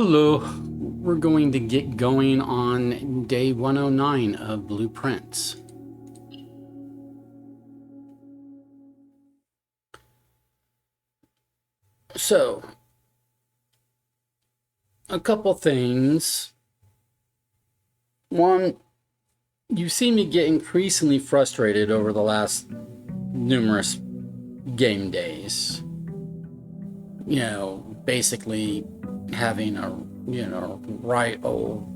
Hello, we're going to get going on day 109 of Blueprints. So, a couple things. One, you see me get increasingly frustrated over the last numerous game days. You know, basically having a, right old,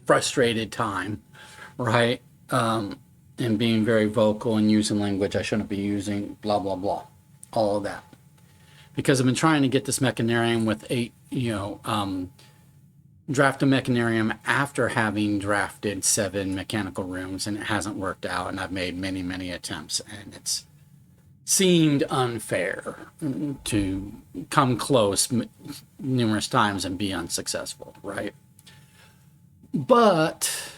frustrated time, right? And being very vocal and using language I shouldn't be using, blah, blah, blah. All of that. Because I've been trying to get this mechanarium with draft a mechanarium after having drafted 7 mechanical rooms, and it hasn't worked out, and I've made many, many attempts, and it's seemed unfair to come close numerous times and be unsuccessful, right? But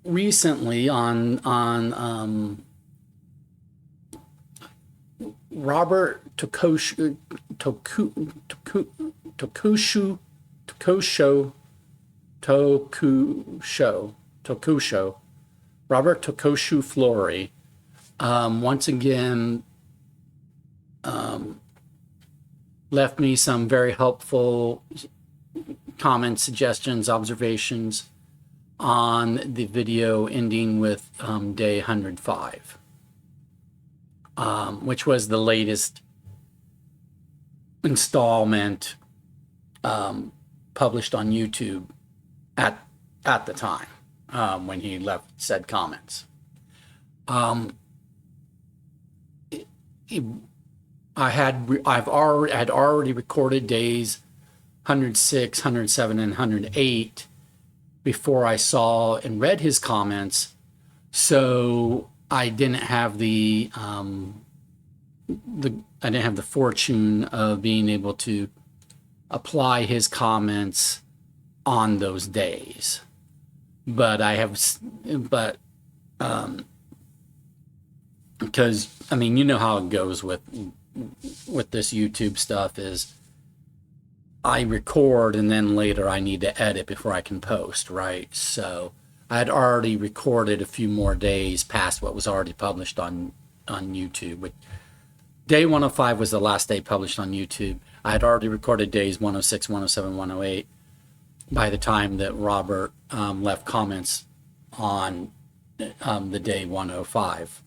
recently on Robert Tokosho Robert Tokosho Flory once again left me some very helpful comments, suggestions, observations on the video ending with day 105, which was the latest installment published on YouTube at the time when he left said comments. I've already recorded days 106, 107, and 108 before I saw and read his comments, so I didn't have the fortune of being able to apply his comments on those days. But because I mean, you know how it goes with this YouTube stuff is I record and then later I need to edit before I can post, right? So I had already recorded a few more days past what was already published on YouTube. Day 105 was the last day published on YouTube. I had already recorded days 106, 107, 108 by the time that Robert left comments on the day 105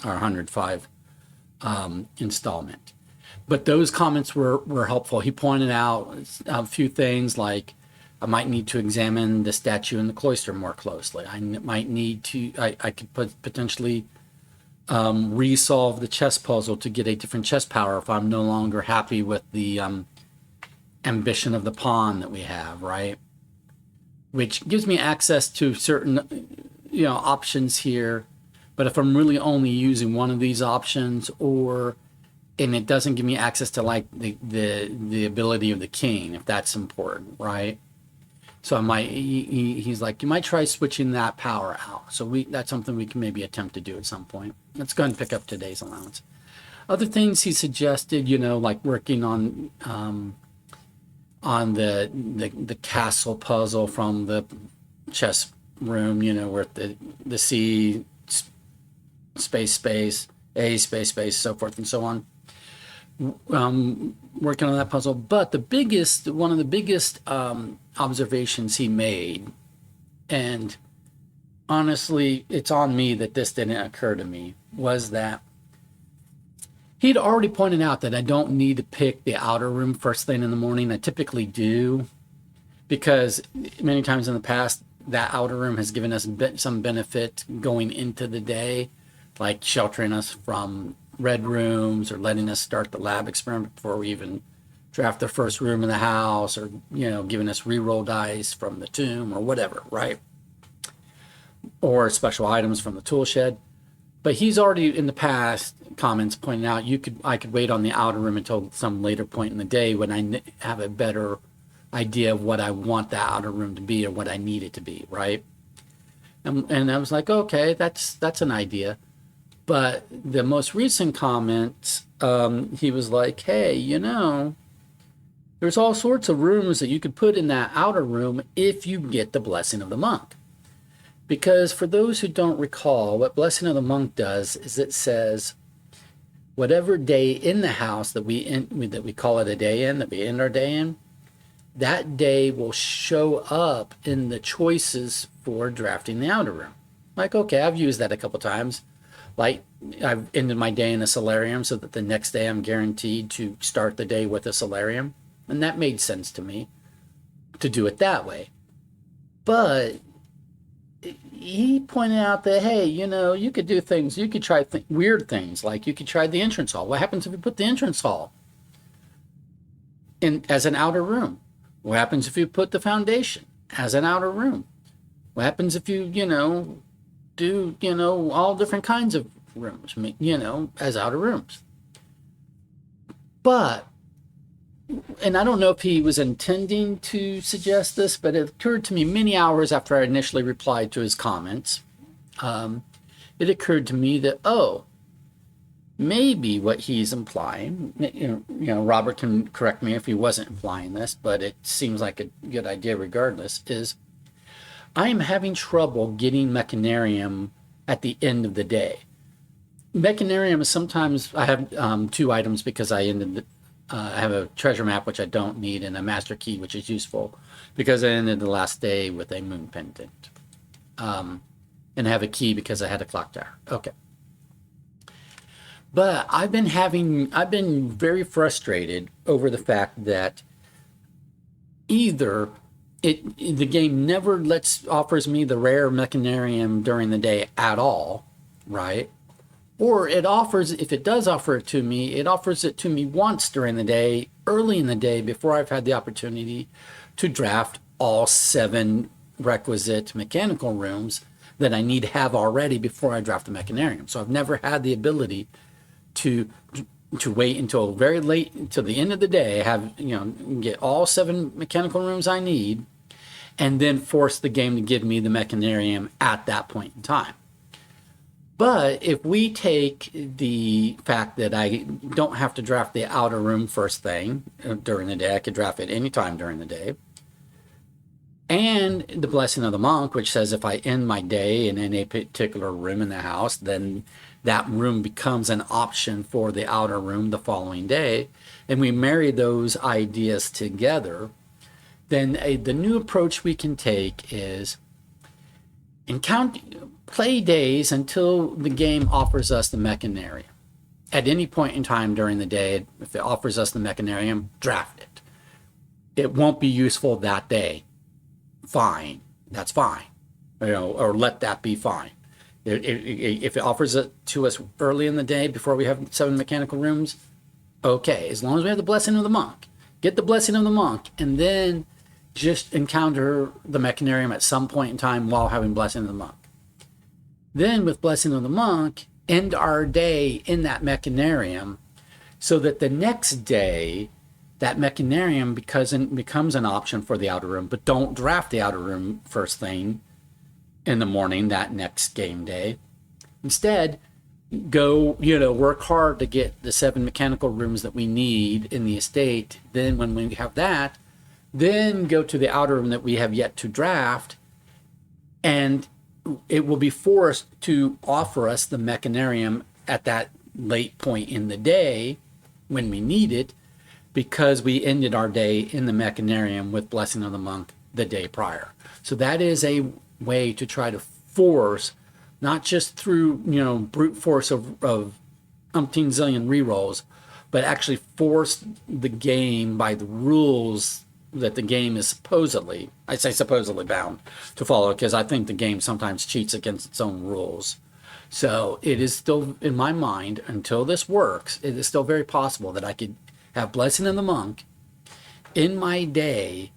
or 105 installment. But those comments were helpful. He pointed out a few things like I might need to examine the statue in the cloister more closely. I might need to, I could potentially resolve the chess puzzle to get a different chess power if I'm no longer happy with the ambition of the pawn that we have, right? Which gives me access to certain, options here. But if I'm really only using one of these options, and it doesn't give me access to like the ability of the king, if that's important, right? So I might, he's like, you might try switching that power out. So that's something we can maybe attempt to do at some point. Let's go ahead and pick up today's allowance. Other things he suggested, like working on the castle puzzle from the chess room, where the C space, A space, so forth and so on. Working on that puzzle. But one of the biggest observations he made, and honestly, it's on me that this didn't occur to me, was that he'd already pointed out that I don't need to pick the outer room first thing in the morning. I typically do, because many times in the past, that outer room has given us some benefit going into the day, like sheltering us from red rooms or letting us start the lab experiment before we even draft the first room in the house, or giving us reroll dice from the tomb or whatever, right? Or special items from the tool shed. But he's already in the past comments pointing out I could wait on the outer room until some later point in the day when I have a better idea of what I want the outer room to be or what I need it to be, right? And I was like, okay, that's an idea. But the most recent comment, he was like, hey, there's all sorts of rooms that you could put in that outer room if you get the blessing of the monk. Because for those who don't recall, what blessing of the monk does is it says, whatever day in the house that we call it a day in, that we end our day in, that day will show up in the choices for drafting the outer room. Like, okay, I've used that a couple times. Like, I've ended my day in a solarium so that the next day I'm guaranteed to start the day with a solarium. And that made sense to me to do it that way. But he pointed out that, hey, you could do things, you could try weird things, like you could try the entrance hall. What happens if you put the entrance hall in as an outer room? What happens if you put the foundation as an outer room? What happens if you, do, all different kinds of rooms, as outer rooms? But, and I don't know if he was intending to suggest this, but it occurred to me many hours after I initially replied to his comments. It occurred to me that, maybe what he's implying, Robert can correct me if he wasn't implying this, but it seems like a good idea regardless, is I am having trouble getting Mechanarium at the end of the day. Mechanarium is sometimes, I have 2 items because I have a treasure map, which I don't need, and a master key, which is useful because I ended the last day with a moon pendant. And I have a key because I had a clock tower. Okay. But I've been very frustrated over the fact that either the game never offers me the rare Mechanarium during the day at all, right? Or it offers, if it does offer it to me, it offers it to me once during the day, early in the day, before I've had the opportunity to draft all 7 requisite mechanical rooms that I need to have already before I draft the Mechanarium. So I've never had the ability to wait until very late, until the end of the day, get all 7 mechanical rooms I need, and then force the game to give me the Mechanarium at that point in time. But if we take the fact that I don't have to draft the outer room first thing during the day, I could draft it anytime during the day, and the blessing of the monk, which says if I end my day in any particular room in the house, then that room becomes an option for the outer room the following day, and we marry those ideas together, then the new approach we can take is play days until the game offers us the Mechanarium. At any point in time during the day, if it offers us the Mechanarium, draft it. It won't be useful that day. Fine. That's fine. Or let that be fine. If it offers it to us early in the day before we have 7 mechanical rooms, okay. As long as we have the blessing of the monk. Get the blessing of the monk, and then just encounter the Mechanarium at some point in time while having blessing of the monk. Then with blessing of the monk, end our day in that Mechanarium so that the next day that Mechanarium becomes an option for the outer room, but don't draft the outer room first thing in the morning that next game day. Instead, go, work hard to get the 7 mechanical rooms that we need in the estate. Then when we have that, then go to the outer room that we have yet to draft, and it will be forced to offer us the Mechanarium at that late point in the day when we need it, because we ended our day in the Mechanarium with blessing of the monk the day prior. So that is a way to try to force, not just through brute force of umpteen zillion rerolls, but actually force the game by the rules that the game is supposedly bound to follow, because I think the game sometimes cheats against its own rules. So it is still, in my mind, until this works, it is still very possible that I could have blessing of the monk in my day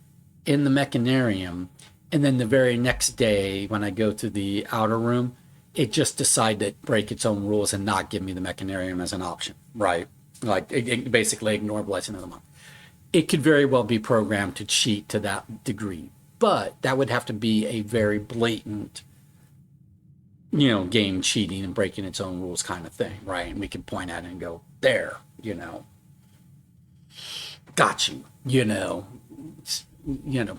in the Mechanarium, and then the very next day when I go to the outer room, it just decide to break its own rules and not give me the Mechanarium as an option, right? Like it basically ignore blessing of the monk. It could very well be programmed to cheat to that degree, but that would have to be a very blatant game cheating and breaking its own rules kind of thing, right? And we can point at it and go, there, got you,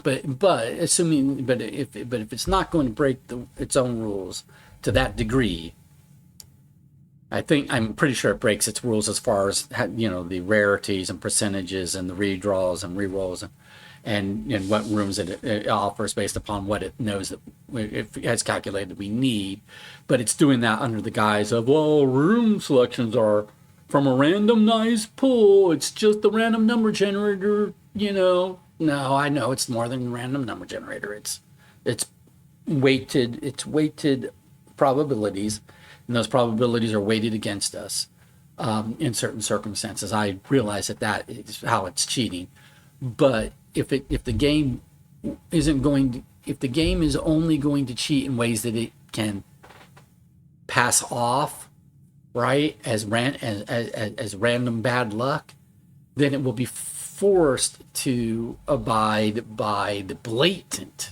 but assuming, but if it's not going to break its own rules to that degree, I'm pretty sure it breaks its rules as far as the rarities and percentages and the redraws and rerolls and what rooms it offers based upon what it knows that it has calculated we need. But it's doing that under the guise of, well, room selections are from a randomized pool. It's just the random number generator. No, I know it's more than a random number generator. It's weighted probabilities, and those probabilities are weighted against us in certain circumstances. I realize that is how it's cheating, but if the game is only going to cheat in ways that it can pass off, right, as random bad luck, then it will be forced to abide by the blatant,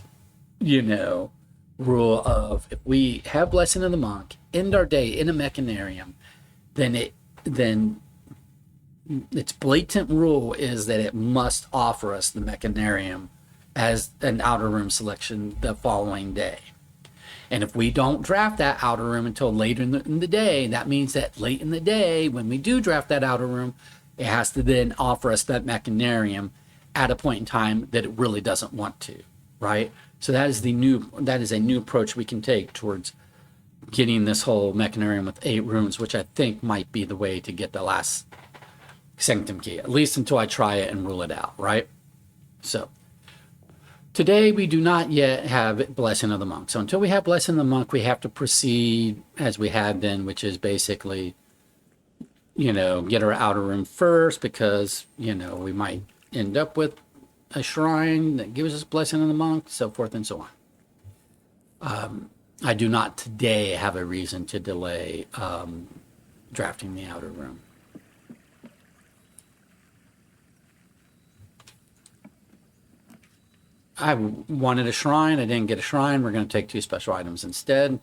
rule of, if we have Blessing of the Monk, end our day in a mechanarium, then its blatant rule is that it must offer us the mechanarium as an outer room selection the following day. And if we don't draft that outer room until later in the day, that means that late in the day, when we do draft that outer room, it has to then offer us that mechanarium at a point in time that it really doesn't want to, right? So that is a new approach we can take towards getting this whole mechanarium with 8 rooms, which I think might be the way to get the last Sanctum key, at least until I try it and rule it out, right? So today we do not yet have Blessing of the Monk. So until we have Blessing of the Monk, we have to proceed as we had been, which is basically, get our outer room first, because, we might end up with a shrine that gives us Blessing of the Monk, so forth and so on. I do not today have a reason to delay drafting the outer room. I wanted a shrine. I didn't get a shrine. We're going to take 2 special items instead.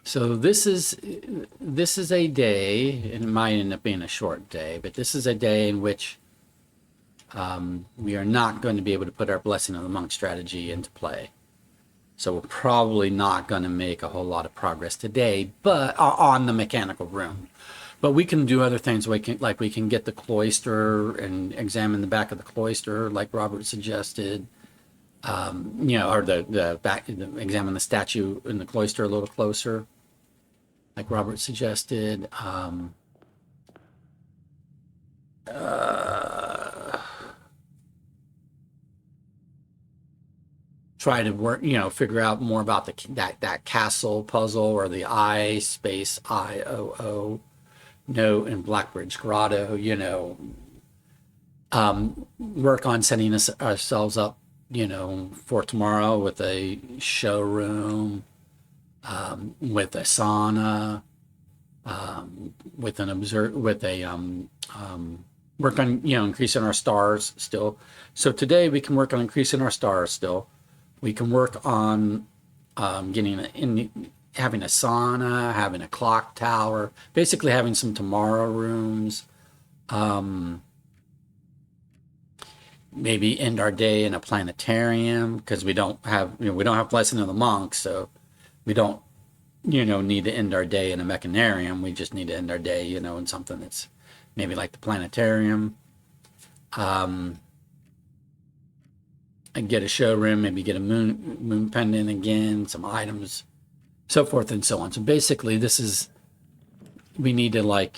So this is a day, and it might end up being a short day, but this is a day in which we are not going to be able to put our Blessing of the Monk strategy into play. So we're probably not going to make a whole lot of progress today, but on the mechanical room. But we can do other things. We can get the cloister and examine the back of the cloister, like Robert suggested. Or examine the statue in the cloister a little closer, like Robert suggested. Try to work, figure out more about that castle puzzle, or the I-IOO note in Blackbridge Grotto. Work on setting ourselves up, for tomorrow with a showroom, with a sauna, work on increasing our stars still. So today we can work on increasing our stars still. We can work on having a sauna, having a clock tower, basically having some tomorrow rooms. Maybe end our day in a planetarium, because we don't have Blessing of the Monk, so we don't need to end our day in a mechanarium. We just need to end our day in something that's maybe like the planetarium. And get a showroom, maybe get a moon pendant again, some items, so forth and so on. So basically we need to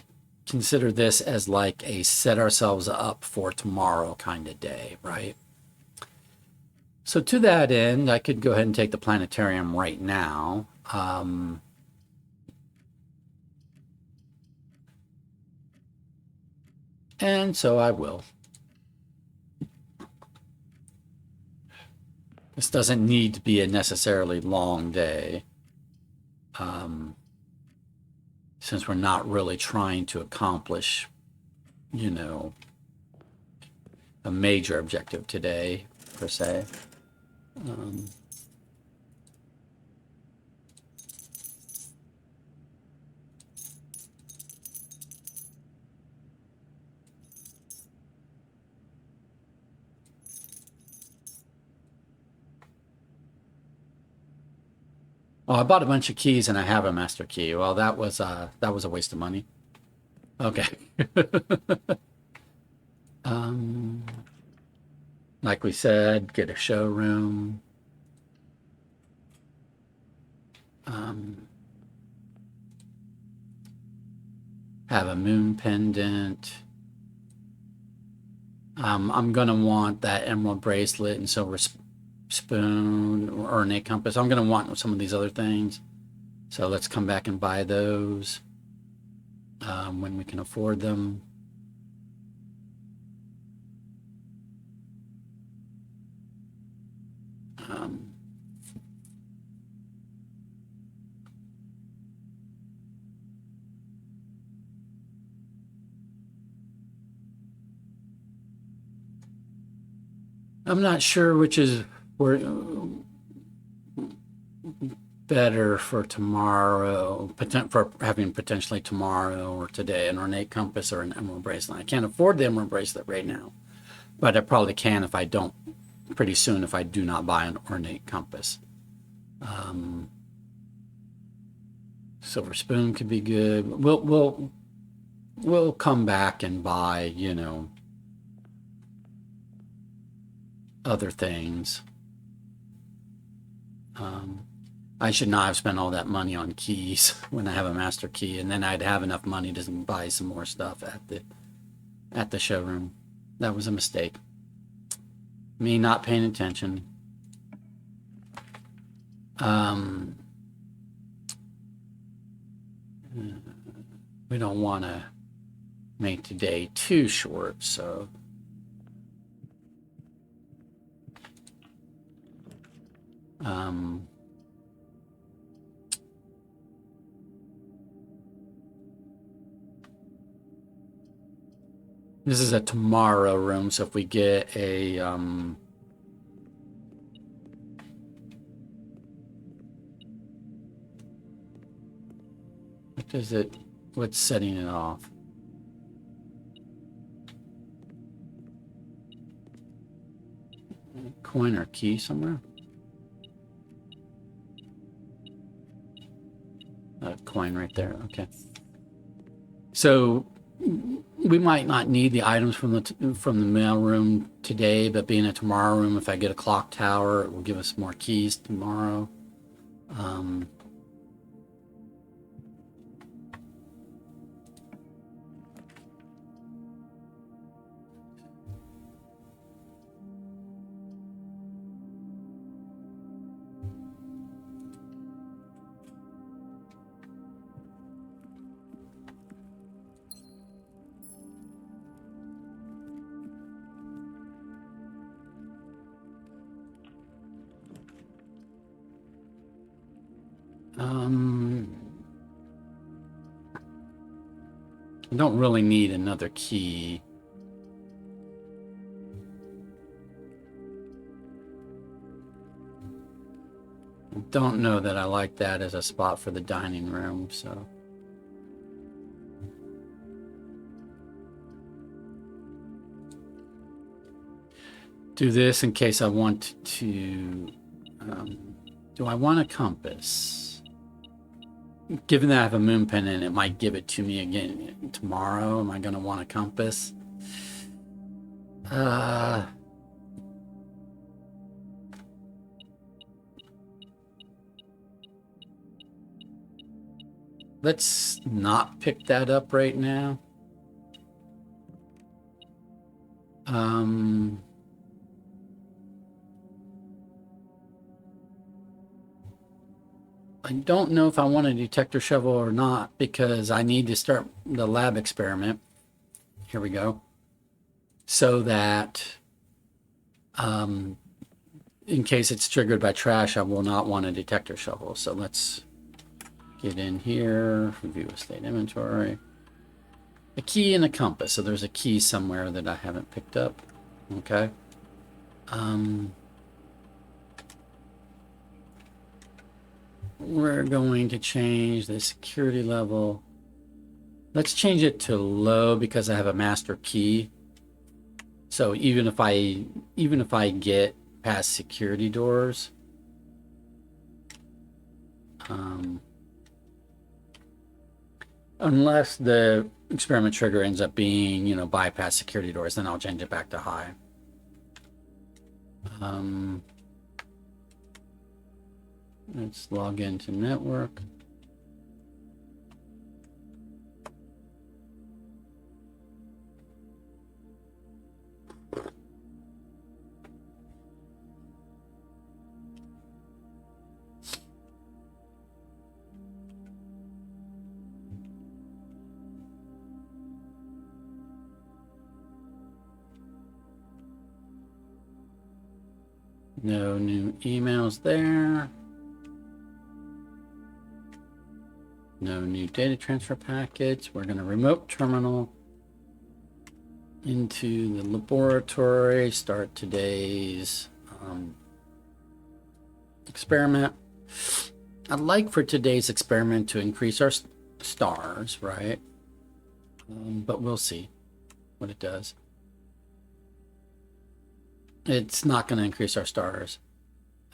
consider this as like a set ourselves up for tomorrow kind of day, right? So to that end, I could go ahead and take the planetarium right now. And so I will. This doesn't need to be a necessarily long day, since we're not really trying to accomplish, a major objective today, per se. Um, oh, I bought a bunch of keys and I have a master key. Well, that was a waste of money. Okay. um, like we said, get a showroom. Have a moon pendant. I'm gonna want that emerald bracelet and silver spoon or ornate compass. I'm gonna want some of these other things. So let's come back and buy those when we can afford them. I'm not sure which is better for tomorrow, for having potentially tomorrow or today, an ornate compass or an emerald bracelet. I can't afford the emerald bracelet right now, but I probably can if I don't pretty soon if I do not buy an ornate compass. Silver spoon could be good. We'll come back and buy, you know, other things. I should not have spent all that money on keys when I have a master key, and then I'd have enough money to buy some more stuff at the showroom. That was a mistake. Me not paying attention. We don't want to make today too short, so this is a tomorrow room, so if we get a what does it, what's setting it off? Coin or key somewhere? A coin right there. Okay. So we might not need the items from the mail room today, but being a tomorrow room, if I get a clock tower, it will give us more keys tomorrow. I don't really need another key. I don't know that I like that as a spot for the dining room, so. Do this in case I want to, do I want a compass? Given that I have a moon pendant, it might give it to me again tomorrow. Am I going to want a compass? Let's not pick that up right now. I don't know if I want a detector shovel or not because I need to start the lab experiment. Here we go. So that in case it's triggered by trash, I will not want a detector shovel. So let's get in here, review estate inventory. A key and a compass. So there's a key somewhere that I haven't picked up. Okay. we're going to change the security level. Let's change it to low because I have a master key. So even if I get past security doors, unless the experiment trigger ends up being, you know, bypass security doors, then I'll change it back to high. Let's log into network. No new emails there. No new data transfer packets. We're going to remote terminal into the laboratory. Start today's experiment. I'd like for today's experiment to increase our stars, right? But we'll see what it does. It's not going to increase our stars.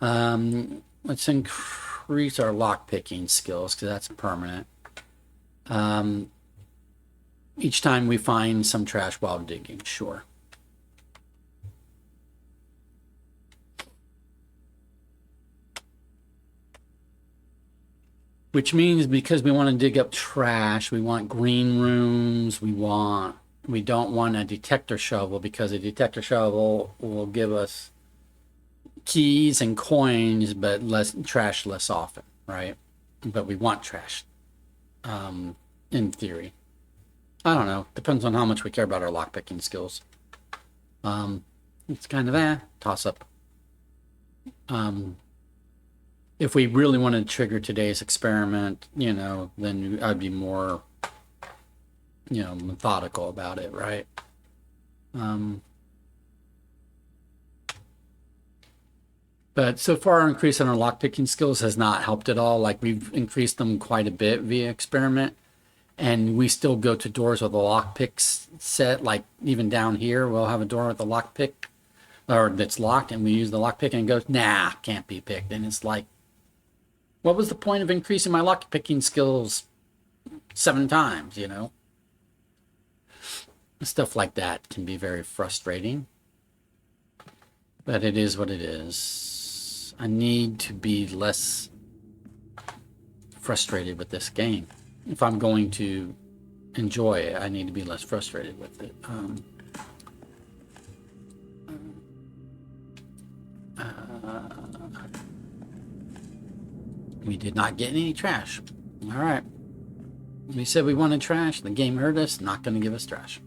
Let's increase our lock-picking skills because that's permanent. Each time we find some trash while digging, sure. Which means because we want to dig up trash, we want green rooms, we don't want a detector shovel because a detector shovel will give us keys and coins, but less trash less often, right? But we want trash, in theory. I don't know. Depends on how much we care about our lockpicking skills. It's kind of a toss up. If we really wanted to trigger today's experiment, you know, then I'd be more, you know, methodical about it, right? But so far, our increase in our lockpicking skills has not helped at all. Like, we've increased them quite a bit via experiment, and we still go to doors with a lockpick set. Like, even down here, we'll have a door with a lockpick, or that's locked, and we use the lockpick, and it goes, nah, can't be picked. And it's like, what was the point of increasing my lockpicking skills 7 times, you know? Stuff like that can be very frustrating. But it is what it is. I need to be less frustrated with this game. If I'm going to enjoy it, I need to be less frustrated with it. We did not get any trash. All right. We said we wanted trash. The game heard us. Not going to give us trash.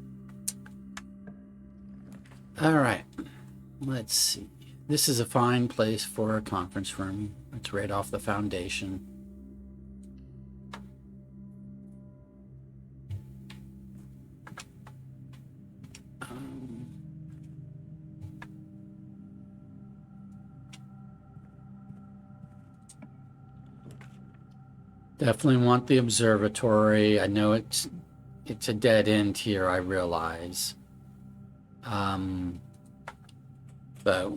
All right. Let's see. This is a fine place for a conference room. It's right off the foundation. Definitely want the observatory. I know it's a dead end here, I realize. But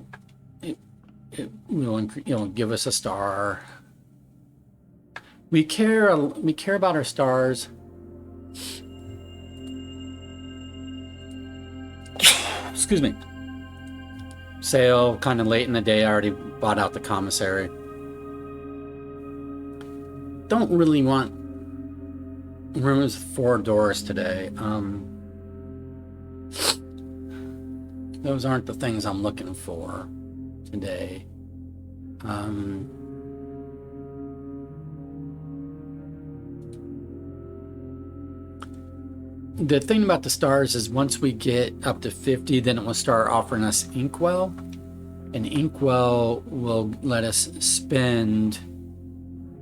it will, you know, give us a star. We care about our stars. Excuse me. Sale kind of late in the day. I already bought out the commissary. Don't really want rooms with 4 doors today. Those aren't the things I'm looking for today. The thing about the stars is once we get up to 50, then it will start offering us Inkwell. And Inkwell will let us spend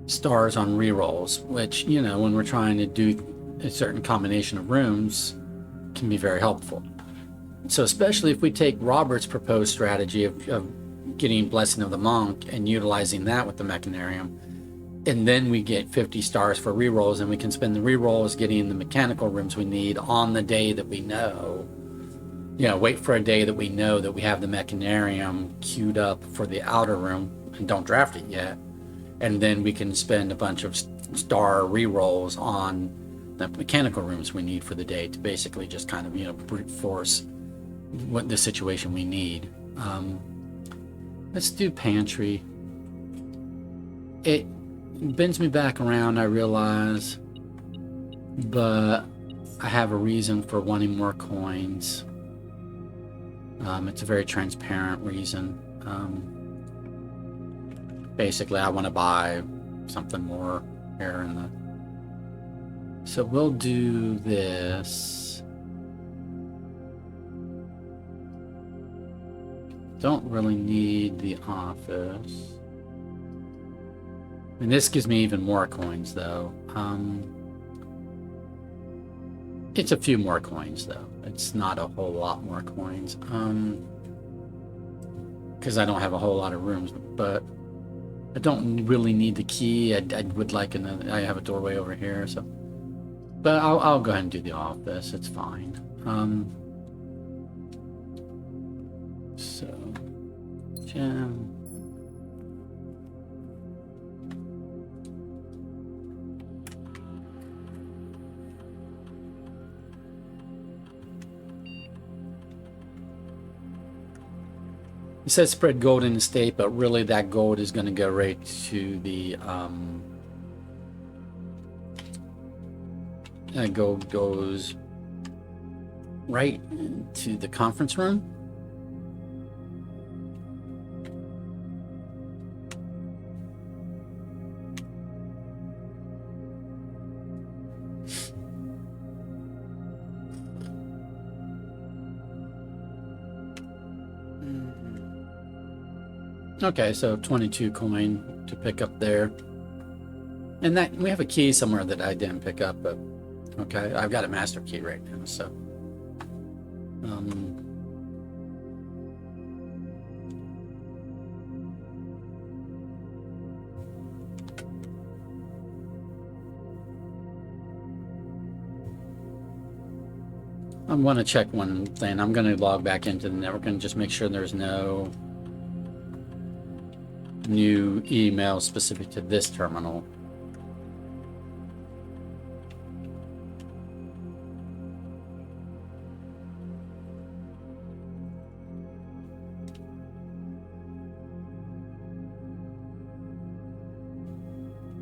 stars on rerolls, which, you know, when we're trying to do a certain combination of rooms, can be very helpful. So especially if we take Robert's proposed strategy of getting Blessing of the Monk and utilizing that with the Mechanarium, and then we get 50 stars for rerolls, and we can spend the rerolls getting the mechanical rooms we need on the day that we know. Wait for a day that we know that we have the mechanarium queued up for the outer room and don't draft it yet. And then we can spend a bunch of star rerolls on the mechanical rooms we need for the day to basically just kind of, brute force what the situation we need. Let's do pantry. It bends me back around, I realize, but I have a reason for wanting more coins. It's a very transparent reason. Basically, I want to buy something more here in the... So we'll do this. Don't really need the office. And this gives me even more coins, though. It's a few more coins, though. It's not a whole lot more coins. Because I don't have a whole lot of rooms, but I don't really need the key. I would like another... I have a doorway over here, so... But I'll go ahead and do the office. It's fine. So... Gem... It says spread gold in the state, but really that gold is going to go right to the that gold goes right to the conference room. Okay, so 22 coin to pick up there. And that we have a key somewhere that I didn't pick up, but okay, I've got a master key right now, so I'm going to check one thing. I'm going to log back into the network and just make sure there's no new email specific to this terminal.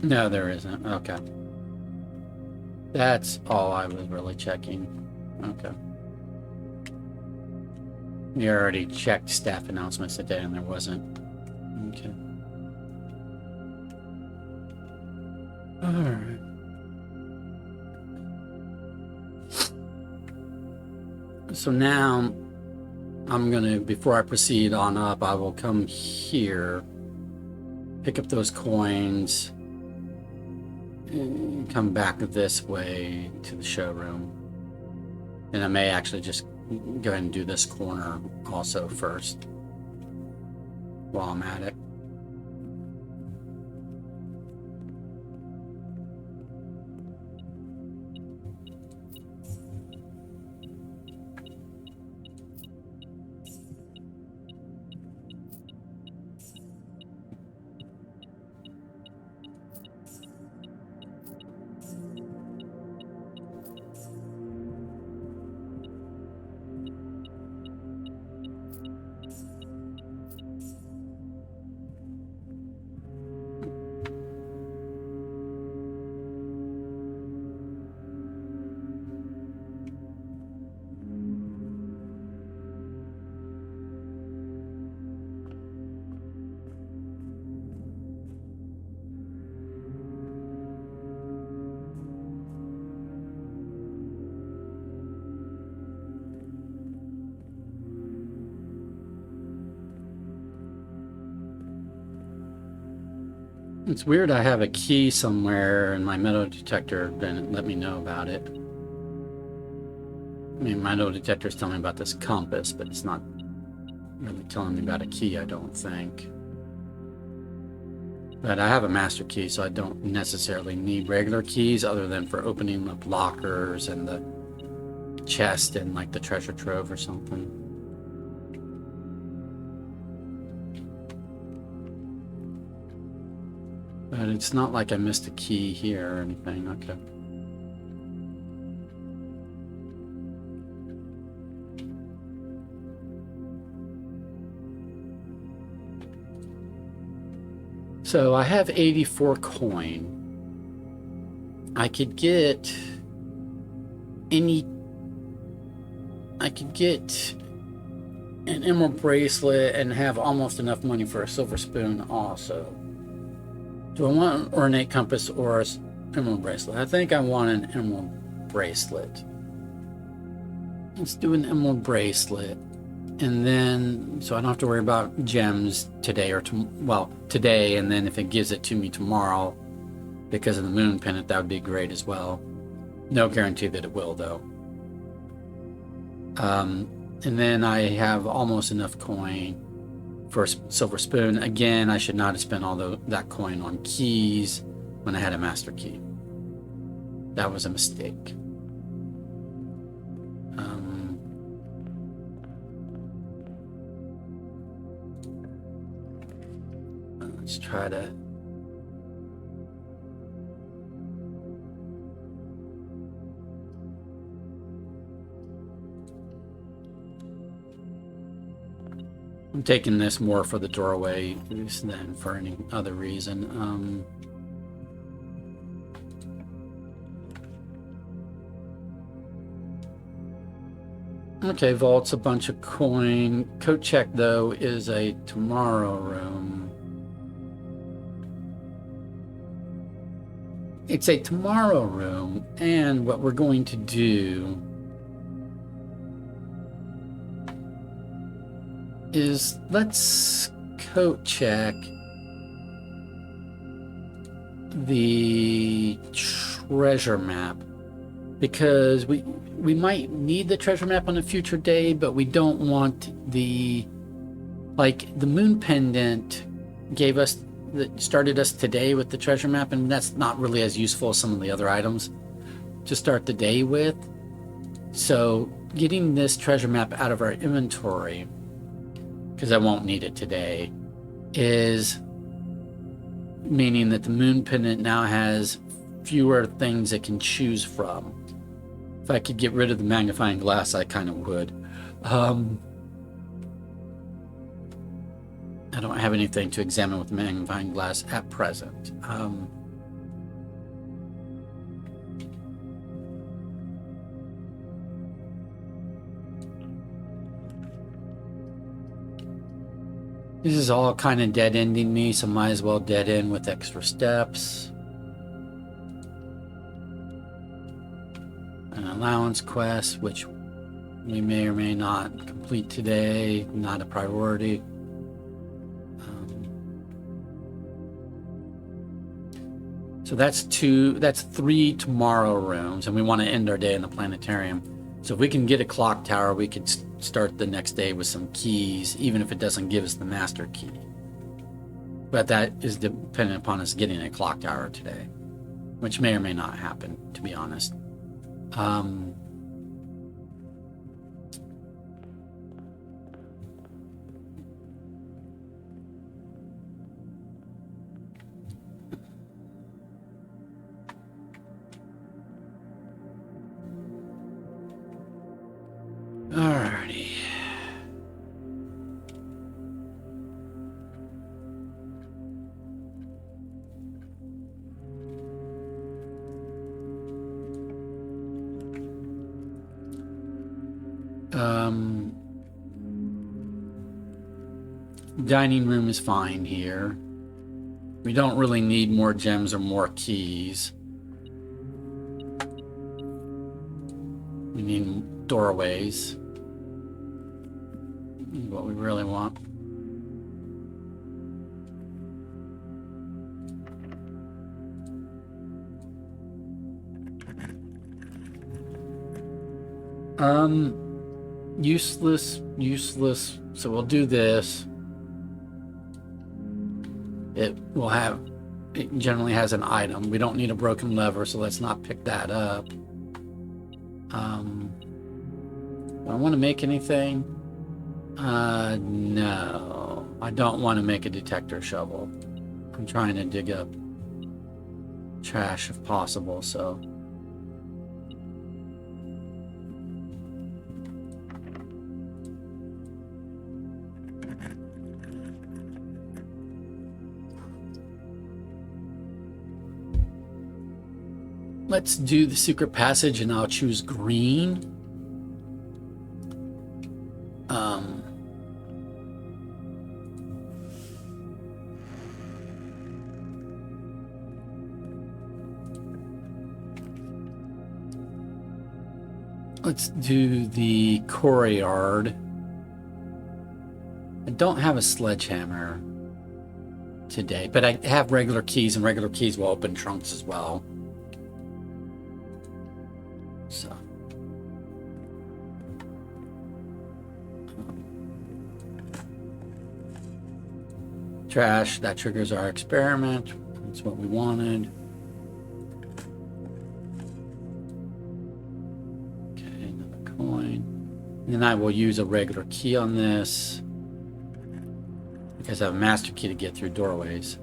No, there isn't. Okay. That's all I was really checking. Okay. We already checked staff announcements today and there wasn't. Okay. Alright. So now I'm gonna, before I proceed on up, I will come here, pick up those coins, and come back this way to the showroom. And I may actually just go ahead and do this corner also first while I'm at it. It's weird I have a key somewhere and my metal detector didn't let me know about it. I mean, my metal detector is telling me about this compass, but it's not really telling me about a key, I don't think. But I have a master key, so I don't necessarily need regular keys other than for opening up lockers and the chest and like the treasure trove or something. But it's not like I missed a key here or anything. Okay. So I have 84 coin. I could get an emerald bracelet and have almost enough money for a silver spoon also. Do I want an ornate compass or an emerald bracelet? I think I want an emerald bracelet. Let's do an emerald bracelet. And then, so I don't have to worry about gems today or today, and then if it gives it to me tomorrow because of the moon pendant, that would be great as well. No guarantee that it will, though. And then I have almost enough coin for a silver spoon. Again, I should not have spent all that coin on keys when I had a master key. That was a mistake. Let's try to... I'm taking this more for the doorway than for any other reason. Okay, vault's a bunch of coin. Coat check, though, is a tomorrow room. It's a tomorrow room, and what we're going to do is let's coat check the treasure map, because we might need the treasure map on a future day, but we don't want the moon pendant started us today with the treasure map, and that's not really as useful as some of the other items to start the day with. So getting this treasure map out of our inventory, because I won't need it today, is meaning that the moon pendant now has fewer things it can choose from. If I could get rid of the magnifying glass, I kind of would. I don't have anything to examine with the magnifying glass at present. This is all kind of dead-ending me, so might as well dead end with extra steps. An allowance quest, which we may or may not complete today, not a priority. So that's 3 tomorrow rooms, and we want to end our day in the planetarium. So if we can get a clock tower, we could start the next day with some keys, even if it doesn't give us the master key. But that is dependent upon us getting a clock tower today, which may or may not happen, to be honest. Alrighty. Dining room is fine here. We don't really need more gems or more keys. We need doorways. What we really want. Useless. So we'll do this. It will have it generally has an item. We don't need a broken lever, so let's not pick that up. Do I want to make anything? No. I don't want to make a detector shovel. I'm trying to dig up trash if possible, so... Let's do the secret passage, and I'll choose green. Let's do the courtyard. I don't have a sledgehammer today, but I have regular keys, and regular keys will open trunks as well. So. Trash, that triggers our experiment. That's what we wanted. Okay, another coin. And then I will use a regular key on this because I have a master key to get through doorways.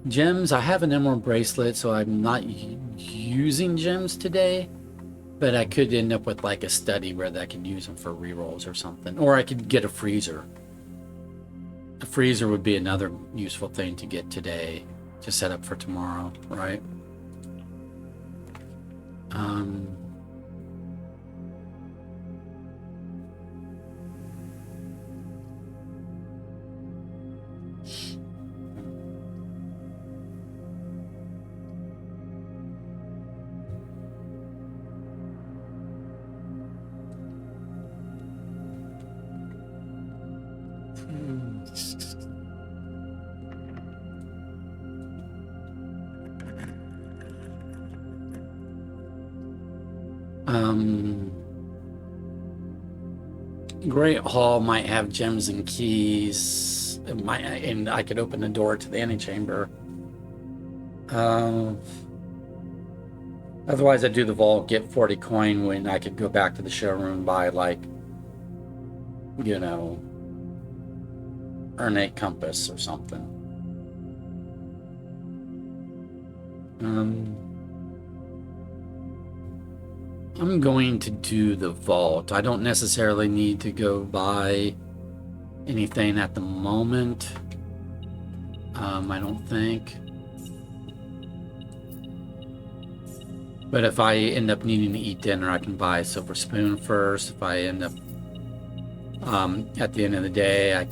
Gems, I have an emerald bracelet, so I'm not using gems today, but I could end up with like a study where I could use them for rerolls or something, or I could get a freezer. A freezer would be another useful thing to get today to set up for tomorrow, right? Great Hall might have gems and keys. It might, and I could open the door to the antechamber. Otherwise, I'd do the vault, get 40 coin when I could go back to the showroom and buy, like, you know, ornate compass or something. I'm going to do the vault. I don't necessarily need to go buy anything at the moment. I don't think. But if I end up needing to eat dinner, I can buy a silver spoon first. If I end up, at the end of the day, I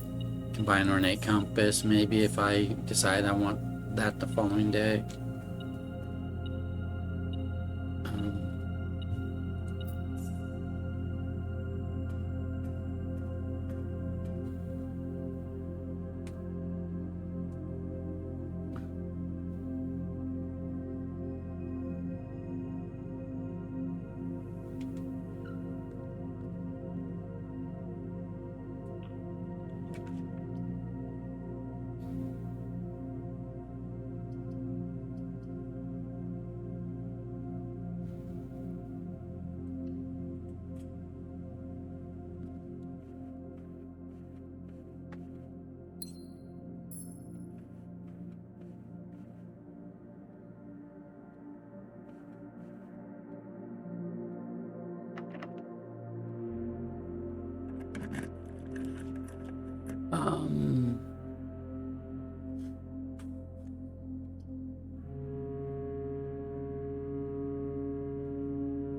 can buy an ornate compass, maybe, if I decide I want that the following day.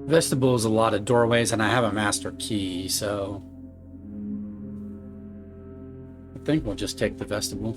Vestibule is a lot of doorways, and I have a master key, so I think we'll just take the vestibule.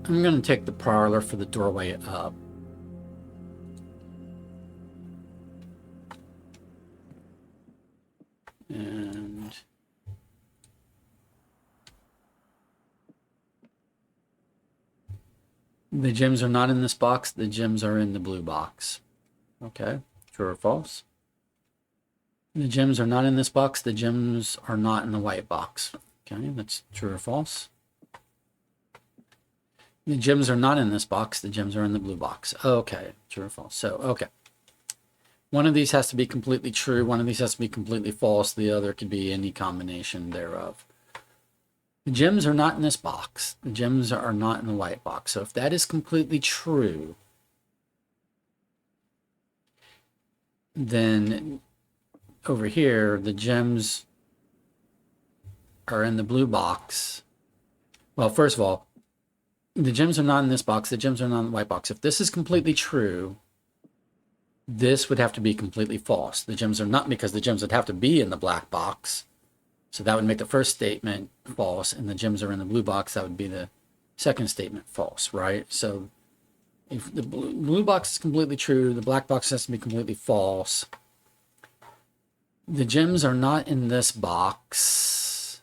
I'm going to take the parlor for the doorway up. And the gems are not in this box. The gems are in the blue box. Okay, true or false? The gems are not in this box. The gems are not in the white box. Okay, that's true or false? The gems are not in this box. The gems are in the blue box. Okay, true or false? So, okay. One of these has to be completely true. One of these has to be completely false. The other could be any combination thereof. The gems are not in this box. The gems are not in the white box. So if that is completely true, then over here, the gems are in the blue box. Well, first of all, the gems are not in this box. The gems are not in the white box. If this is completely true, this would have to be completely false. The gems are not, because the gems would have to be in the black box. So that would make the first statement false, and the gems are in the blue box. That would be the second statement false, right? So if the blue box is completely true, the black box has to be completely false. The gems are not in this box.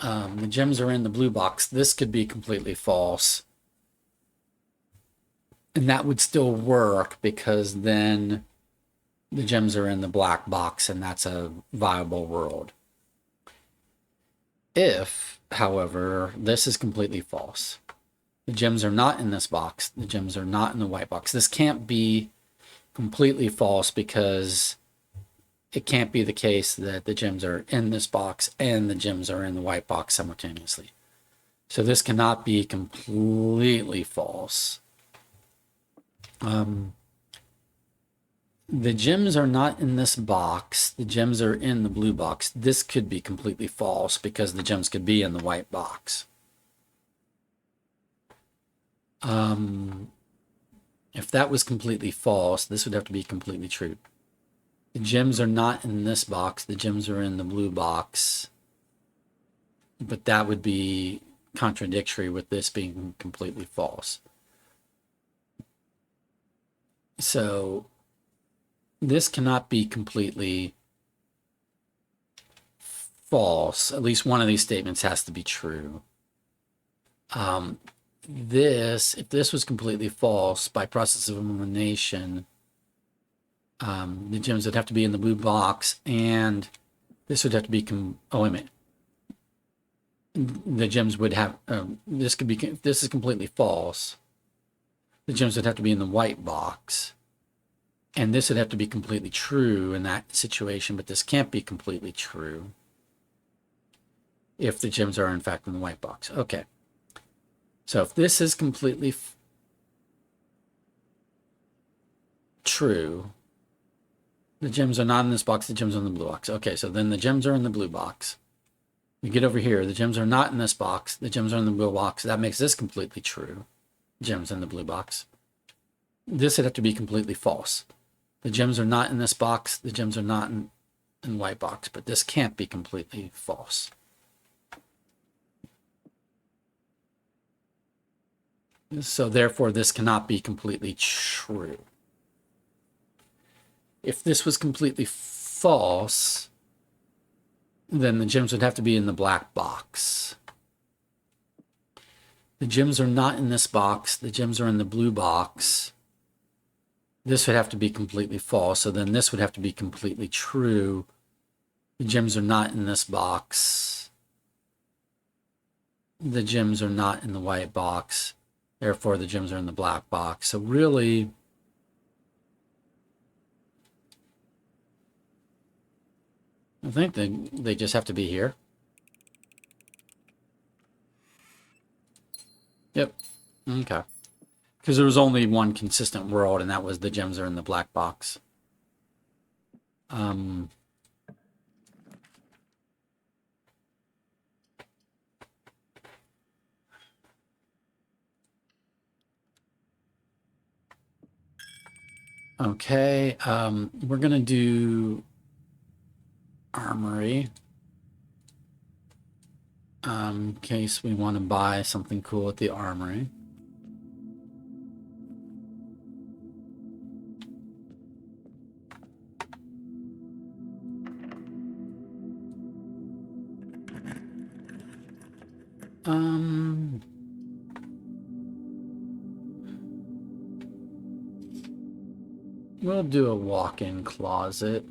The gems are in the blue box. This could be completely false. And that would still work, because then the gems are in the black box, and that's a viable world. If, however, this is completely false, the gems are not in this box, the gems are not in the white box. This can't be completely false, because it can't be the case that the gems are in this box and the gems are in the white box simultaneously. So this cannot be completely false. The gems are not in this box. The gems are in the blue box. This could be completely false, because the gems could be in the white box. If that was completely false, this would have to be completely true. The gems are not in this box. The gems are in the blue box. But that would be contradictory with this being completely false. So this cannot be completely false. At least one of these statements has to be true. If this was completely false, by process of elimination, the gems would have to be in the blue box, and this would have to be, oh, wait a minute. The gems would have, this could be, if this is completely false, the gems would have to be in the white box. And this would have to be completely true in that situation, but this can't be completely true if the gems are in fact in the white box. Okay. So if this is completely true, the gems are not in this box, the gems are in the blue box. Okay, so then the gems are in the blue box. We get over here, the gems are not in this box, the gems are in the blue box. That makes this completely true. Gems in the blue box. This would have to be completely false. The gems are not in this box, the gems are not in the white box, but this can't be completely false. So therefore, this cannot be completely true. If this was completely false, then the gems would have to be in the black box. The gems are not in this box. The gems are in the blue box. This would have to be completely false. So then this would have to be completely true. The gems are not in this box. The gems are not in the white box. Therefore, the gems are in the black box. So really, I think they just have to be here. Yep. Okay. Because there was only one consistent world, and that was the gems are in the black box. Okay, we're going to do Armory. in case we want to buy something cool at the armory. We'll do a walk-in closet.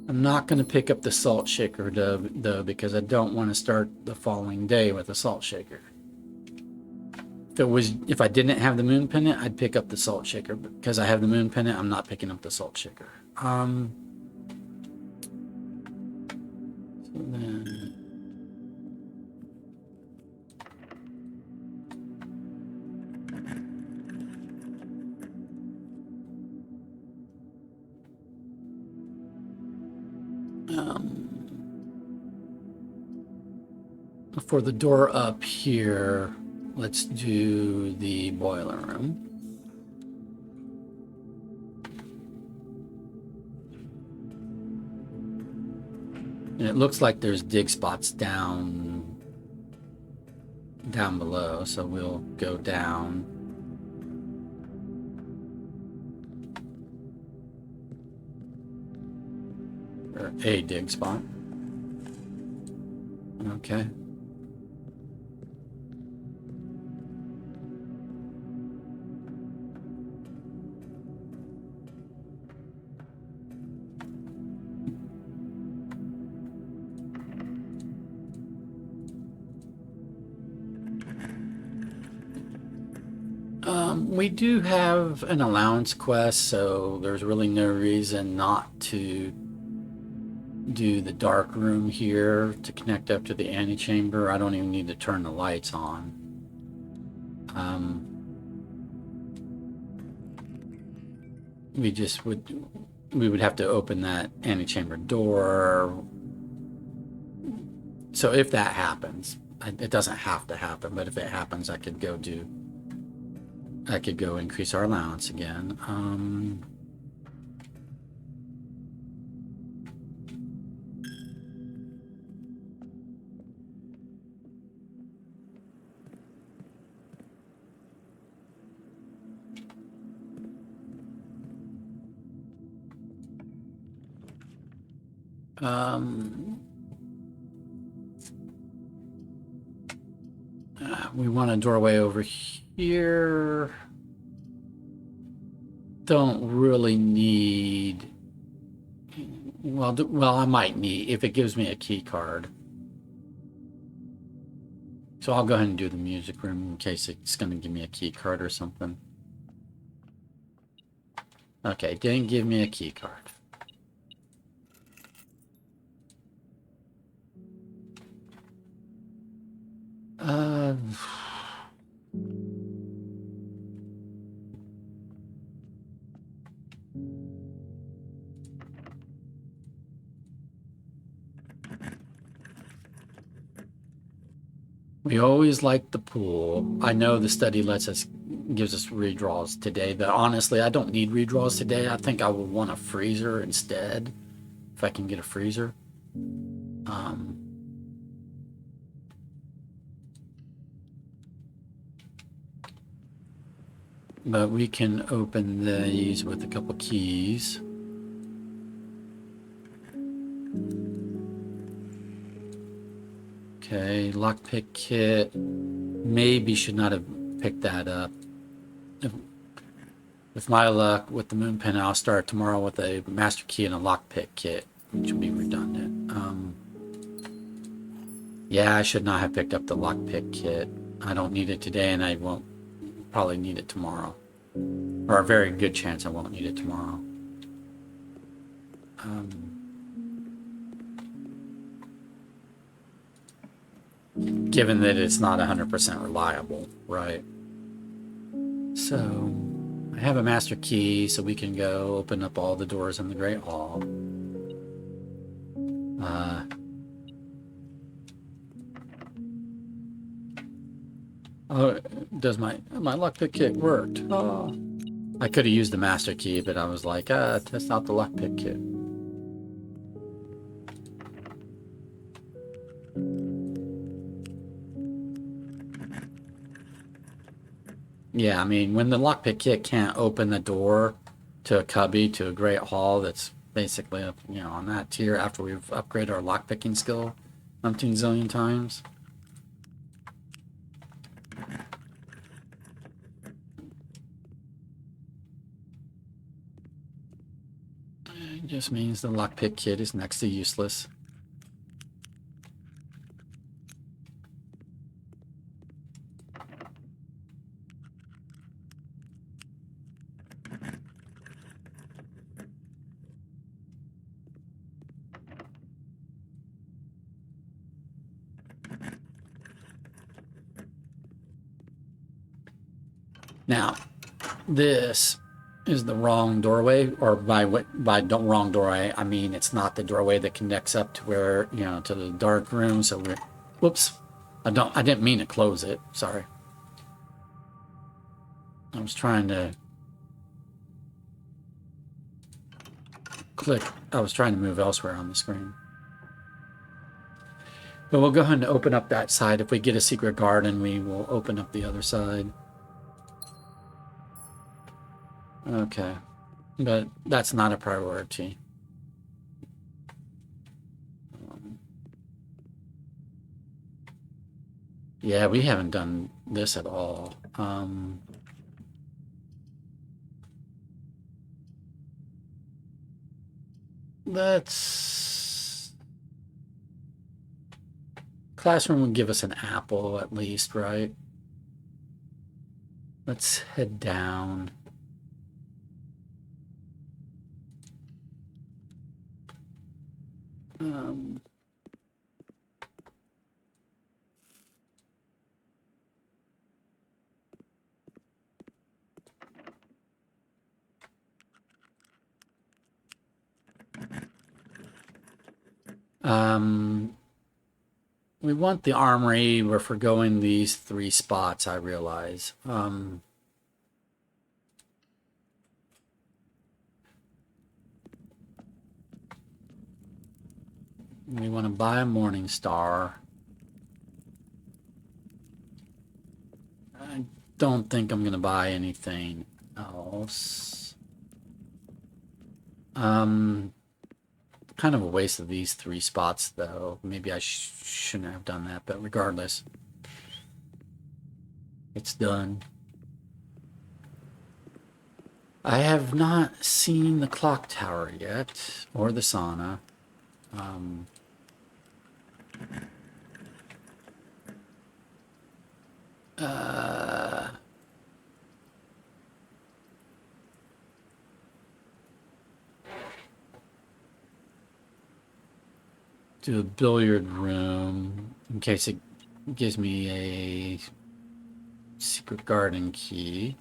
I'm not going to pick up the salt shaker though, because I don't want to start the following day with a salt shaker. If I didn't have the moon pendant, I'd pick up the salt shaker. But because I have the moon pendant, I'm not picking up the salt shaker. So then for the door up here, let's do the boiler room. And it looks like there's dig spots down below, so we'll go down. Or a dig spot. Okay. We do have an allowance quest, so there's really no reason not to do the dark room here to connect up to the antechamber. I don't even need to turn the lights on. We would have to open that antechamber door. So if that happens, it doesn't have to happen, but if it happens, I could go increase our allowance again. We want a doorway over here. Don't really need. Well, I might need if it gives me a key card. So I'll go ahead and do the music room in case it's going to give me a key card or something. Okay, didn't give me a key card. We always like the pool. I know the study gives us redraws today, but honestly, I don't need redraws today. I think I would want a freezer instead, if I can get a freezer. But we can open these with a couple keys. Okay, lockpick kit. Maybe should not have picked that up. With my luck, with the moon pen, I'll start tomorrow with a master key and a lockpick kit, which will be redundant. Yeah, I should not have picked up the lockpick kit. I don't need it today, and I won't probably need it tomorrow. Or a very good chance I won't need it tomorrow. Given that it's not 100% reliable, right? So I have a master key, so we can go open up all the doors in the Great Hall. Oh, does my lockpick kit worked? Oh. I could have used the master key, but I was like, test out the lockpick kit. Yeah, I mean, when the lockpick kit can't open the door to a cubby to a great hall that's basically, you know, on that tier after we've upgraded our lockpicking skill umpteen zillion times. It just means the lockpick kit is next to useless. Now, this is the wrong doorway, or by wrong doorway, I mean it's not the doorway that connects up to where, you know, to the dark room. So we're, whoops, I didn't mean to close it. Sorry. I was trying to click. I was trying to move elsewhere on the screen. But we'll go ahead and open up that side. If we get a secret garden, we will open up the other side. Okay. But that's not a priority. Yeah, we haven't done this at all. Let's... Classroom would give us an apple at least, right? Let's head down. We want the armory. We're forgoing these 3 spots, I realize. We want to buy a Morning Star. I don't think I'm going to buy anything else. Kind of a waste of these 3 spots, though. Maybe I shouldn't have done that, but regardless, it's done. I have not seen the clock tower yet, or the sauna. Do a billiard room in case it gives me a secret garden key.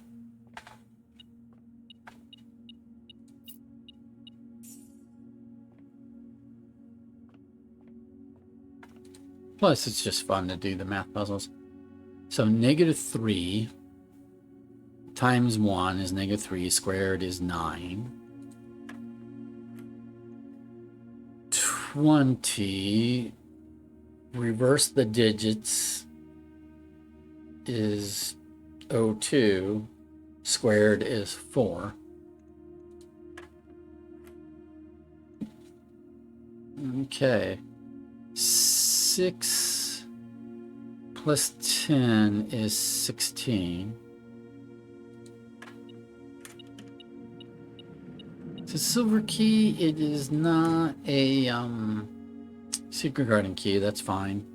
Plus, it's just fun to do the math puzzles. So -3 times 1 is -3, squared is 9. 20, reverse the digits, is 02, squared is 4. Okay. 6 plus 10 is 16. It's a silver key. It is not a secret garden key. That's fine.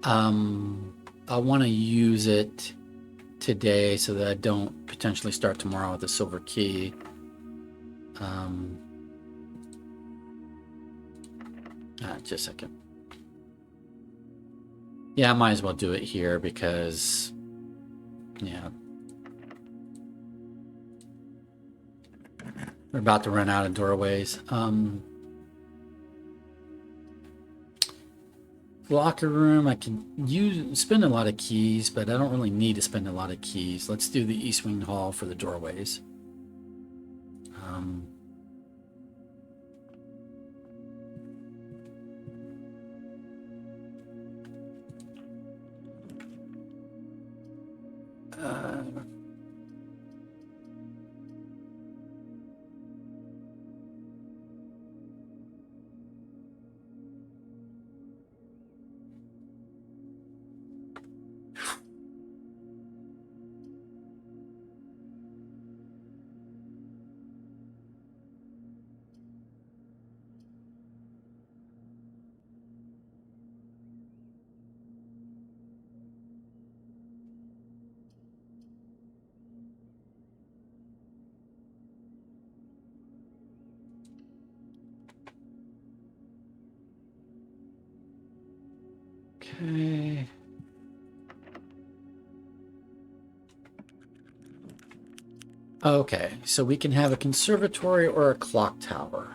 I want to use it today so that I don't potentially start tomorrow with a silver key. Just a second. Yeah, I might as well do it here because, yeah, we're about to run out of doorways. Locker room, I can spend a lot of keys, but I don't really need to spend a lot of keys. Let's do the East Wing Hall for the doorways. Um, uh, okay. Okay, so we can have a conservatory or a clock tower.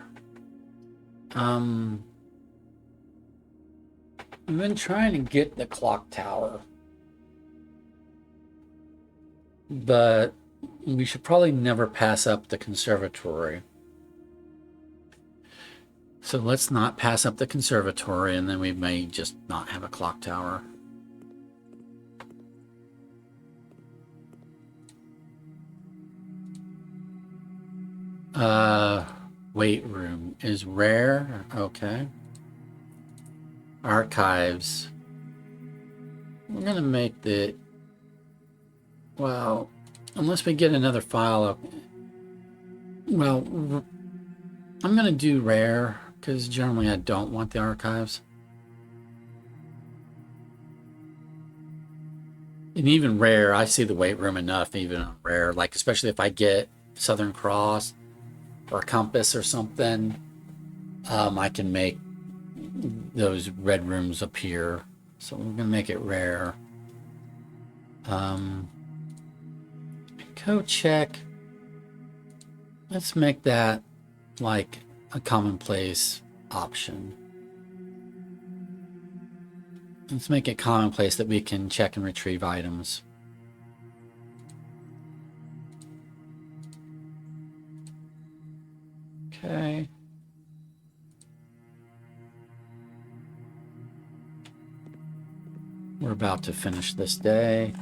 We've been trying to get the clock tower, but we should probably never pass up the conservatory. So let's not pass up the conservatory, and then we may just not have a clock tower. Weight room is rare. Okay. Archives. We're gonna make the, well, unless we get another file up. Well, I'm gonna do rare because generally I don't want the archives. And even rare, I see the weight room enough, even on rare, like especially if I get Southern Cross or a compass or something, I can make those red rooms appear. So we're gonna make it rare. Code check. Let's make that like a commonplace option. Let's make it commonplace that we can check and retrieve items. Okay. We're about to finish this day.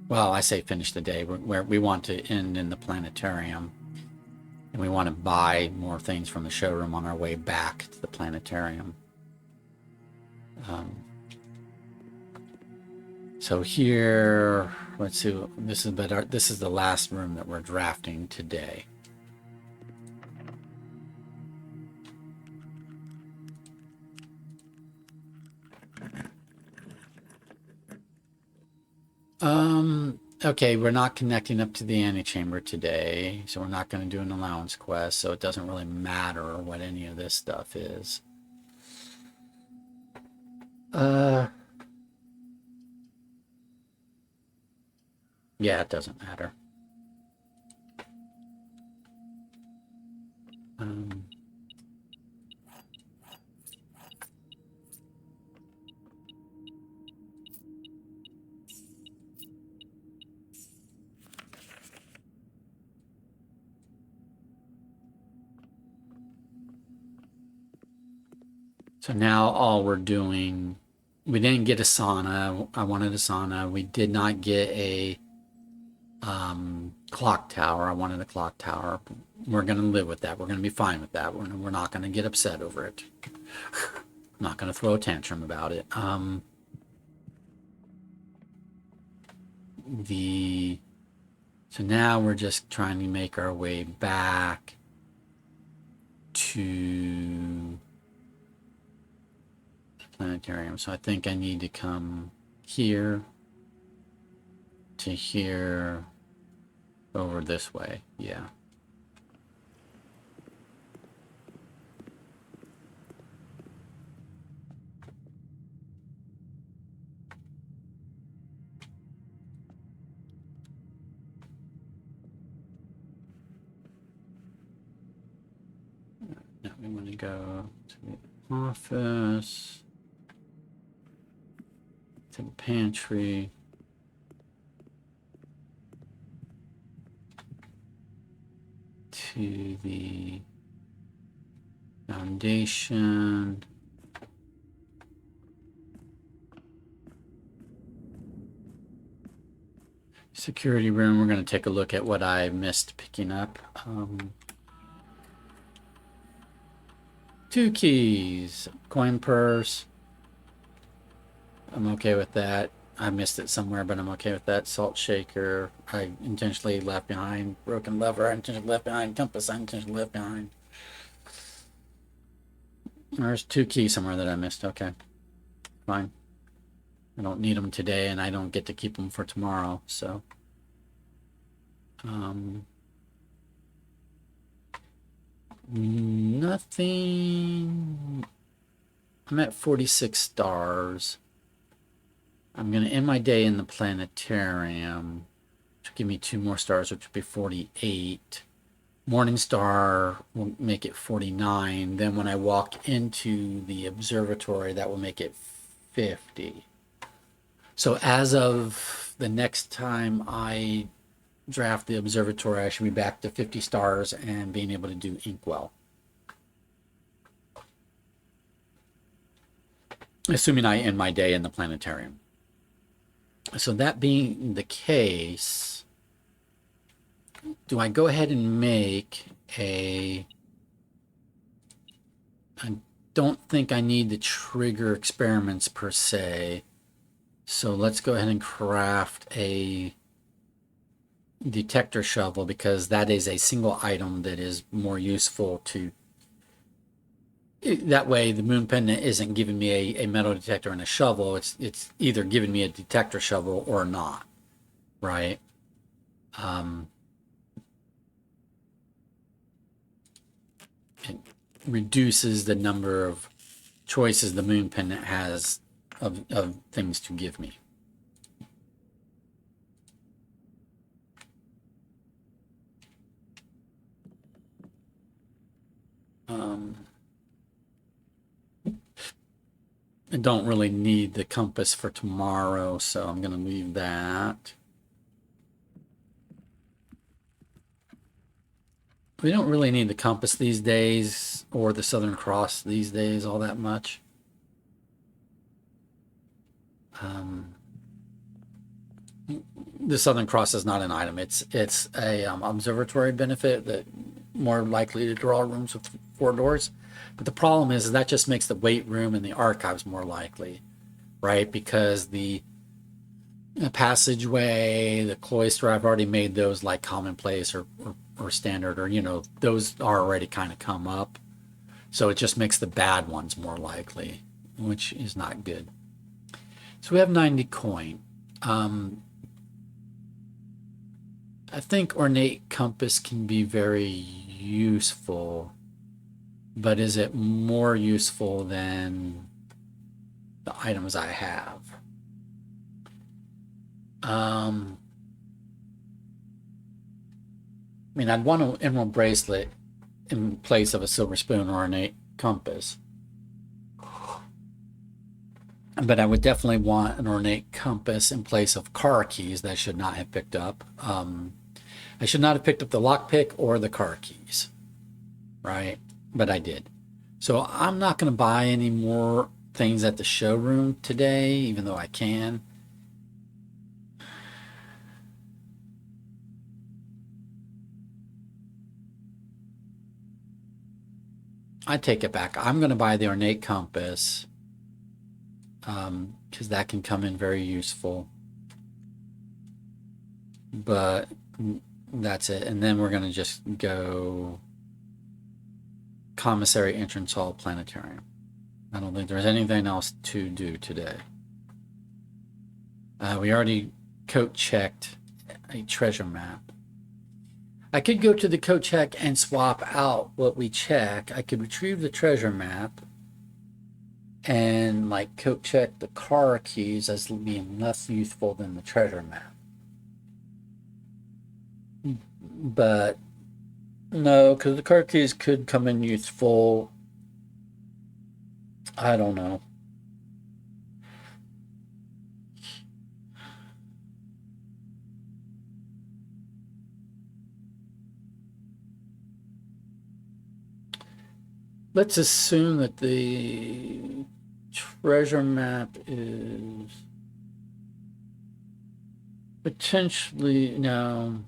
Well, I say finish the day. Where we want to end in the planetarium. And we want to buy more things from the showroom on our way back to the planetarium. So here, let's see. This is the last room that we're drafting today. Okay, we're not connecting up to the antechamber today, so we're not going to do an allowance quest, so it doesn't really matter what any of this stuff is. Yeah, it doesn't matter. So now all we're doing, we didn't get a sauna. I wanted a sauna. We did not get a clock tower. I wanted a clock tower. We're going to live with that. We're going to be fine with that. We're not going to get upset over it. I'm not going to throw a tantrum about it. So now we're just trying to make our way back to the planetarium. So I think I need to come here to here over this way. Yeah. Now we want to go to the office. to the pantry. To the foundation. Security room, we're going to take a look at what I missed picking up. 2 keys, coin purse. I'm okay with that. I missed it somewhere, but I'm okay with that. Salt shaker, I intentionally left behind. Broken lever, I intentionally left behind. Compass, I intentionally left behind. There's 2 keys somewhere that I missed. Okay, fine. I don't need them today, and I don't get to keep them for tomorrow, so. Nothing. I'm at 46 stars. I'm going to end my day in the planetarium, which will give me 2 more stars, which would be 48. Morning star will make it 49. Then when I walk into the observatory, that will make it 50. So as of the next time I draft the observatory, I should be back to 50 stars and being able to do inkwell. Assuming I end my day in the planetarium. So that being the case, do I go ahead and make a... I don't think I need the trigger experiments per se. So let's go ahead and craft a detector shovel, because that is a single item that is more useful to... That way the moon pendant isn't giving me a metal detector and a shovel. It's either giving me a detector shovel or not, right? It reduces the number of choices the moon pendant has of things to give me. I don't really need the compass for tomorrow, so I'm going to leave that. We don't really need the compass these days, or the Southern Cross these days all that much. The Southern Cross is not an item. It's a observatory benefit that more likely to draw rooms with 4 doors. But the problem is that just makes the weight room and the archives more likely, right? Because the passageway, the cloister, I've already made those like commonplace or standard, or, you know, those are already kind of come up. So it just makes the bad ones more likely, which is not good. So we have 90 coin. I think ornate compass can be very useful, but is it more useful than the items I have? I mean, I'd want an emerald bracelet in place of a silver spoon or ornate compass. But I would definitely want an ornate compass in place of car keys that I should not have picked up. I should not have picked up the lockpick or the car keys, right? But I did. So I'm not going to buy any more things at the showroom today, even though I can. I take it back. I'm going to buy the ornate compass, because that can come in very useful. But that's it. And then we're going to just go commissary, entrance hall, planetarium. I don't think there's anything else to do today. We already coat checked a treasure map. I could go to the coat check and swap out what we check. I could retrieve the treasure map and like coat check the car keys as being less useful than the treasure map. But no, because the car keys could come in useful. I don't know. let's assume that the treasure map is potentially, no.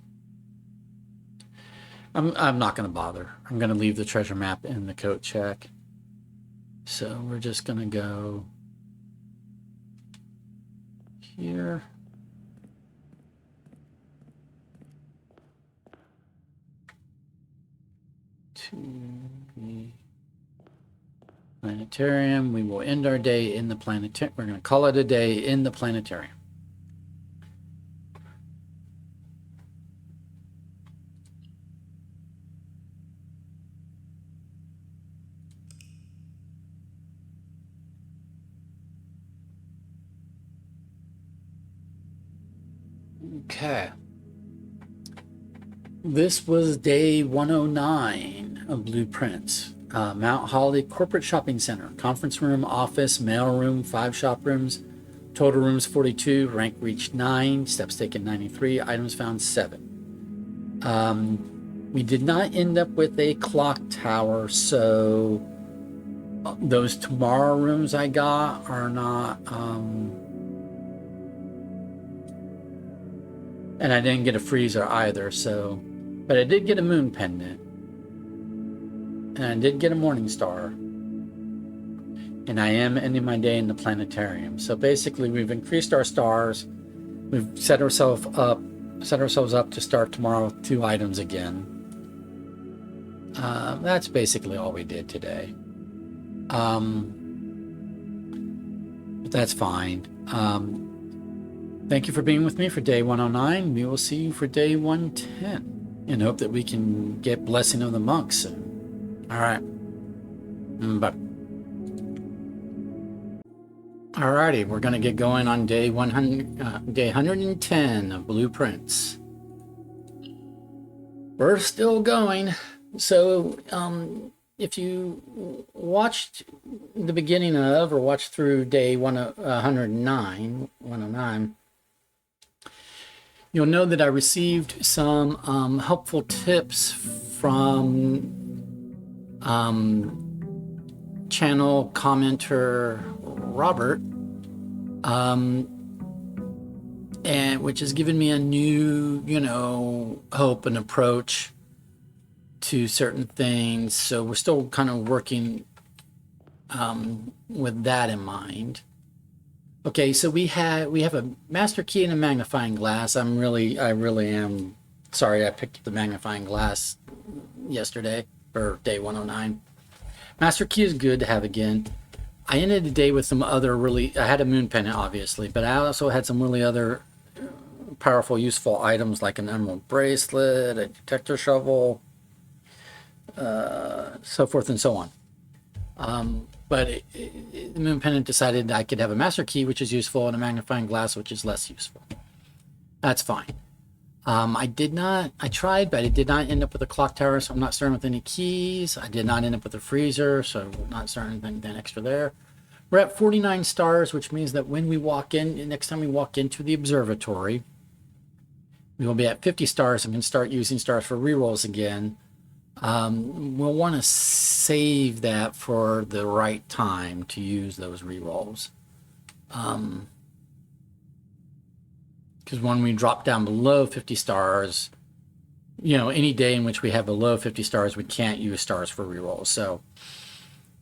I'm not going to bother. I'm going to leave the treasure map in the coat check. So we're just going to go here. To the planetarium. We will end our day in the planetarium. We're going to call it a day in the planetarium. Okay. This was day 109 of Blueprints. Mount Holly Corporate Shopping Center. Conference room, office, mail room, 5 shop rooms. Total rooms 42. Rank reached 9. Steps taken 93. Items found 7. We did not end up with a clock tower, so those tomorrow rooms I got are not... and I didn't get a freezer either, so... But I did get a moon pendant. And I did get a morning star. And I am ending my day in the planetarium. So basically, we've increased our stars. We've set ourselves up to start tomorrow with 2 items again. That's basically all we did today. But that's fine. Thank you for being with me for day 109. We will see you for day 110. And hope that we can get Blessing of the Monks soon. All right. Bye. Alrighty, we're going to get going on day 110 of Blueprints. We're still going. So, if you watched the beginning of or watched through day 109, you'll know that I received some helpful tips from channel commenter Robert, and which has given me a new, hope and approach to certain things. So we're still kind of working with that in mind. Okay, so we have a master key and a magnifying glass. I really am sorry I picked up the magnifying glass yesterday, or day 109. Master key is good to have again. I ended the day with some other I had a moon pendant, obviously, but I also had some really other powerful, useful items like an emerald bracelet, a detector shovel, so forth and so on. But the moon pendant decided I could have a master key, which is useful, and a magnifying glass, which is less useful. That's fine. I tried, but I did not end up with a clock tower, so I'm not starting with any keys. I did not end up with a freezer, so I'm not starting anything extra there. We're at 49 stars, which means that when we walk in, next time we walk into the observatory, we will be at 50 stars and can start using stars for rerolls again. We'll want to save that for the right time to use those rerolls. Because when we drop down below 50 stars, any day in which we have below 50 stars, we can't use stars for rerolls. So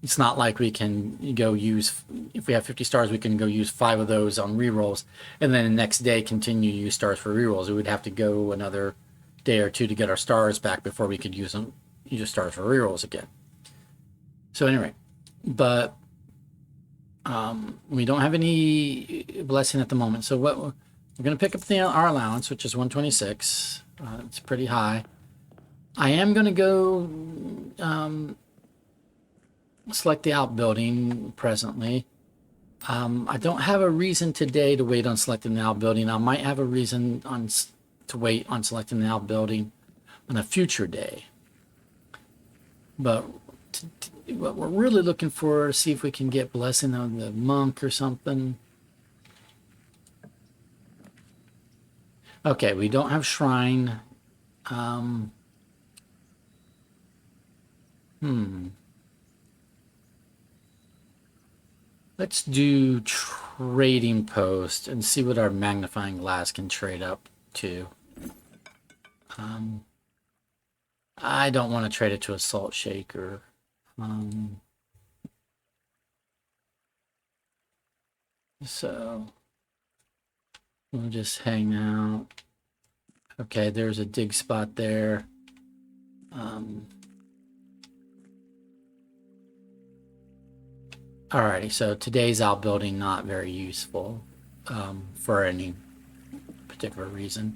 it's not like we can go use, if we have 50 stars, we can go use 5 of those on rerolls, and then the next day continue to use stars for rerolls. We would have to go another day or 2 to get our stars back before we could use stars for rerolls again. So anyway, but we don't have any blessing at the moment. So what we're going to pick up our allowance, which is 126. It's pretty high. I am going to go select the outbuilding presently. I don't have a reason today to wait on selecting the outbuilding. I might have a reason to wait on selecting the outbuilding on a future day. But what we're really looking for is see if we can get Blessing of the Monk or something. Okay, we don't have Shrine. Let's do trading post and see what our magnifying glass can trade up to. I don't want to trade it to a salt shaker. So we'll just hang out. Okay, there's a dig spot there. Alrighty, so today's outbuilding not very useful for any particular reason.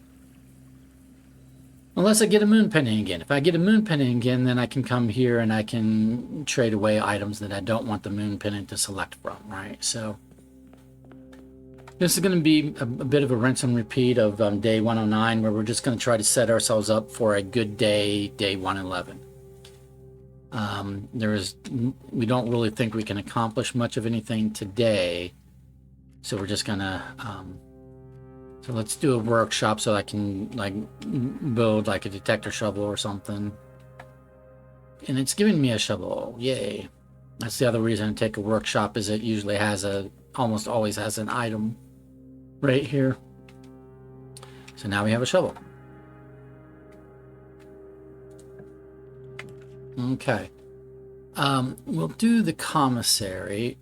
Unless I get a moon pendant again. If I get a moon pendant again, then I can come here and I can trade away items that I don't want the moon pendant to select from, right? So this is going to be a bit of a rinse and repeat of day 109, where we're just going to try to set ourselves up for a good day, day 111. We don't really think we can accomplish much of anything today, so we're just gonna so let's do a workshop so I can like build like a detector shovel or something. And it's giving me a shovel, yay. That's the other reason I take a workshop, is it usually has almost always has an item right here. So now we have a shovel. Okay. We'll do the commissary.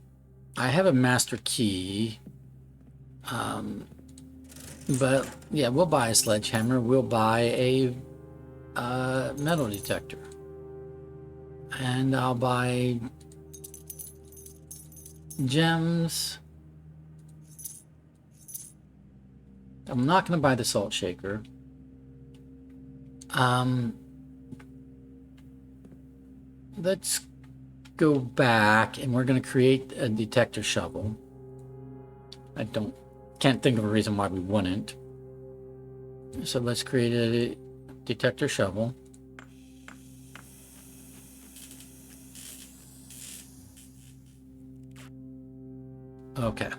I have a master key. But yeah, we'll buy a sledgehammer. We'll buy a metal detector. And I'll buy gems. I'm not going to buy the salt shaker. Let's go back and we're going to create a detector shovel. Can't think of a reason why we wouldn't. So let's create a detector shovel. Okay.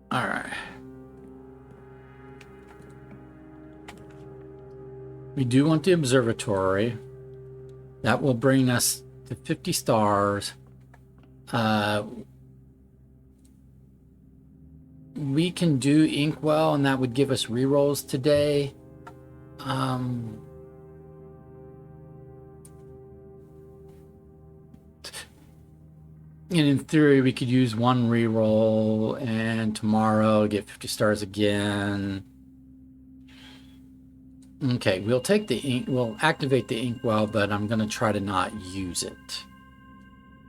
All right. We do want the observatory. That will bring us to 50 stars. We can do Inkwell, and that would give us rerolls today. And in theory, we could use one reroll, and tomorrow get 50 stars again. Okay, we'll take the ink. We'll activate the Inkwell, but I'm going to try to not use it.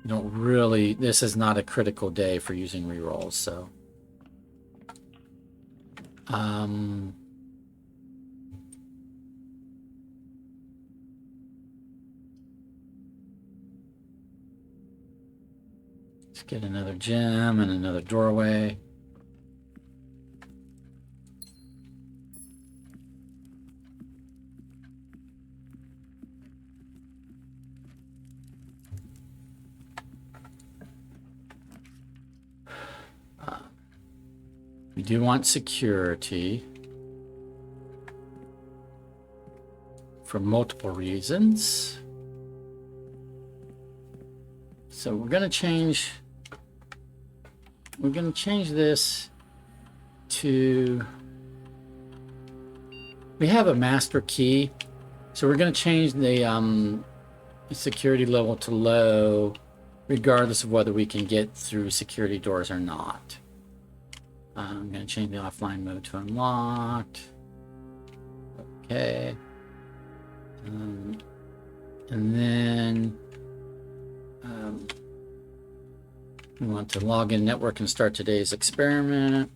This is not a critical day for using rerolls, so. Let's get another gem and another doorway. We do want security for multiple reasons. So we're going to change this to, we have a master key. So we're going to change the security level to low, regardless of whether we can get through security doors or not. I'm going to change the offline mode to unlocked. Okay. And then we want to log in network and start today's experiment.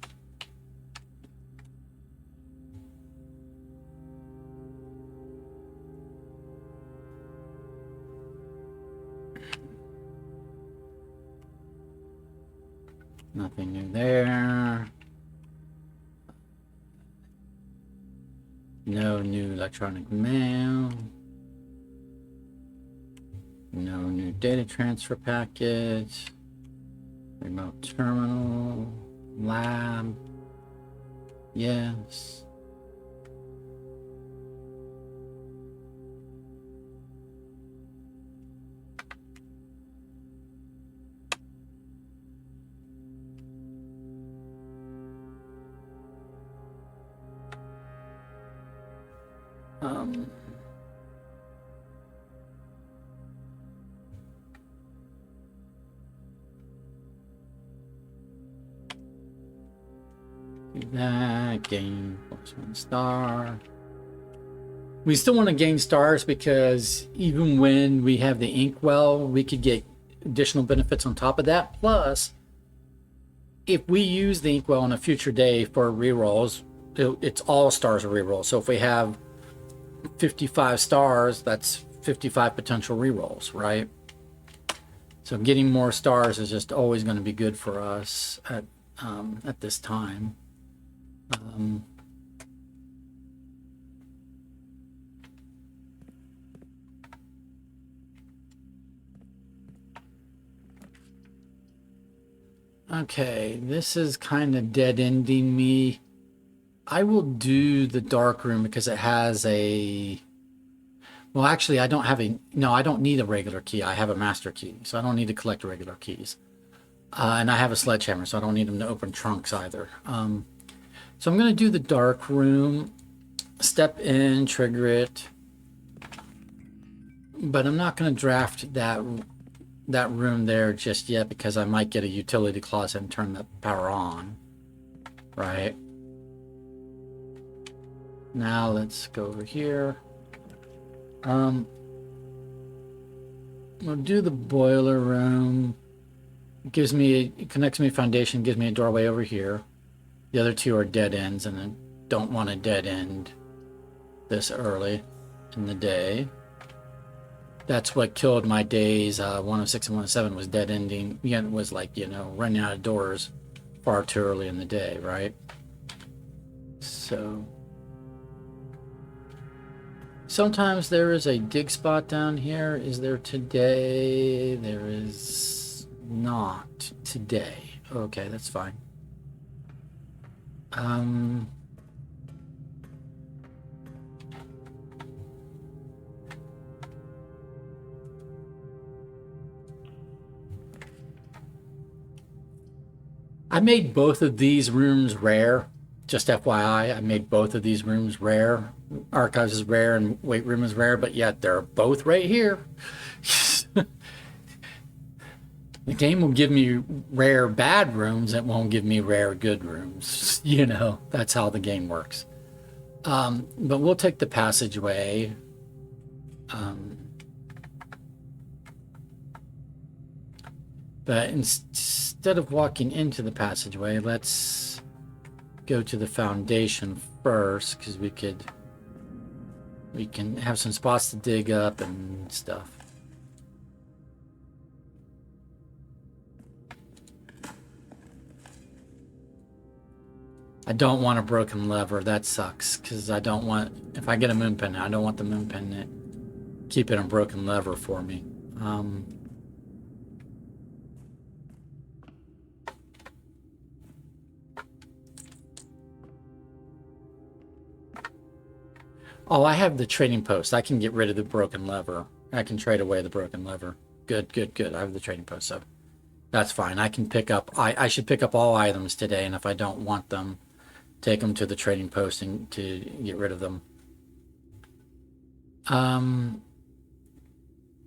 Nothing new there. No new electronic mail. No new data transfer package. Remote terminal. Lab. Yes. That gain +1 star. We still want to gain stars because even when we have the inkwell, we could get additional benefits on top of that. Plus, if we use the inkwell on a future day for rerolls, it's all stars are rerolls. So if we have 55 stars, that's 55 potential rerolls, right? So getting more stars is just always going to be good for us at this time. Okay, this is kind of dead-ending me. I will do the dark room because it has a... Well, actually, I don't have a... No, I don't need a regular key. I have a master key, so I don't need to collect regular keys. And I have a sledgehammer, so I don't need them to open trunks either. So I'm going to do the dark room, step in, trigger it. But I'm not going to draft that room there just yet because I might get a utility closet and turn the power on. Right. Now let's go over here. We'll do the boiler room. It connects me to foundation, gives me a doorway over here. The other two are dead ends, and I don't want to dead end this early in the day. That's what killed my days. 106 and 107 was dead ending. It was like, running out of doors far too early in the day, right? So sometimes there is a dig spot down here. Is there today? There is not today. Okay, that's fine. I made both of these rooms rare. Just FYI, I made both of these rooms rare. Archives is rare and weight room is rare, but yet they're both right here. The game will give me rare bad rooms. It won't give me rare good rooms. That's how the game works. But we'll take the passageway. But instead of walking into the passageway, let's go to the foundation first, because we can have some spots to dig up and stuff. I don't want a broken lever. That sucks, because I don't want... If I get a moon pendant, I don't want the moon pendant keeping a broken lever for me. Oh, I have the trading post. I can get rid of the broken lever. I can trade away the broken lever. Good, good, good. I have the trading post, so that's fine. I can pick up... I should pick up all items today, and if I don't want them, take them to the trading post and to get rid of them.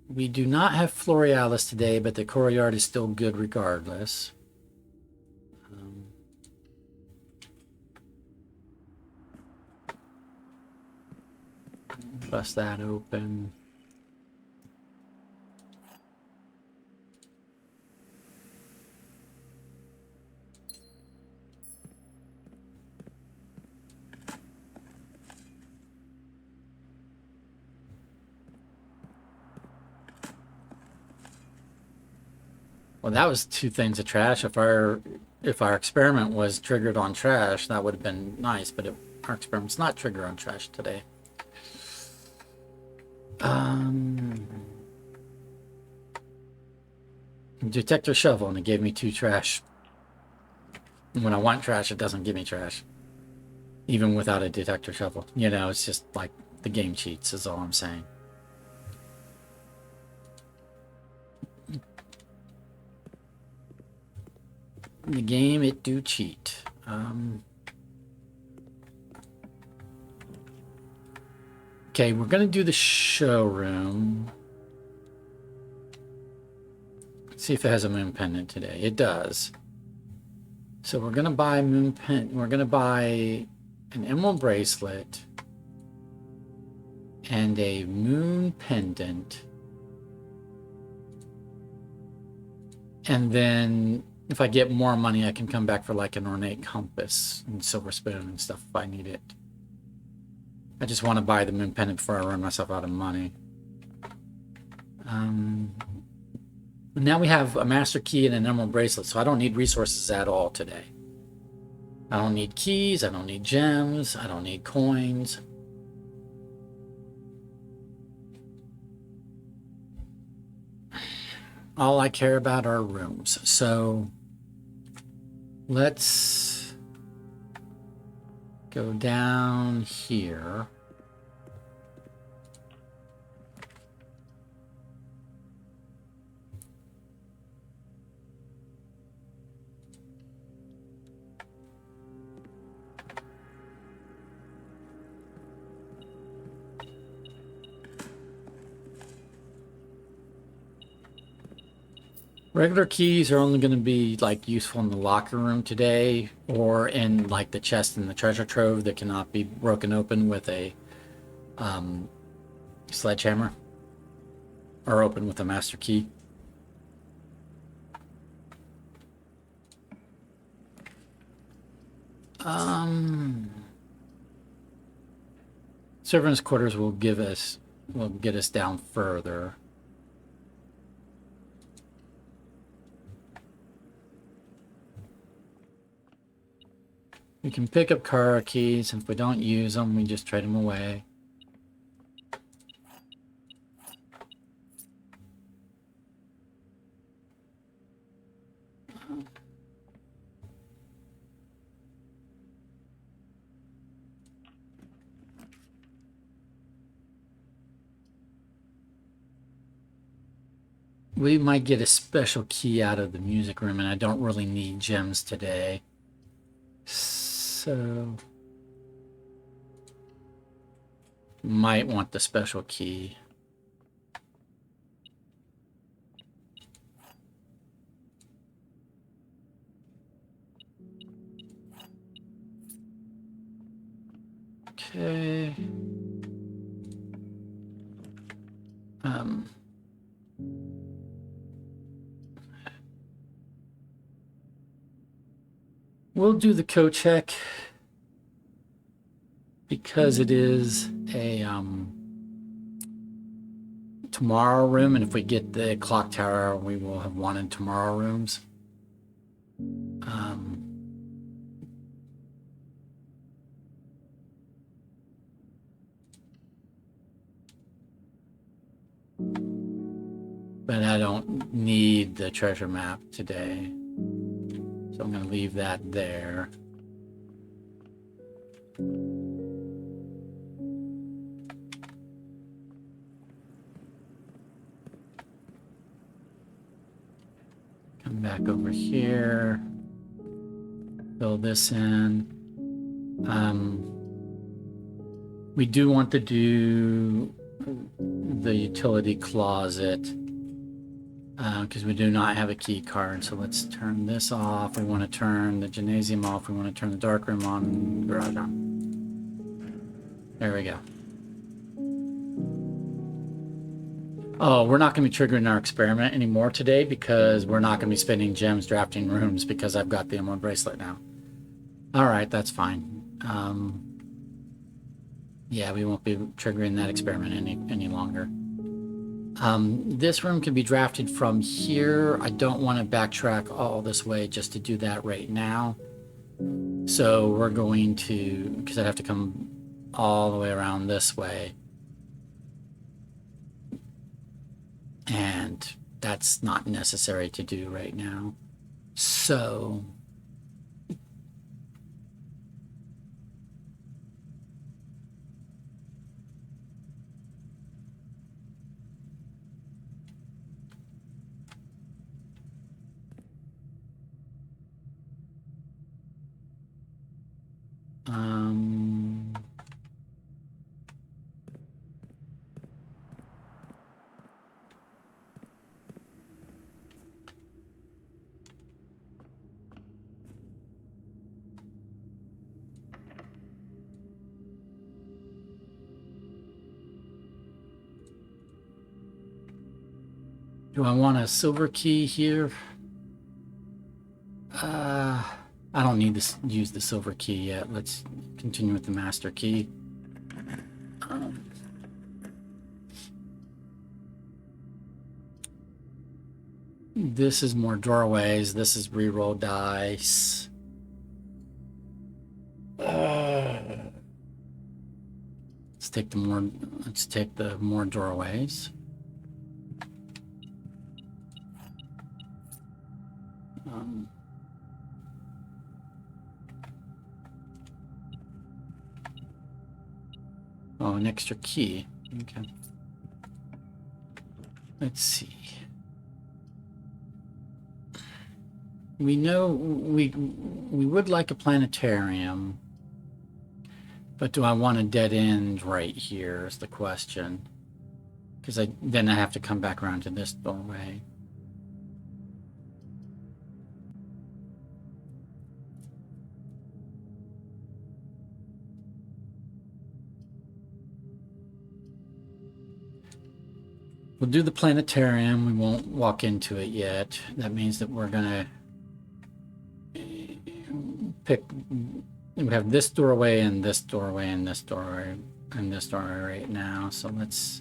We do not have Florealis today, but the courtyard is still good regardless. Bust that open. Well, that was two things of trash. If our experiment was triggered on trash, that would have been nice, but our experiment's not triggered on trash today. Detector shovel, and it gave me 2 trash. When I want trash, it doesn't give me trash. Even without a detector shovel. You know, it's just like the game cheats is all I'm saying. The game, it do cheat. Okay, we're going to do the showroom. Let's see if it has a moon pendant today. It does. So we're going to buy moon pendant. We're going to buy an emerald bracelet and a moon pendant. And then if I get more money, I can come back for like an ornate compass and silver spoon and stuff if I need it. I just want to buy the moon pendant before I run myself out of money. Now we have a master key and an emerald bracelet, so I don't need resources at all today. I don't need keys, I don't need gems, I don't need coins. All I care about are rooms. So let's go down here. Regular keys are only going to be like useful in the locker room today, or in like the chest in the treasure trove that cannot be broken open with a sledgehammer, or open with a master key. Servants' quarters will get us down further. We can pick up car keys, and if we don't use them, we just trade them away. We might get a special key out of the music room, and I don't really need gems today. So might want the special key. Okay. We'll do the coat check because it is a tomorrow room, and if we get the clock tower, we will have wanted tomorrow rooms. But I don't need the treasure map today, so I'm going to leave that there. Come back over here, fill this in. We do want to do the utility closet because we do not have a key card. So let's turn this off. We want to turn the gymnasium off. We want to turn the dark room on and garage on. There we go. Oh, we're not going to be triggering our experiment anymore today because we're not going to be spending gems drafting rooms because I've got the emerald bracelet now. All right, that's fine. Yeah, we won't be triggering that experiment any longer. This room can be drafted from here. I don't want to backtrack all this way just to do that right now. So we're going to, because I'd have to come all the way around this way. And that's not necessary to do right now. So Do I want a silver key here? I don't need to use the silver key yet. Let's continue with the master key. This is more doorways. This is reroll dice. Let's take the more doorways. Oh, an extra key. Okay. Let's see. We know we would like a planetarium, but do I want a dead end right here is the question. Because then I have to come back around to this doorway. We'll do the planetarium. We won't walk into it yet. That means that we're gonna pick. We have this doorway and this doorway and this doorway and this doorway right now. So let's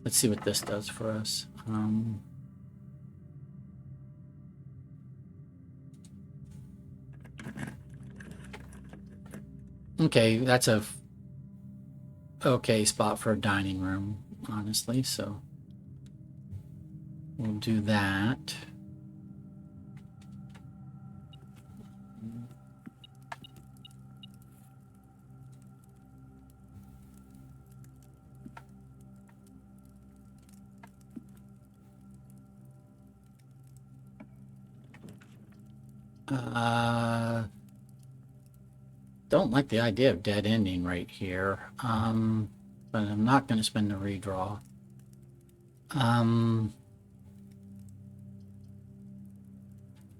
see what this does for us. Okay, that's a okay spot for a dining room, honestly. So we'll do that. Don't like the idea of dead ending right here. But I'm not going to spend the redraw.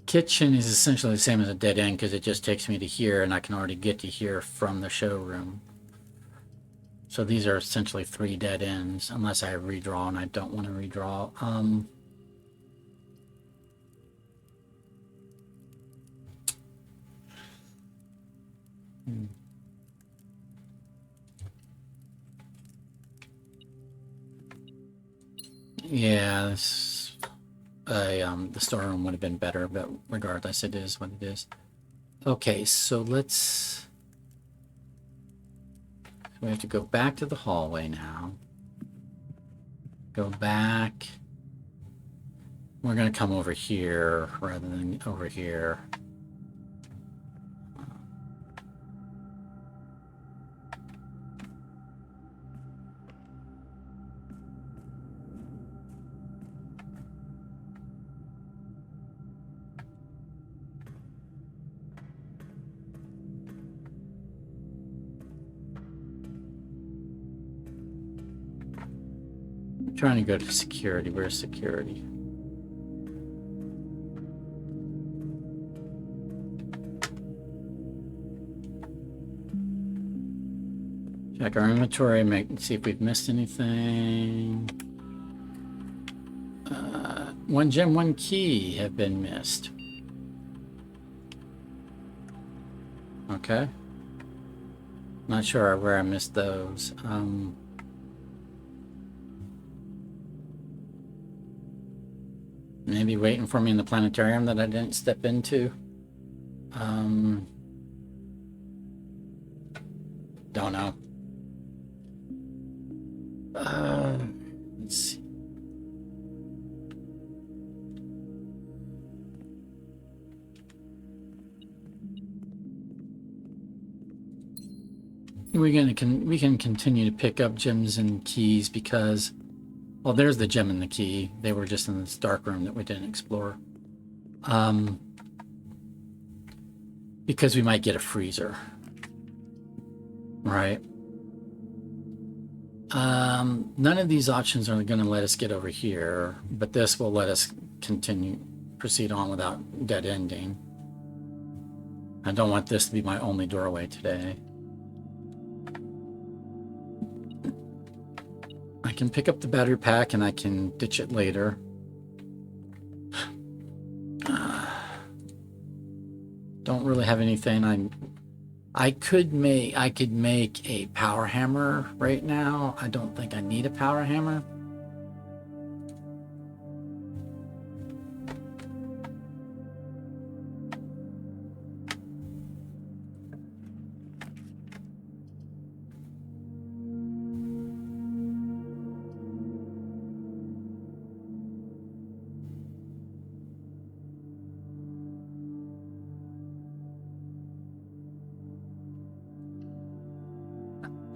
Kitchen is essentially the same as a dead end because it just takes me to here and I can already get to here from the showroom. So these are essentially 3 dead ends unless I redraw, and I don't want to redraw. Yeah, the storeroom would have been better, but regardless, it is what it is. Okay, so we have to go back to the hallway now. Go back. We're going to come over here rather than over here. Trying to go to security. Where's security? Check our inventory, see if we've missed anything. 1 gem, 1 key have been missed. Okay. Not sure where I missed those. Maybe waiting for me in the planetarium that I didn't step into. Don't know. Let's see. We can continue to pick up gems and keys because, well, there's the gem and the key. They were just in this dark room that we didn't explore. Because we might get a freezer. Right. None of these options are going to let us get over here, but this will let us proceed on without dead ending. I don't want this to be my only doorway today. I can pick up the battery pack and I can ditch it later. Don't really have anything. I could make a power hammer right now. I don't think I need a power hammer.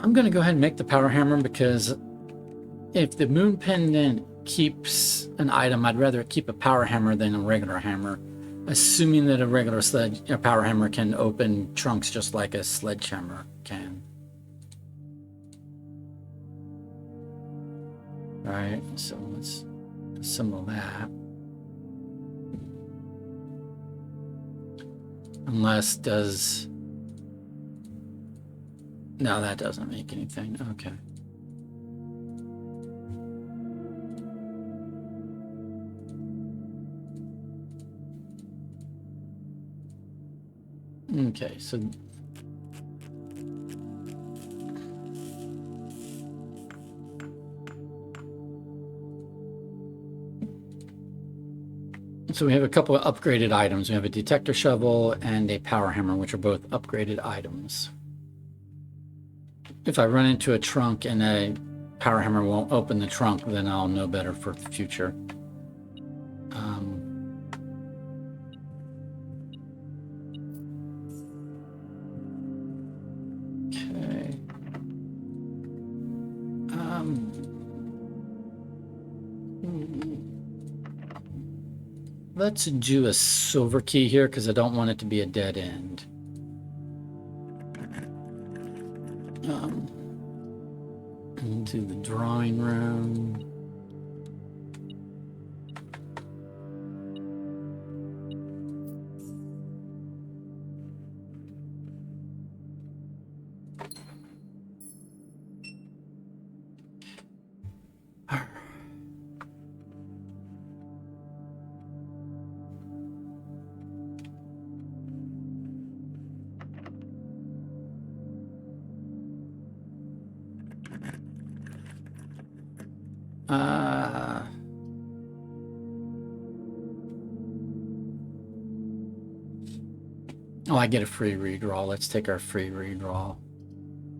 I'm going to go ahead and make the power hammer because if the moon pendant keeps an item, I'd rather keep a power hammer than a regular hammer, assuming that a regular power hammer can open trunks just like a sledgehammer can. All right, so let's assemble that. Unless does... No, that doesn't make anything. Okay. Okay, so we have a couple of upgraded items. We have a detector shovel and a power hammer, which are both upgraded items. If I run into a trunk and a power hammer won't open the trunk, then I'll know better for the future. Okay. Let's do a silver key here because I don't want it to be a dead end. Into the drawing room. Oh, I get a free redraw. Let's take our free redraw.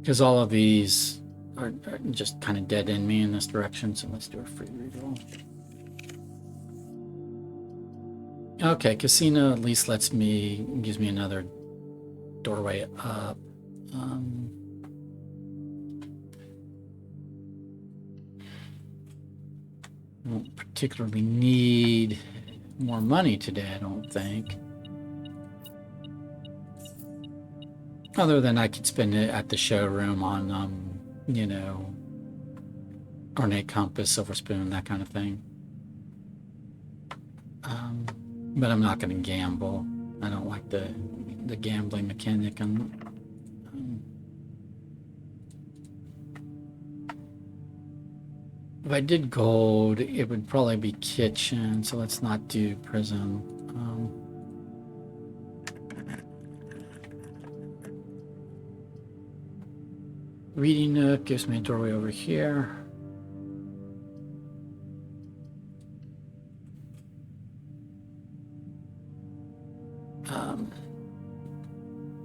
Because all of these are just kind of dead end me in this direction, so let's do a free redraw. Okay, casino at least gives me another doorway up. I don't particularly need more money today, I don't think. Other than I could spend it at the showroom on, you know, ornate compass, silver spoon, that kind of thing. But I'm not going to gamble. I don't like the gambling mechanic. If I did gold, it would probably be kitchen, so let's not do prison. Reading nook gives me a doorway over here.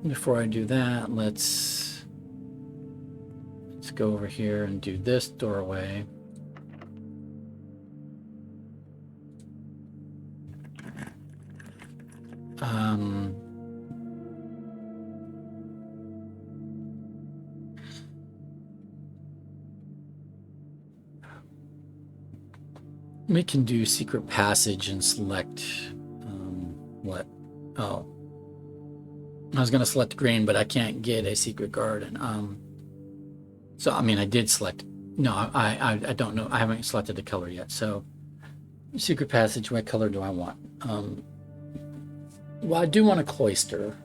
Before I do that, let's go over here and do this doorway. We can do secret passage and select what? Oh, I was going to select green, but I can't get a secret garden. So I mean, I did select. No, I don't know. I haven't selected the color yet. So secret passage. What color do I want? Well, I do want a cloister.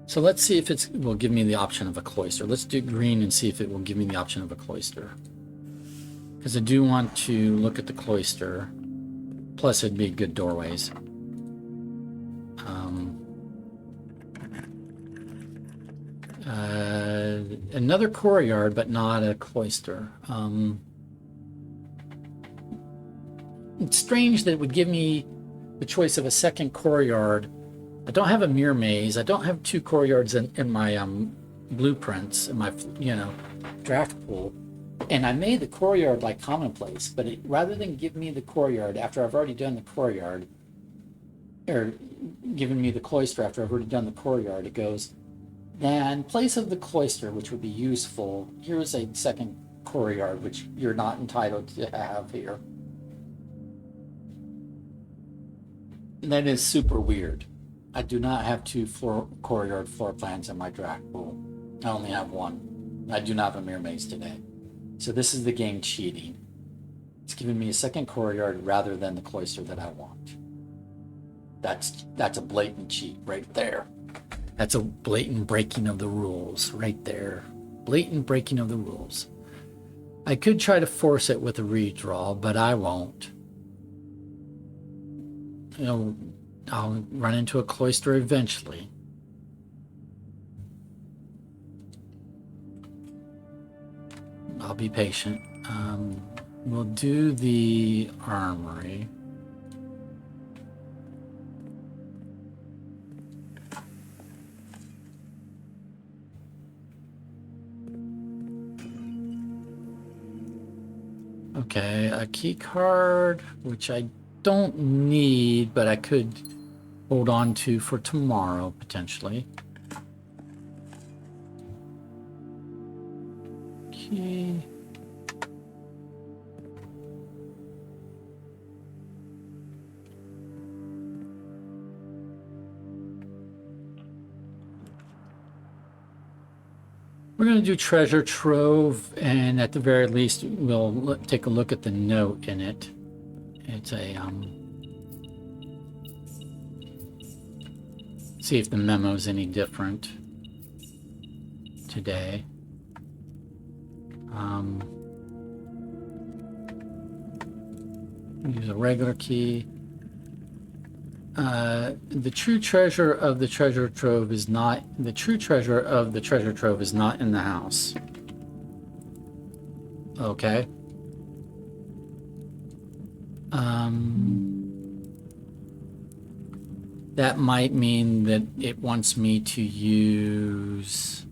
So let's see if it will give me the option of a cloister. Let's do green and see if it will give me the option of a cloister. Because I do want to look at the cloister. Plus, it'd be good doorways. Another courtyard, but not a cloister. It's strange that it would give me the choice of a second courtyard. I don't have a mirror maze. I don't have two courtyards in my blueprints, in my draft pool. And I made the courtyard like commonplace, but rather than give me the courtyard after I've already done the courtyard, or giving me the cloister after I've already done the courtyard, it goes, then in place of the cloister, which would be useful, here's a second courtyard, which you're not entitled to have here. And that is super weird. I do not have two courtyard floor plans in my draft pool. I only have one. I do not have a mirror maze today. So this is the game cheating. It's giving me a second courtyard rather than the cloister that I want. That's a blatant cheat right there. That's a blatant breaking of the rules right there. Blatant breaking of the rules. I could try to force it with a redraw, but I won't. I'll run into a cloister eventually. I'll be patient. We'll do the armory. Okay, a key card, which I don't need, but I could hold on to for tomorrow, potentially. Key. We're going to do treasure trove, and at the very least, we'll take a look at the note in it. It's a, see if the memo's any different today. Use a regular key. The true treasure of the treasure trove is not, the true treasure of the treasure trove is not in the house. Okay. That might mean that it wants me to use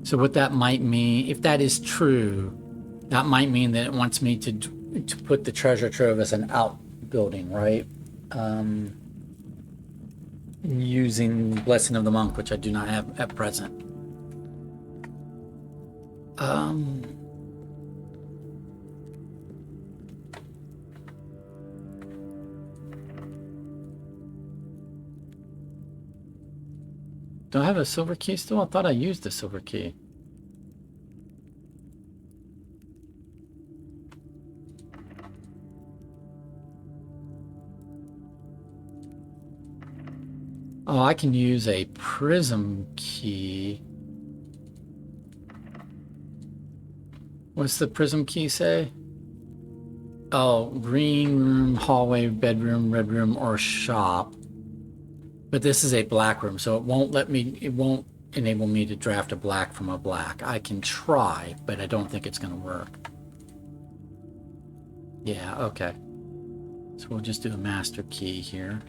so what that might mean, if that is true, that might mean that it wants me to put the treasure trove as an outbuilding, right? Using Blessing of the Monk, which I do not have at present. Do I have a silver key still? I thought I used the silver key. Oh, I can use a prism key. What's the prism key say? Oh, green room, hallway, bedroom, red room, or shop. But this is a black room, so it won't enable me to draft a black from a black. I can try, but I don't think it's going to work. Yeah, okay. So we'll just do a master key here.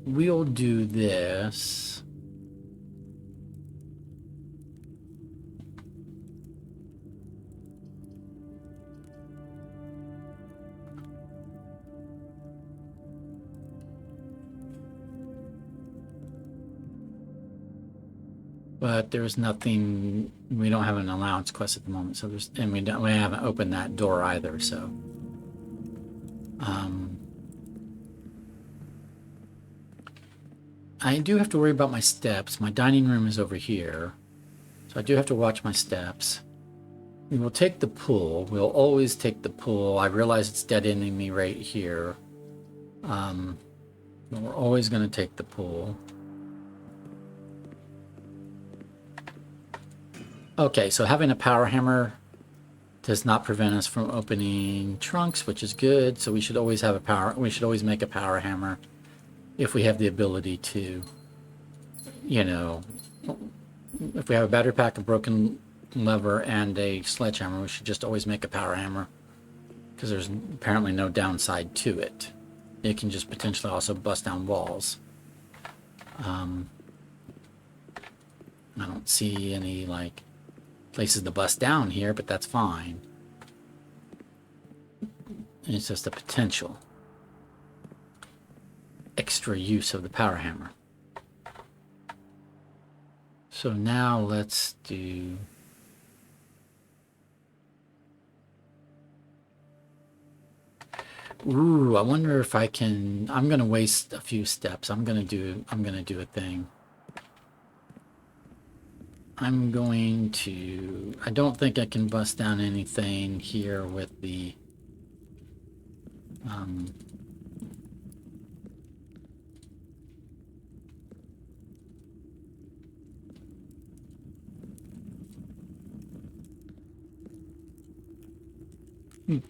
We'll do this. But there's nothing, we don't have an allowance quest at the moment, so there's, and we haven't opened that door either, so. I do have to worry about my steps. My dining room is over here, so I do have to watch my steps. We will take the pool. We'll always take the pool. I realize it's dead-ending me right here. But we're always going to take the pool. Okay, so having a power hammer does not prevent us from opening trunks, which is good. So we should always have a power. We should always make a power hammer if we have the ability to. You know, if we have a battery pack, a broken lever, and a sledgehammer, we should just always make a power hammer because there's apparently no downside to it. It can just potentially also bust down walls. I don't see any like places to bust down here, but that's fine. It's just a potential extra use of the power hammer. So now let's do... Ooh, I wonder if I can... I'm gonna waste a few steps. I'm gonna do a thing. I'm going to... I don't think I can bust down anything here with the...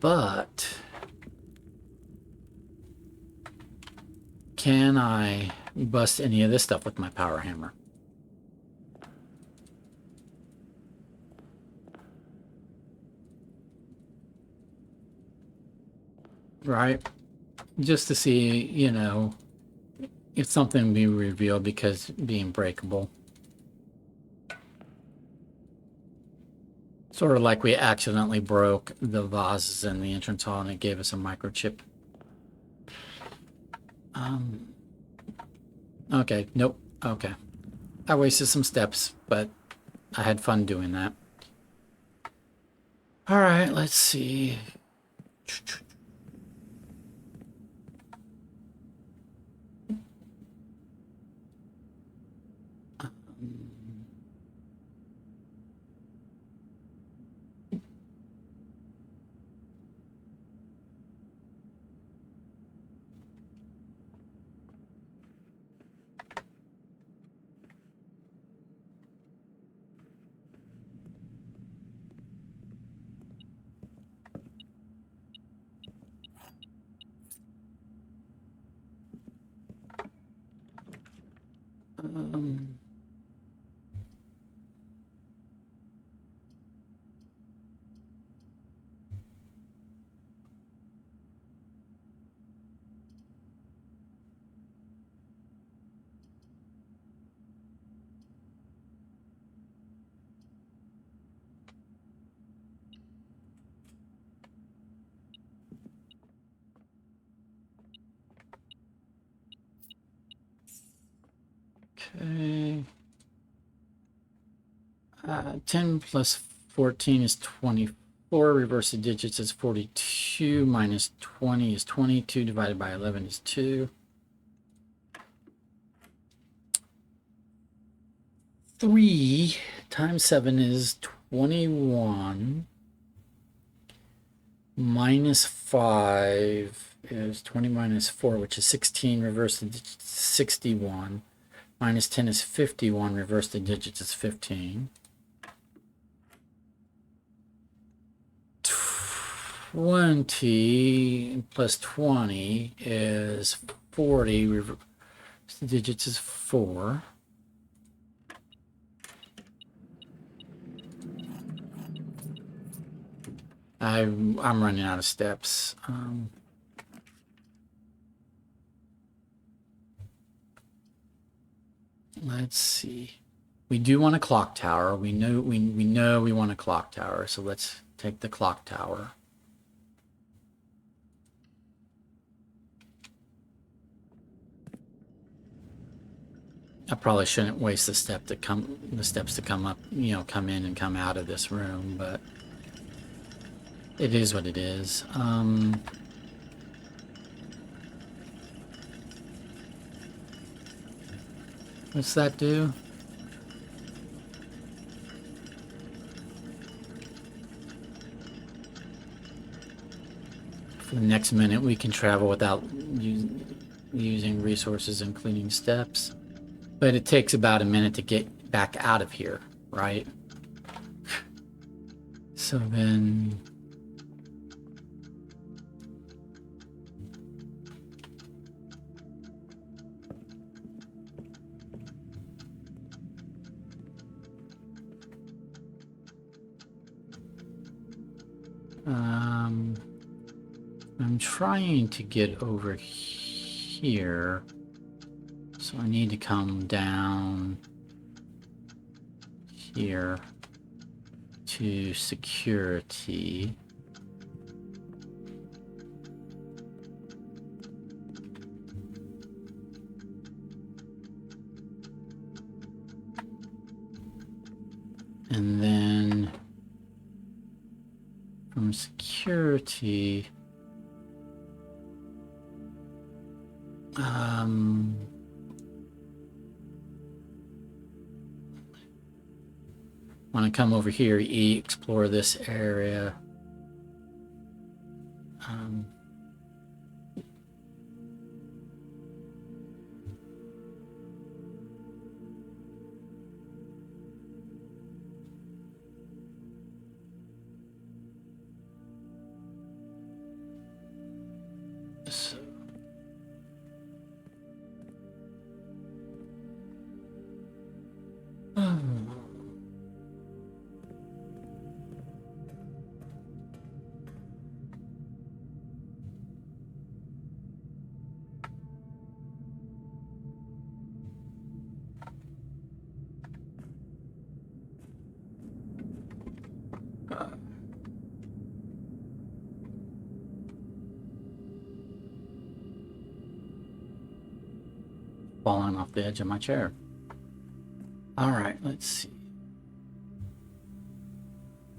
But... Can I bust any of this stuff with my power hammer? Right? Just to see, you know, if something be revealed because being breakable. Sort of like we accidentally broke the vases in the entrance hall and it gave us a microchip. Okay, nope, okay. I wasted some steps, but I had fun doing that. All right, let's see. Okay. 10 plus 14 is 24. Reverse the digits is 42. Minus 20 is 22. Divided by 11 is 2. 3 times 7 is 21. Minus 5 is 20 minus 4, which is 16. Reverse the digits, 61. Minus 10 is 51. Reverse the digits is 15. 20 plus 20 is 40. Reverse the digits is 4. I'm running out of steps. Let's see. We do want a clock tower. We know we want a clock tower. So let's take the clock tower. I probably shouldn't waste the steps to come up, you know, come in and come out of this room, but it is what it is. What's that do? For the next minute, we can travel without using resources including steps. But it takes about a minute to get back out of here, right? So then... I'm trying to get over here. So I need to come down here to security. And then from security, want to come over here, explore this area. So, falling off the edge of my chair. All right, let's see.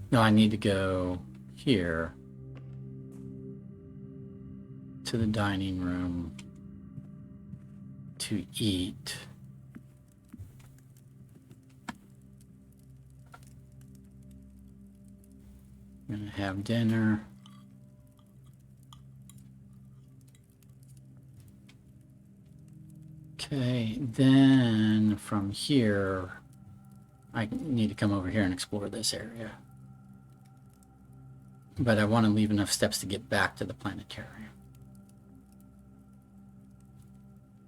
No, I need to go here to the dining room to eat. I'm gonna have dinner. Okay, then from here, I need to come over here and explore this area. But I want to leave enough steps to get back to the planetarium.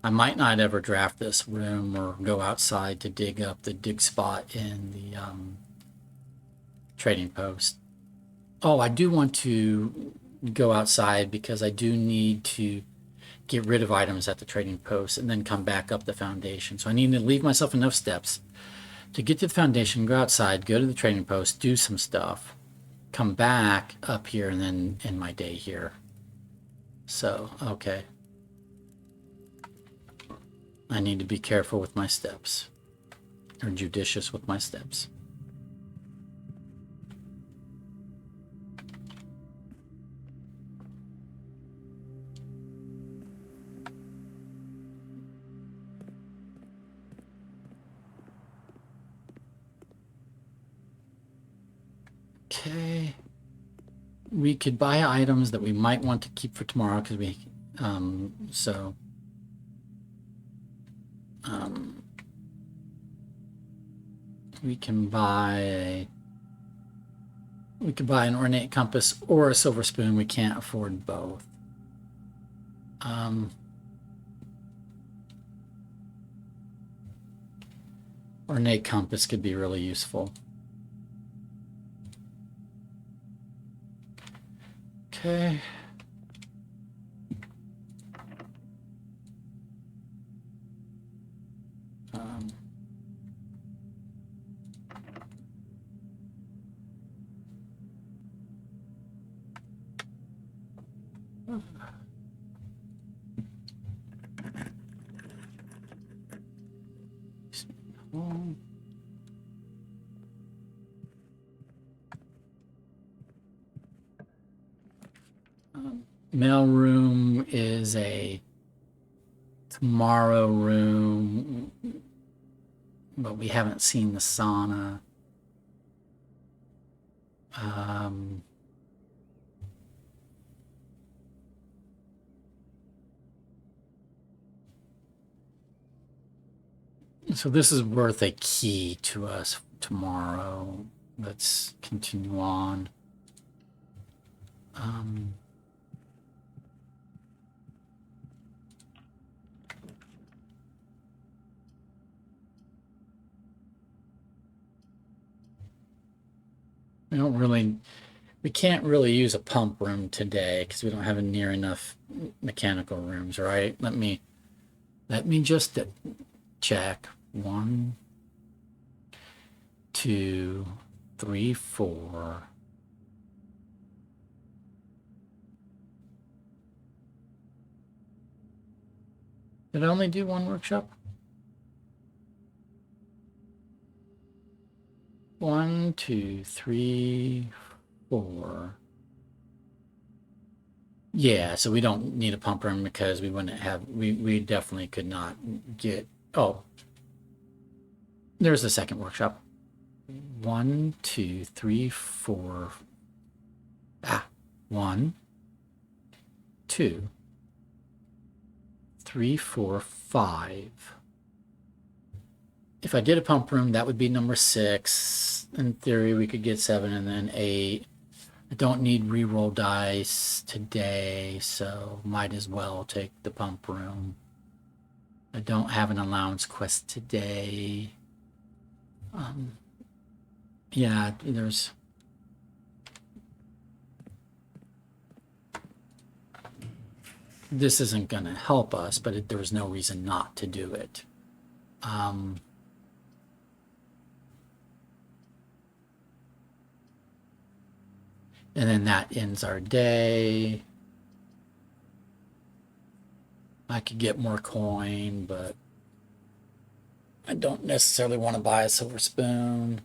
I might not ever draft this room or go outside to dig up the dig spot in the trading post. Oh, I do want to go outside because I do need to get rid of items at the trading post and then come back up the foundation. So I need to leave myself enough steps to get to the foundation, go outside, go to the trading post, do some stuff, come back up here, and then end my day here. So, okay. I need to be careful with my steps, or judicious with my steps. Okay. We could buy items that we might want to keep for tomorrow because we, we could buy an ornate compass or a silver spoon. We can't afford both. Ornate compass could be really useful. Okay. Mail room is a tomorrow room, but we haven't seen the sauna. So this is worth a key to us tomorrow. Let's continue on. We can't really use a pump room today because we don't have near enough mechanical rooms, right? Let me just check. 1, 2, 3, 4. Did I only do one workshop? 1, 2, 3, 4. Yeah, so we don't need a pump room because we wouldn't have, we definitely could not get, oh, there's the second workshop. 1, 2, 3, 4. 1, 2, 3, 4, 5. If I did a pump room, that would be number 6. In theory, we could get 7 and then 8. I don't need reroll dice today, so might as well take the pump room. I don't have an allowance quest today. Yeah, there's... This isn't going to help us, but there was no reason not to do it. And then that ends our day. I could get more coin, but I don't necessarily want to buy a silver spoon.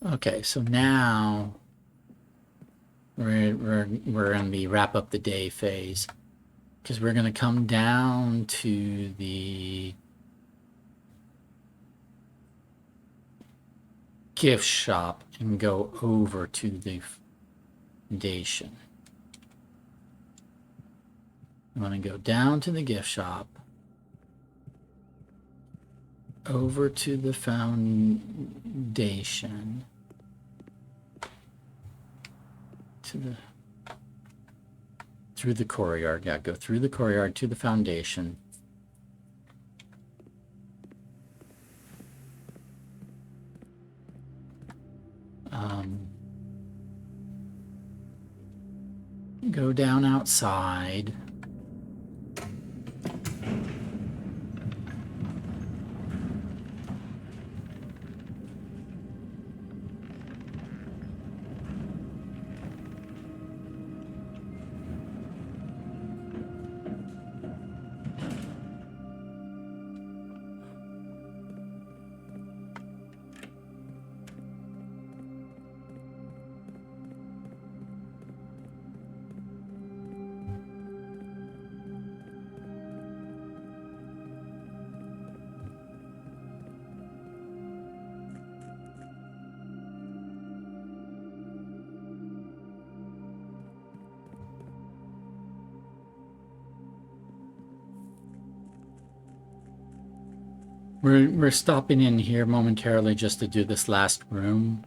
Okay, so now we're in the wrap up the day phase because we're going to come down to the gift shop and go over to the foundation. I'm going to go down to the gift shop, over to the foundation, through the courtyard. Yeah, go through the courtyard to the foundation. Go down outside. We're stopping in here momentarily just to do this last room.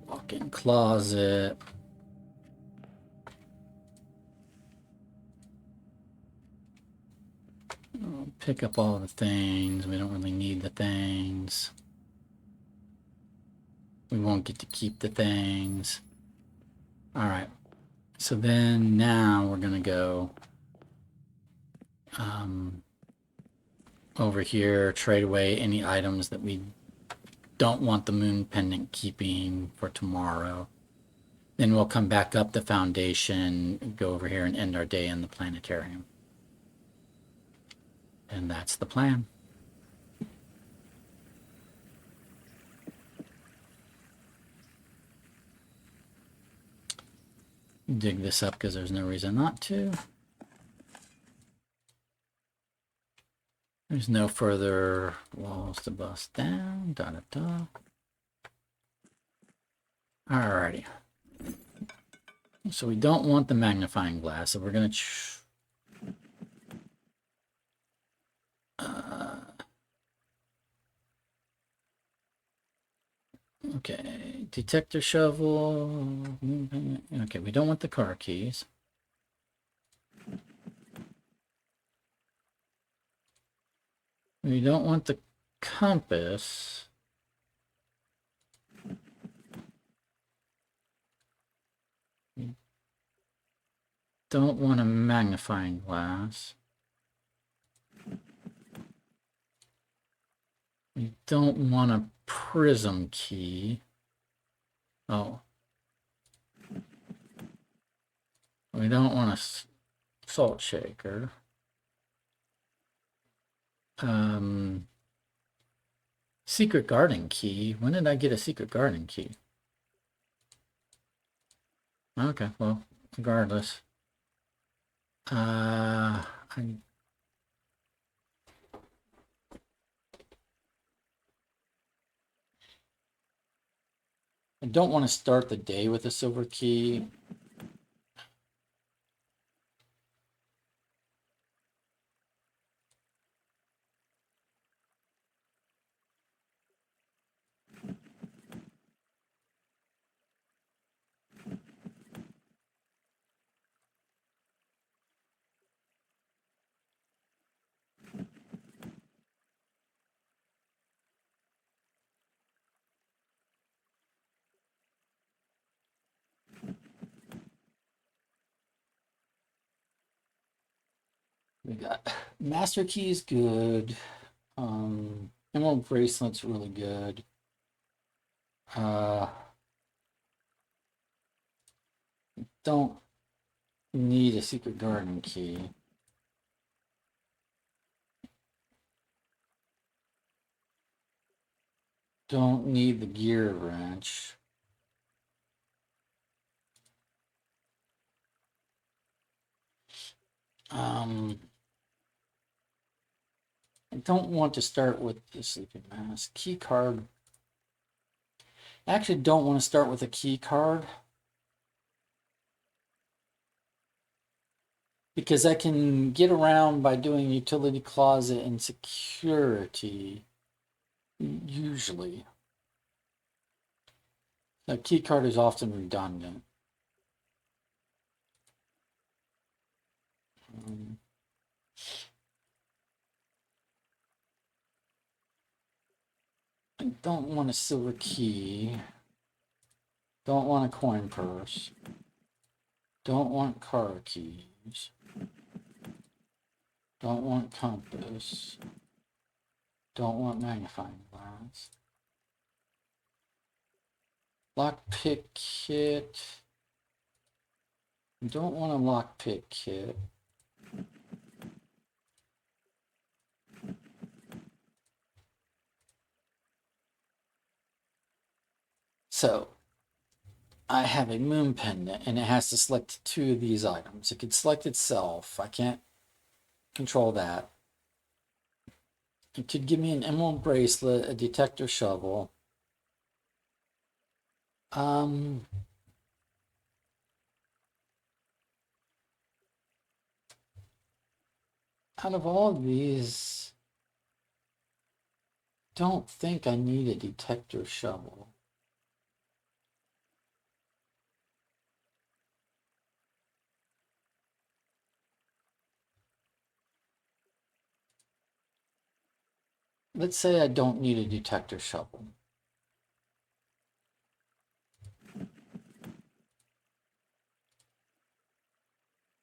Walk-in closet. Pick up all the things. We don't really need the things. We won't get to keep the things. All right. So then now we're going to go over here, trade away any items that we don't want the moon pendant keeping for tomorrow. Then we'll come back up the foundation, go over here and end our day in the planetarium. And that's the plan. dig this up because there's no reason not to. There's no further walls to bust down. Da, da, da. Alrighty. So we don't want the magnifying glass, so we're going to okay, detector shovel. Okay, we don't want the car keys. We don't want the compass. We don't want a magnifying glass. We don't want a prism key. Oh. We don't want a salt shaker. Secret garden key. When did I get a secret garden key? Okay, well, regardless. I don't want to start the day with a silver key. We got master key is good. Emerald bracelet's really good. Don't need a secret garden key. Don't need the gear wrench. I don't want to start with the sleeping mask. Key card. I actually don't want to start with a key card because I can get around by doing utility closet and security, usually. A key card is often redundant. I don't want a silver key. Don't want a coin purse. Don't want car keys. Don't want compass. Don't want magnifying glass. Lockpick kit. Don't want a lockpick kit. So, I have a moon pendant and it has to select two of these items. It can select itself. I can't control that. It could give me an emerald bracelet, a detector shovel. Out of all of these, don't think I need a detector shovel. Let's say I don't need a detector shovel.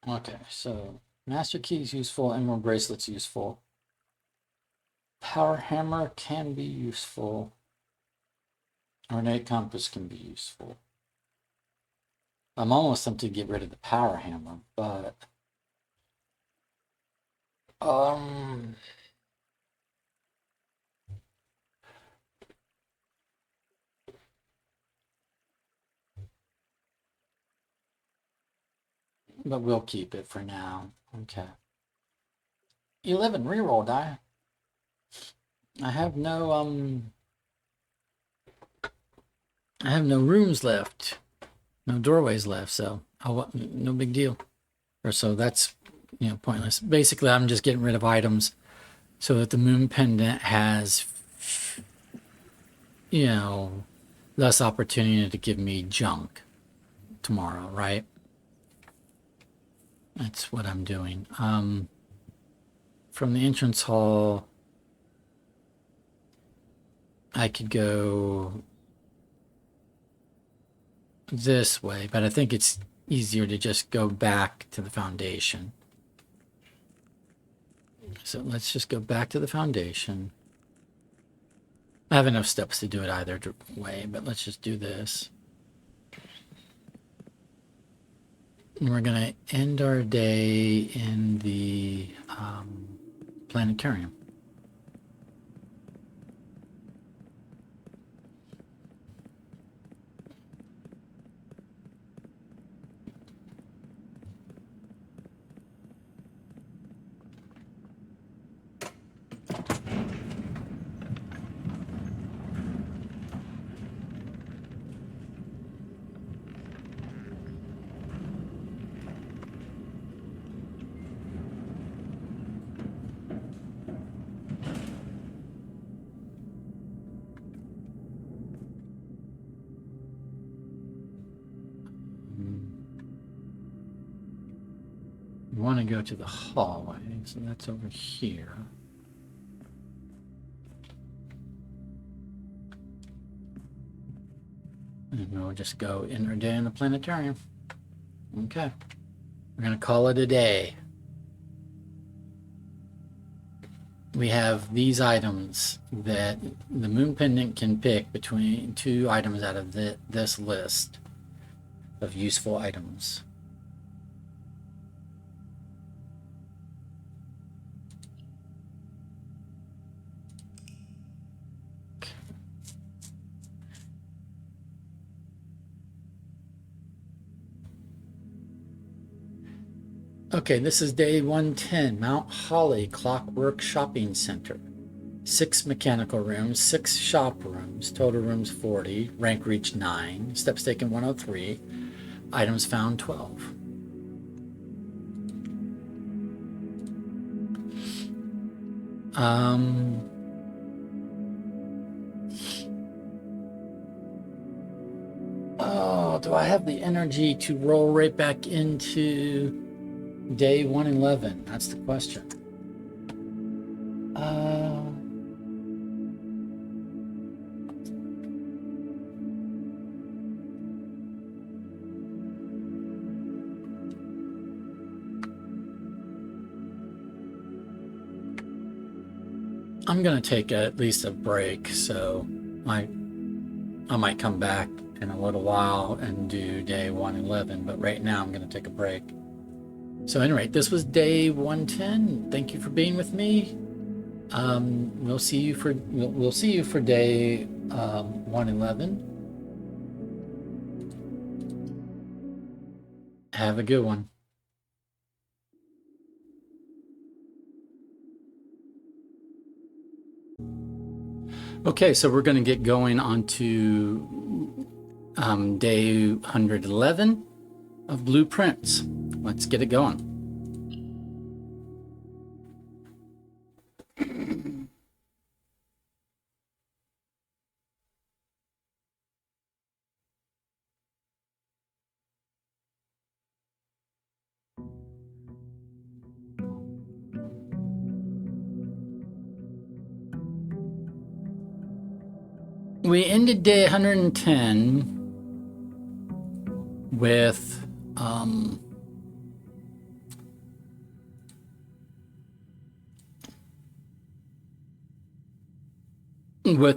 Okay, so master key is useful, emerald bracelet's useful. Power hammer can be useful. Ornate compass can be useful. I'm almost tempted to get rid of the power hammer, but but we'll keep it for now. Okay. 11 reroll die. I have no rooms left, no doorways left, so no big deal. Or so that's pointless. Basically, I'm just getting rid of items so that the moon pendant has less opportunity to give me junk tomorrow, right? That's what I'm doing. From the entrance hall, I could go this way, but I think it's easier to just go back to the foundation. So let's just go back to the foundation. I have enough steps to do it either way, but let's just do this. And we're going to end our day in the planetarium. We want to go to the hallway, so that's over here. And we'll just go in our day in the planetarium. Okay. We're going to call it a day. We have these items that the moon pendant can pick between 2 items out of this list of useful items. Okay, this is day 110, Mount Holly Clockwork Shopping Center. 6 mechanical rooms, 6 shop rooms, total rooms 40, rank reach 9, steps taken 103, items found 12. Oh, do I have the energy to roll right back into day 111? That's the question. I'm gonna take at least a break, so I might come back in a little while and do day 111, but right now I'm gonna take a break. So anyway, this was day 110. Thank you for being with me. We'll see you for day 111. Have a good one. Okay, so we're going to get going on to day 111 of blueprints. Let's get it going. We ended day 110 with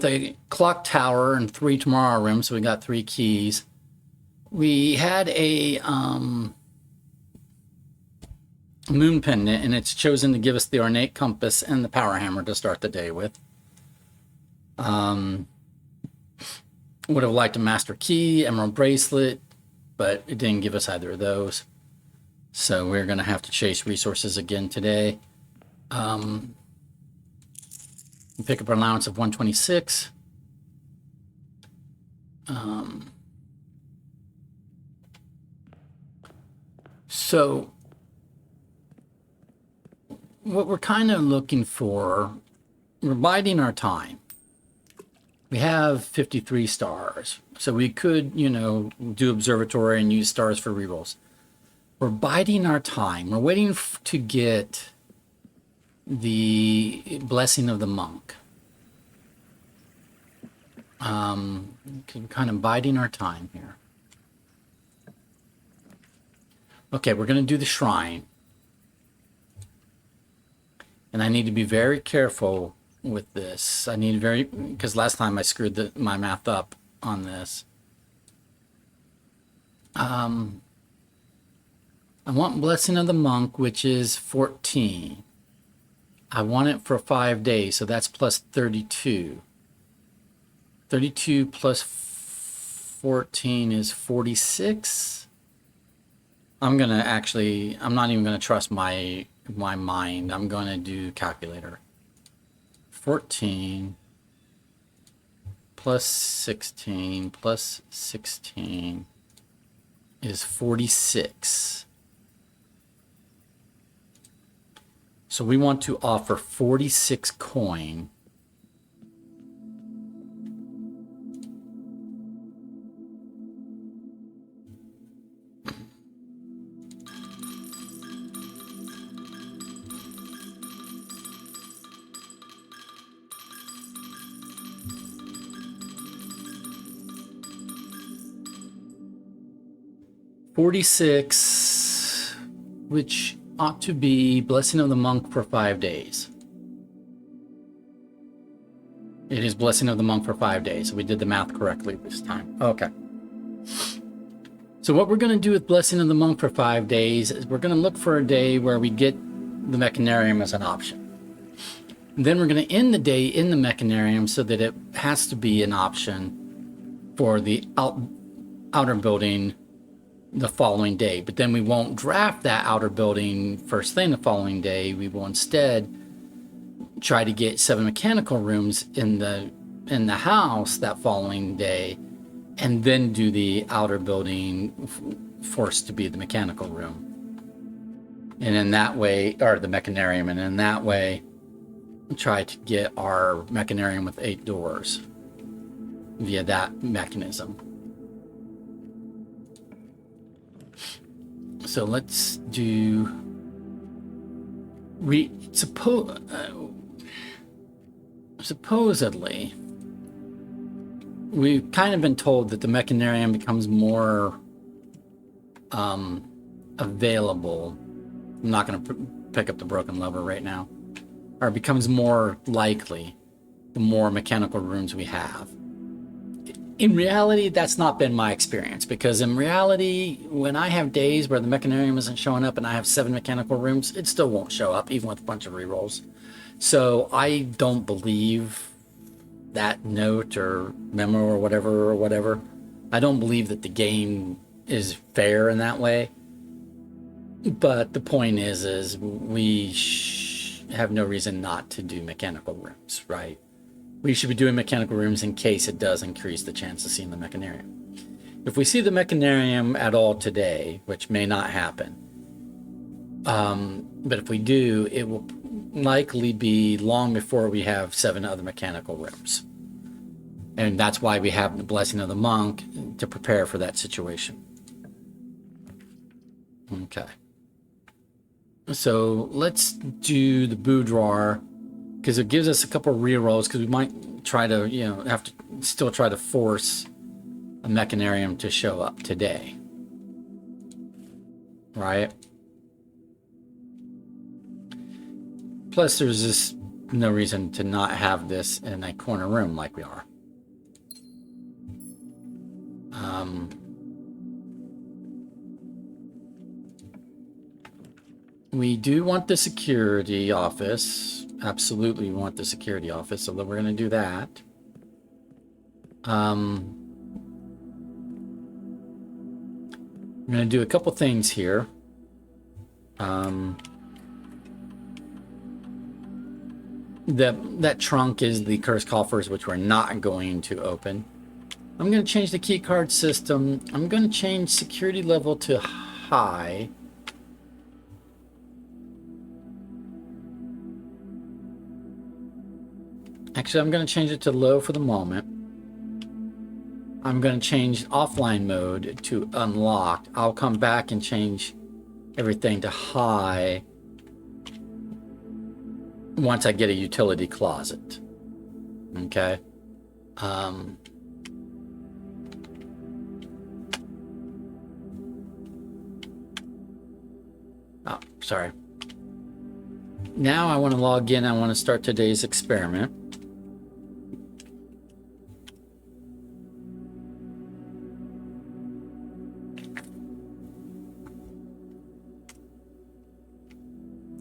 a clock tower and 3 tomorrow rooms, so we got 3 keys. We had a moon pendant, and it's chosen to give us the ornate compass and the power hammer to start the day with. Would have liked a master key, emerald bracelet, but it didn't give us either of those. So we're going to have to chase resources again today. Pick up an allowance of 126. So what we're kind of looking for, we're biding our time. We have 53 stars, so we could, you know, do observatory and use stars for rerolls. We're biding our time. We're waiting to get the blessing of the monk. Kind of biding our time here. Okay, we're going to do the shrine. And I need to be very careful with this. I need because last time I screwed my math up on this. I want Blessing of the Monk, which is 14. I want it for 5 days, so that's plus 32. 32 plus 14 is 46. I'm not even gonna trust my mind. I'm gonna do calculator. 14 plus 16 plus 16 is 46. So we want to offer 46 coin. $46, which ought to be Blessing of the Monk for 5 days. It is Blessing of the Monk for 5 days. We did the math correctly this time. Okay. So what we're going to do with Blessing of the Monk for 5 days is we're going to look for a day where we get the Mechanarium as an option. And then we're going to end the day in the Mechanarium so that it has to be an option for the outer building the following day. But then we won't draft that outer building first thing the following day. We will instead try to get 7 mechanical rooms in the house that following day, and then do the outer building forced to be the mechanical room. And in that way, or the Mechanarium, and in that way, try to get our Mechanarium with 8 doors via that mechanism. So let's do. Supposedly, we've kind of been told that the Mechanarium becomes more available. I'm not going to pick up the broken lever right now. Or becomes more likely the more mechanical rooms we have. In reality, that's not been my experience, because in reality, when I have days where the Mechanarium isn't showing up and I have 7 mechanical rooms, it still won't show up, even with a bunch of rerolls. So I don't believe that note or memo or whatever. I don't believe that the game is fair in that way. But the point is we have no reason not to do mechanical rooms, right? We should be doing mechanical rooms in case it does increase the chance of seeing the Mechanarium. If we see the Mechanarium at all today, which may not happen, but if we do, it will likely be long before we have 7 other mechanical rooms. And that's why we have the Blessing of the Monk to prepare for that situation. Okay. So let's do the boudoir, because it gives us a couple of rerolls, because we might try to, have to still try to force a Mechanarium to show up today. Right? Plus, there's just no reason to not have this in a corner room like we are. We do want the security office. Absolutely want the security office, so we're going to do that. We're going to do a couple things here. That trunk is the cursed coffers, which we're not going to open. I'm going to change the key card system. I'm going to change security level to high. Actually, I'm going to change it to low for the moment. I'm going to change offline mode to unlocked. I'll come back and change everything to high once I get a utility closet. Okay. Oh, sorry. Now I want to log in. I want to start today's experiment.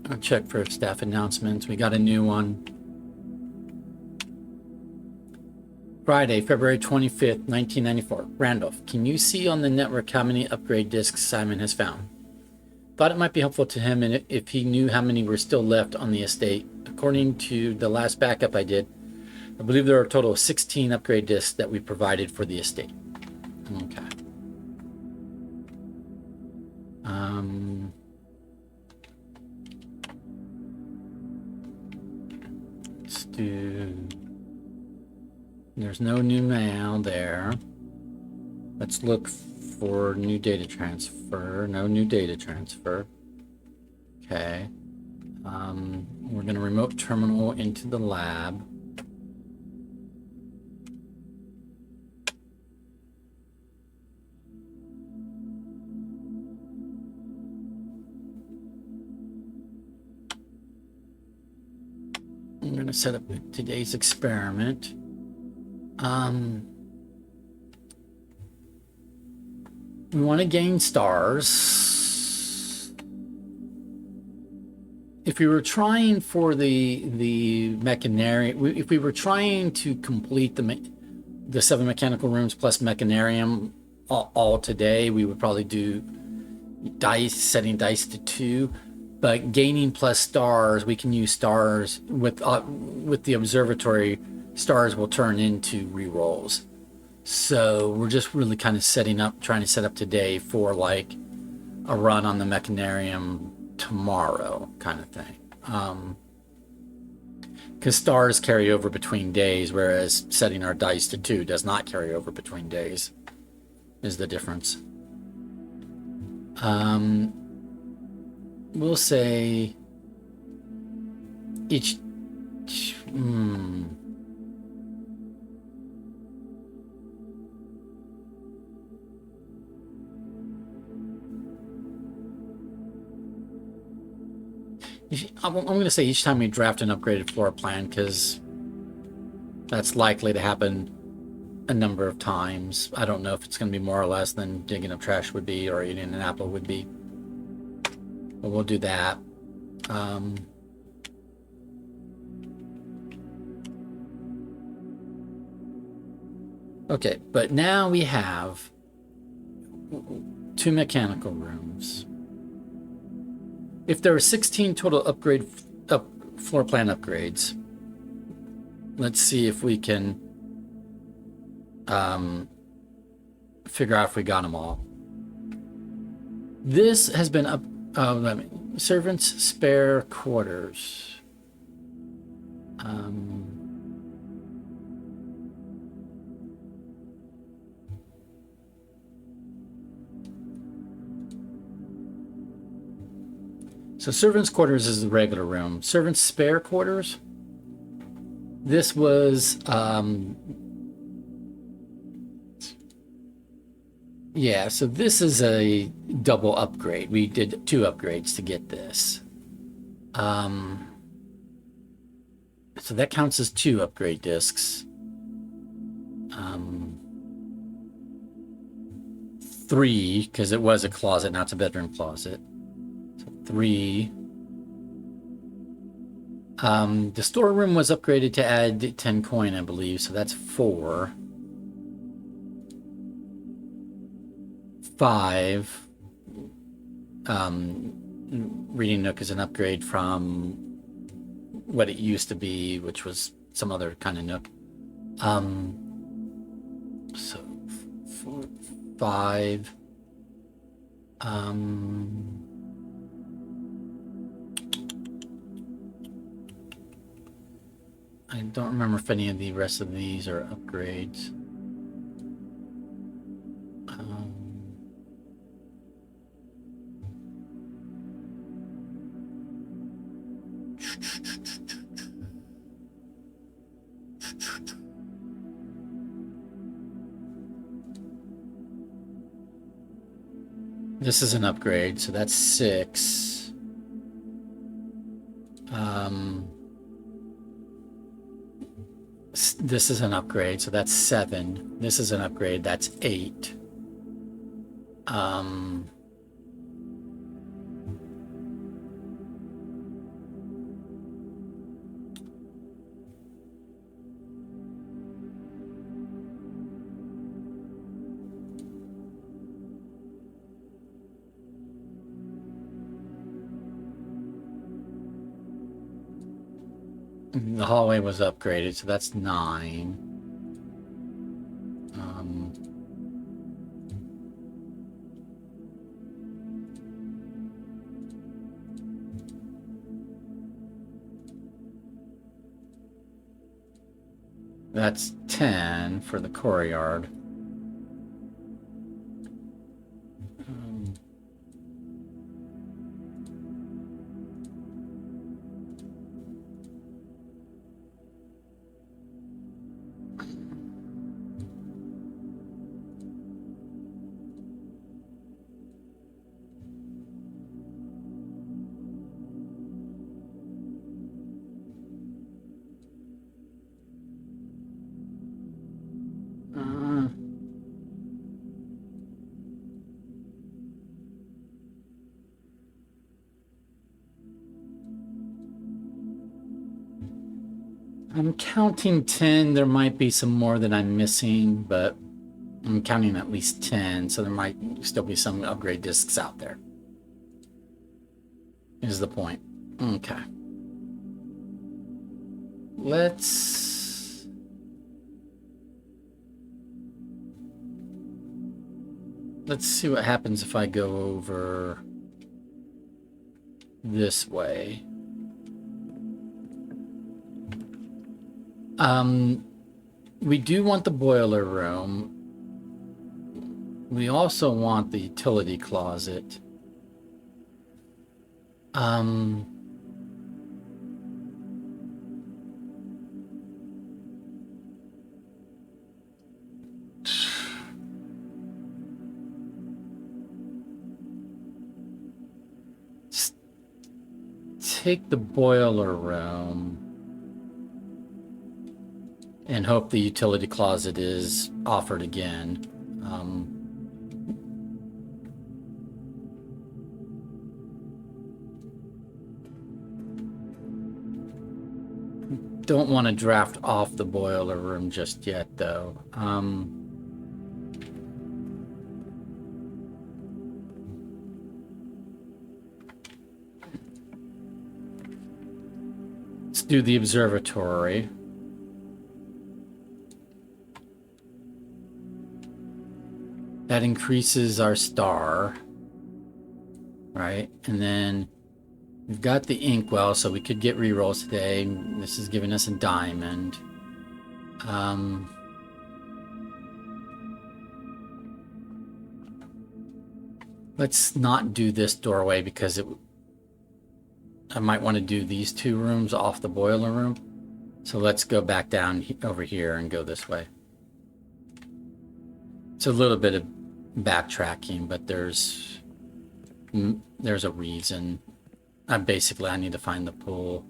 I'll check for staff announcements. We got a new one. Friday, February 25th, 1994. Randolph, can you see on the network how many upgrade discs Simon has found? Thought it might be helpful to him and if he knew how many were still left on the estate. According to the last backup I did, I believe there are a total of 16 upgrade discs that we provided for the estate. Okay. Let's do... There's no new mail there. Let's look for new data transfer. No new data transfer. Okay. We're going to remote terminal into the lab. I'm going to set up today's experiment. We want to gain stars. If we were trying for the mechanarium, if we were trying to complete the 7 mechanical rooms plus mechanarium all today, we would probably do dice, setting dice to 2. But gaining plus stars, we can use stars with the observatory. Stars will turn into rerolls. So we're just really kind of trying to set up today for like a run on the mechanarium tomorrow kind of thing. Because stars carry over between days, whereas setting our dice to 2 does not carry over between days, is the difference. We'll say each... I'm going to say each time we draft an upgraded floor plan, because that's likely to happen a number of times. I don't know if it's going to be more or less than digging up trash would be or eating an apple would be. But we'll do that. Okay, but now we have 2 mechanical rooms. If there are 16 total floor plan upgrades, let's see if we can figure out if we got them all. This has been servants' spare quarters. So servants' quarters is the regular room. Servants' spare quarters. This was, yeah, so this is a double upgrade. We did 2 upgrades to get this. So that counts as 2 upgrade discs. 3, because it was a closet, now it's a bedroom closet. 3. The storeroom was upgraded to add 10 coin, I believe, so that's 4. 5. Reading Nook is an upgrade from what it used to be, which was some other kind of Nook. So 4, 5. I don't remember if any of the rest of these are upgrades. This is an upgrade, so that's 6. This is an upgrade, so that's 7. This is an upgrade, that's 8. The hallway was upgraded, so that's 9. That's 10 for the courtyard. I'm counting 10. There might be some more that I'm missing, but I'm counting at least 10, so there might still be some upgrade discs out there. Is the point. Okay. Let's see what happens if I go over this way. We do want the boiler room. We also want the utility closet. Take the boiler room and hope the utility closet is offered again. Don't want to draft off the boiler room just yet, though. Let's do the observatory. That increases our star, right? And then we've got the inkwell, so we could get rerolls today. This is giving us a diamond. Let's not do this doorway because I might want to do these 2 rooms off the boiler room. So let's go back down over here and go this way. It's a little bit of backtracking, but there's a reason. Basically, I need to find the pool.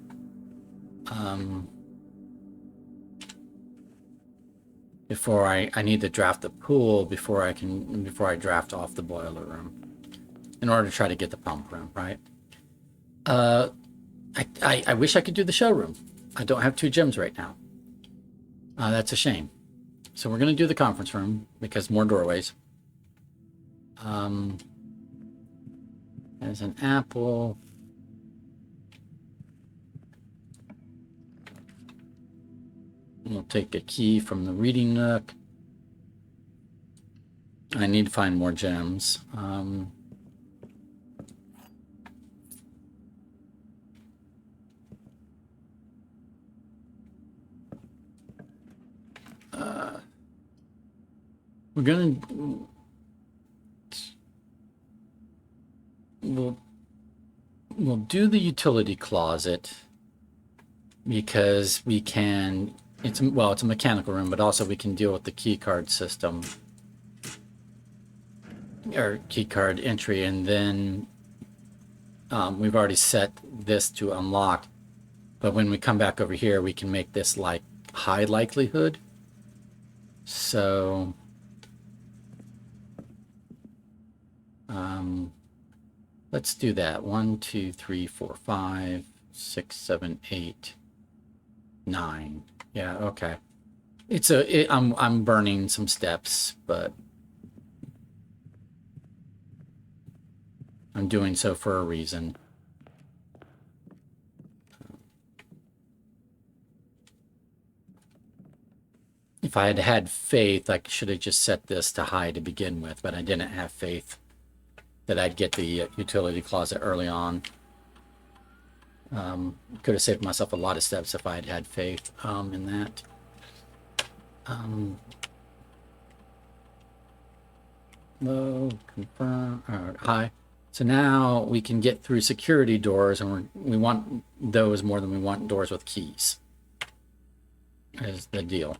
Before I need to draft the pool before I draft off the boiler room, in order to try to get the pump room, right? I wish I could do the showroom. I don't have 2 gems right now. That's a shame. So we're going to do the conference room because more doorways. There's an apple. We'll take a key from the reading nook. I need to find more gems. We're gonna we'll do the utility closet because we can. It's a mechanical room, but also we can deal with the key card system or key card entry, and then we've already set this to unlock. But when we come back over here, we can make this like high likelihood. So let's do that. 1, 2, 3, 4, 5, 6, 7, 8, 9. Yeah, okay. I'm burning some steps, but I'm doing so for a reason. If I had had faith, I should have just set this to high to begin with, but I didn't have faith that I'd get the utility closet early on. Could have saved myself a lot of steps if I had had faith in that. Low, confirm, high. So now we can get through security doors, and we want those more than we want doors with keys. Is the deal.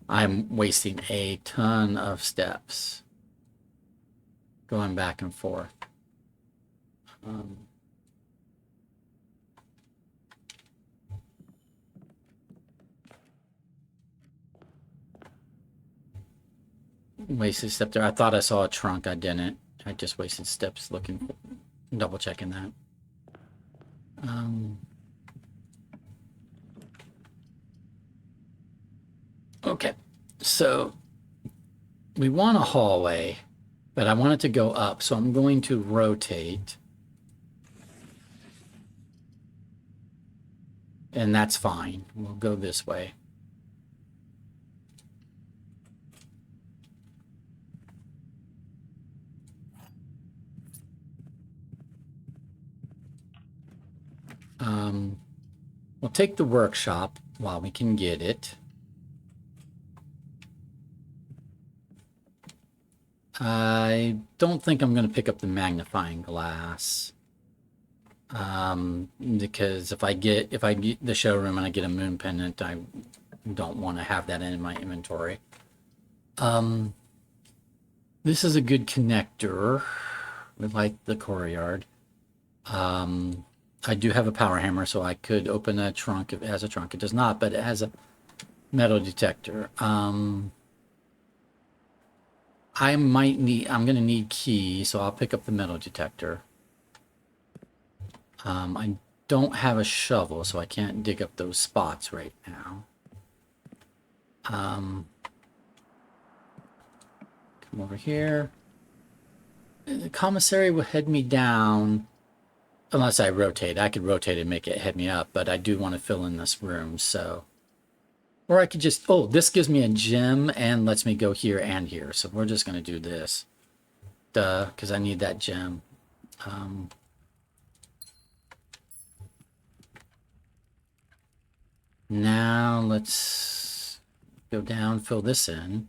I'm wasting a ton of steps going back and forth. Wasted step there. I thought I saw a trunk. I didn't. I just wasted steps looking, double checking that. Okay, so we want a hallway, but I want it to go up, so I'm going to rotate. And that's fine. We'll go this way. We'll take the workshop while we can get it. I don't think I'm going to pick up the magnifying glass. Because if I get the showroom and I get a moon pendant, I don't want to have that in my inventory. This is a good connector. We like the courtyard. I do have a power hammer, so I could open a trunk if it has a trunk. It does not, but it has a metal detector. I'm going to need keys, so I'll pick up the metal detector. I don't have a shovel, so I can't dig up those spots right now. Come over here. The commissary will head me down. Unless I rotate. I could rotate and make it head me up, but I do want to fill in this room, so. Or I could just, oh, this gives me a gem and lets me go here and here. So we're just going to do this. Duh, because I need that gem. Now let's go down, fill this in.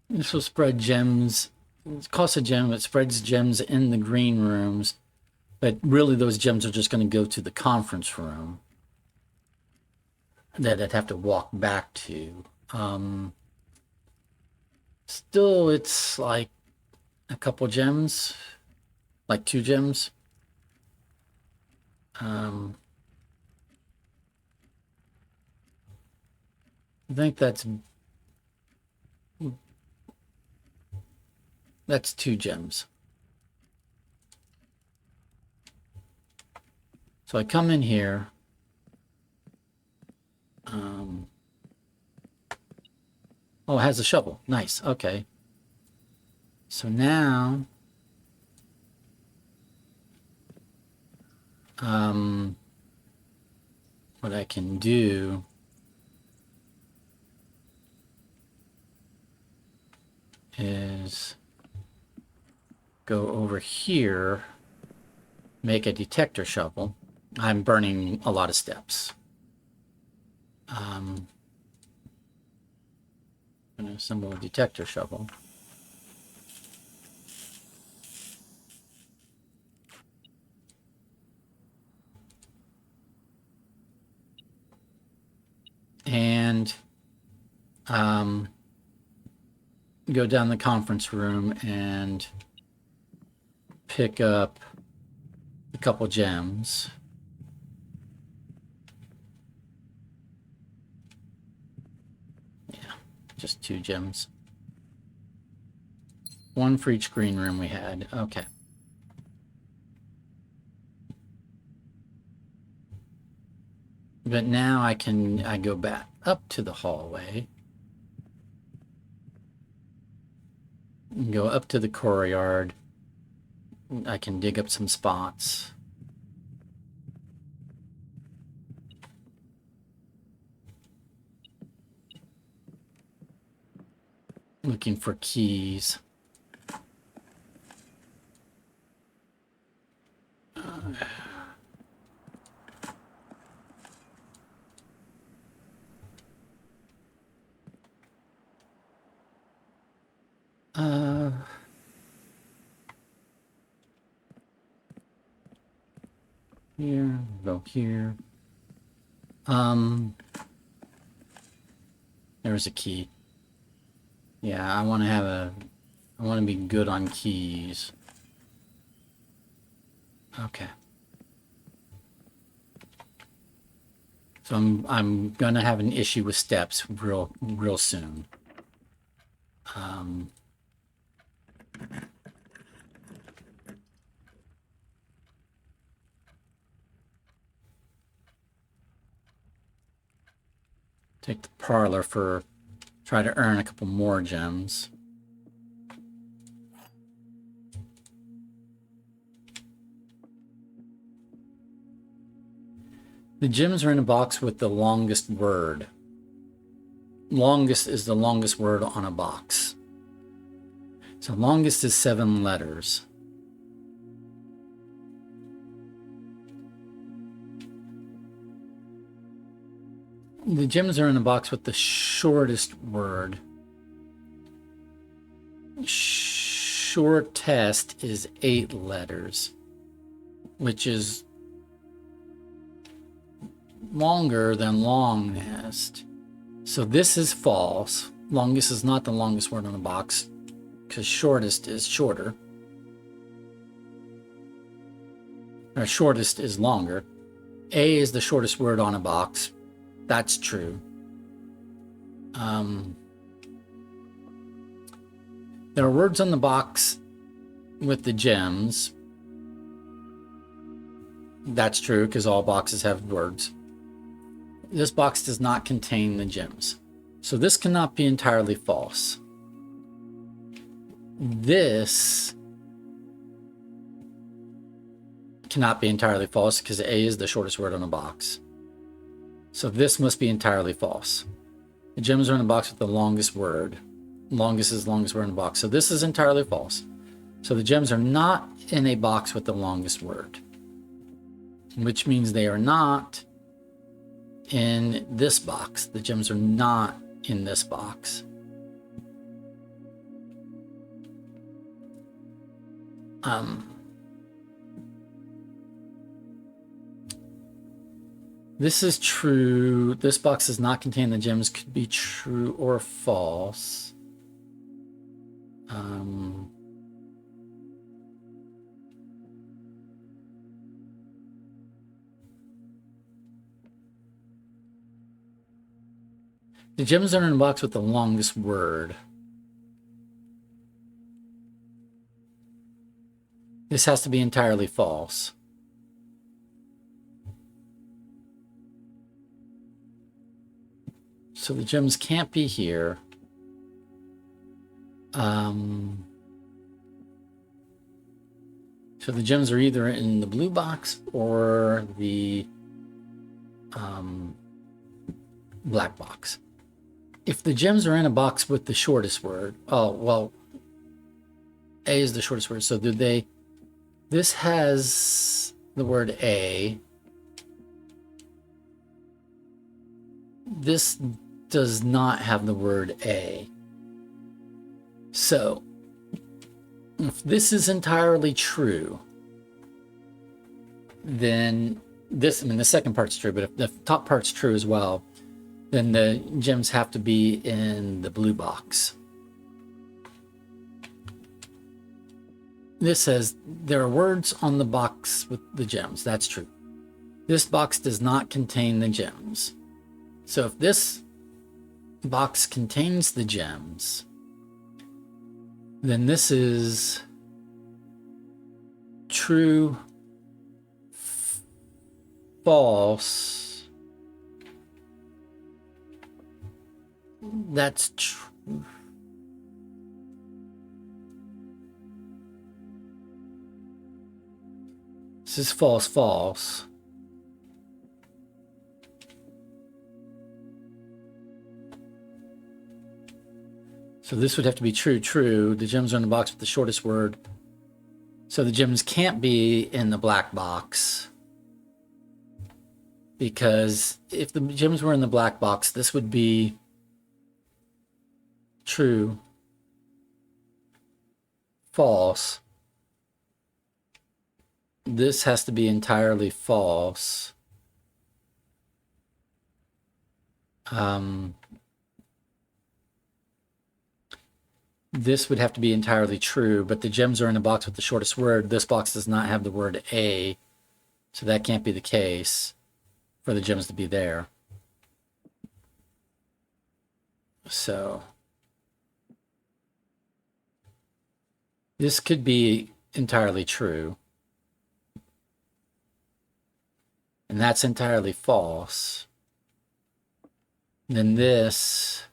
This will spread gems. It costs a gem. It spreads gems in the green rooms. But really, those gems are just going to go to the conference room. that I'd have to walk back to. Still, it's like a couple gems, like 2 gems. I think that's 2 gems. So I come in here. Oh, it has a shovel. Nice. Okay. So now, what I can do is go over here, make a detector shovel. I'm burning a lot of steps. I'm going to assemble a detector shovel. And go down the conference room and pick up a couple gems. Yeah, just 2 gems. 1 for each green room we had. Okay. But now I go back up to the hallway. Go up to the courtyard. I can dig up some spots. Looking for keys. Here, go here. There's a key. Yeah, I want to be good on keys. Okay. So I'm gonna have an issue with steps real soon. Take the parlor for try to earn a couple more gems. The gems are in a box with the longest word. Longest is the longest word on a box. So longest is 7 letters. The gems are in a box with the shortest word. Shortest is 8 letters, which is longer than longest. So this is false. Longest is not the longest word on a box because shortest is shorter. Or shortest is longer. A is the shortest word on a box. That's true. There are words on the box with the gems. That's true because all boxes have words. This box does not contain the gems. So this cannot be entirely false. This cannot be entirely false because A is the shortest word on a box. So this must be entirely false. The gems are in a box with the longest word. Longest is the longest word in a box. So this is entirely false. So the gems are not in a box with the longest word, which means they are not in this box. The gems are not in this box. This is true. This box does not contain the gems. Could be true or false. The gems are in the box with the longest word. This has to be entirely false. So the gems can't be here. So the gems are either in the blue box or the black box. If the gems are in a box with the shortest word, oh, well, A is the shortest word. So do they, this has the word A. This does not have the word A. So if this is entirely true, then this, I mean, the second part's true, but if the top part's true as well, then the gems have to be in the blue box. This says there are words on the box with the gems. That's true. This box does not contain the gems. So if this box contains the gems, then this is true, false. That's true. This is false, false. So this would have to be true, true. The gems are in the box with the shortest word. So the gems can't be in the black box. Because if the gems were in the black box, this would be true, false. This has to be entirely false. This would have to be entirely true, but the gems are in a box with the shortest word. This box does not have the word A, so that can't be the case for the gems to be there. So this could be entirely true. And that's entirely false. Then this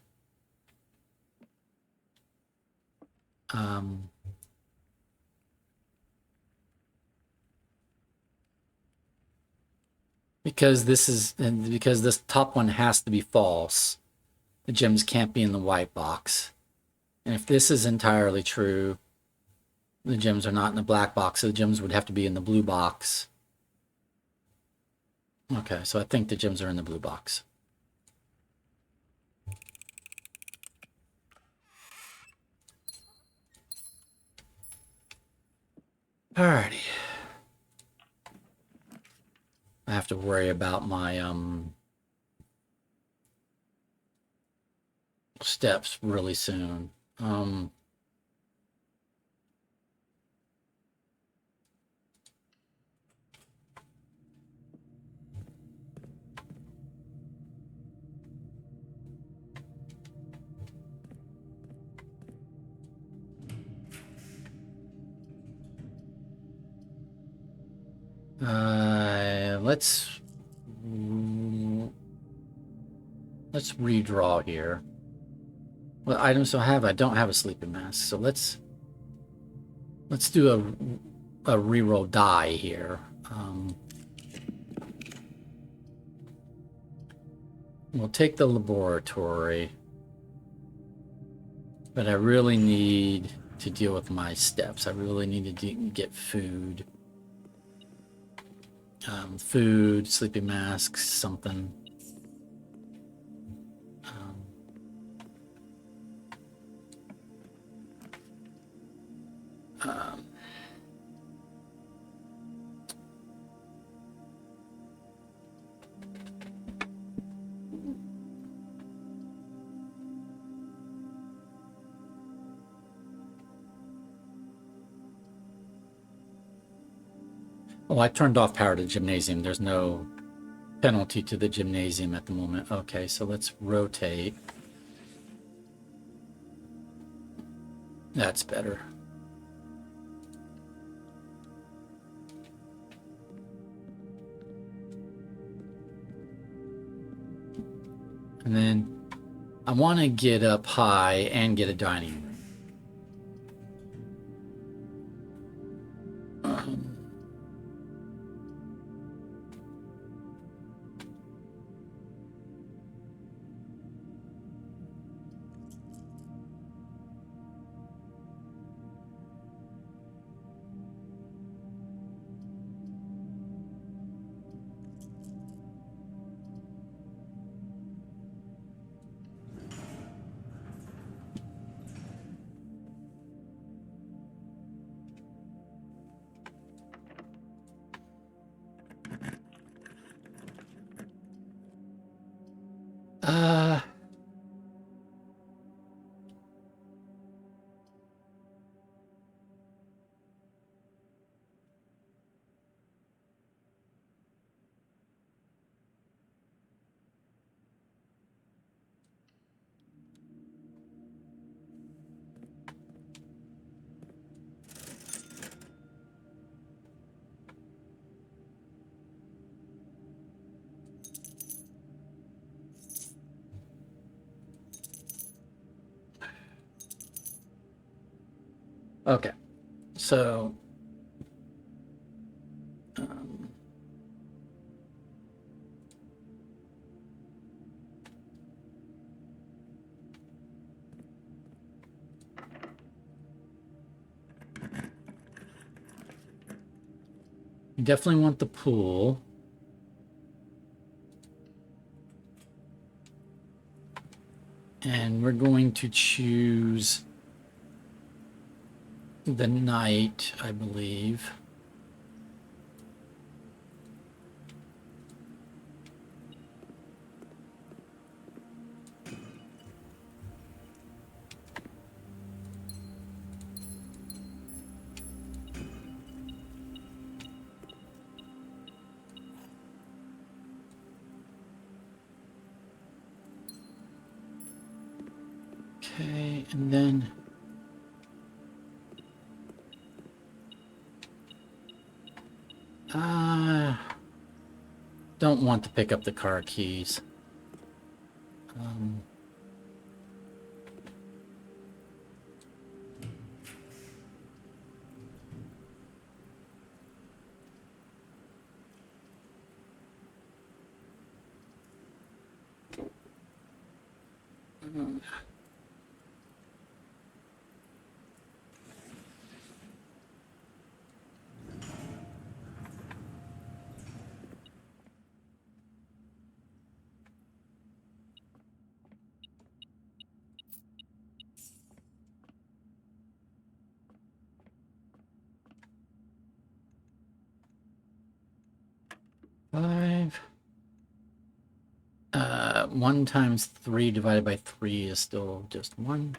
because this top one has to be false, the gems can't be in the white box. And if this is entirely true, the gems are not in the black box, so the gems would have to be in the blue box. Okay, so I think the gems are in the blue box. Alrighty. I have to worry about my steps really soon. Let's redraw here. What items do I have? I don't have a sleeping mask, so let's do a reroll die here. We'll take the laboratory, but I really need to deal with my steps. I really need to get food. Food, sleeping masks, something. Oh, I turned off power to the gymnasium. There's no penalty to the gymnasium at the moment. Okay, so let's rotate. That's better. And then I want to get up high and get a dining room. Uh, okay, so you definitely want the pool. And we're going to choose the night, I believe. Okay, and then don't want to pick up the car keys. Five. 1 times 3 divided by 3 is still just 1.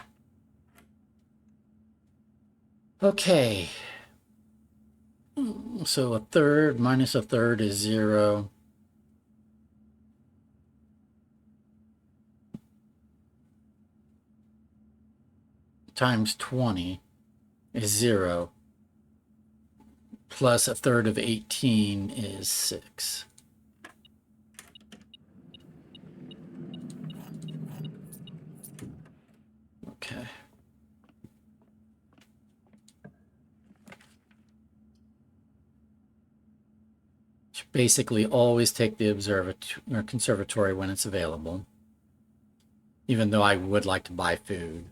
Okay. So a third minus a third is 0. Times 20 is 0. Plus a third of 18 is 6. Okay. Should basically always take the observatory or conservatory when it's available, even though I would like to buy food.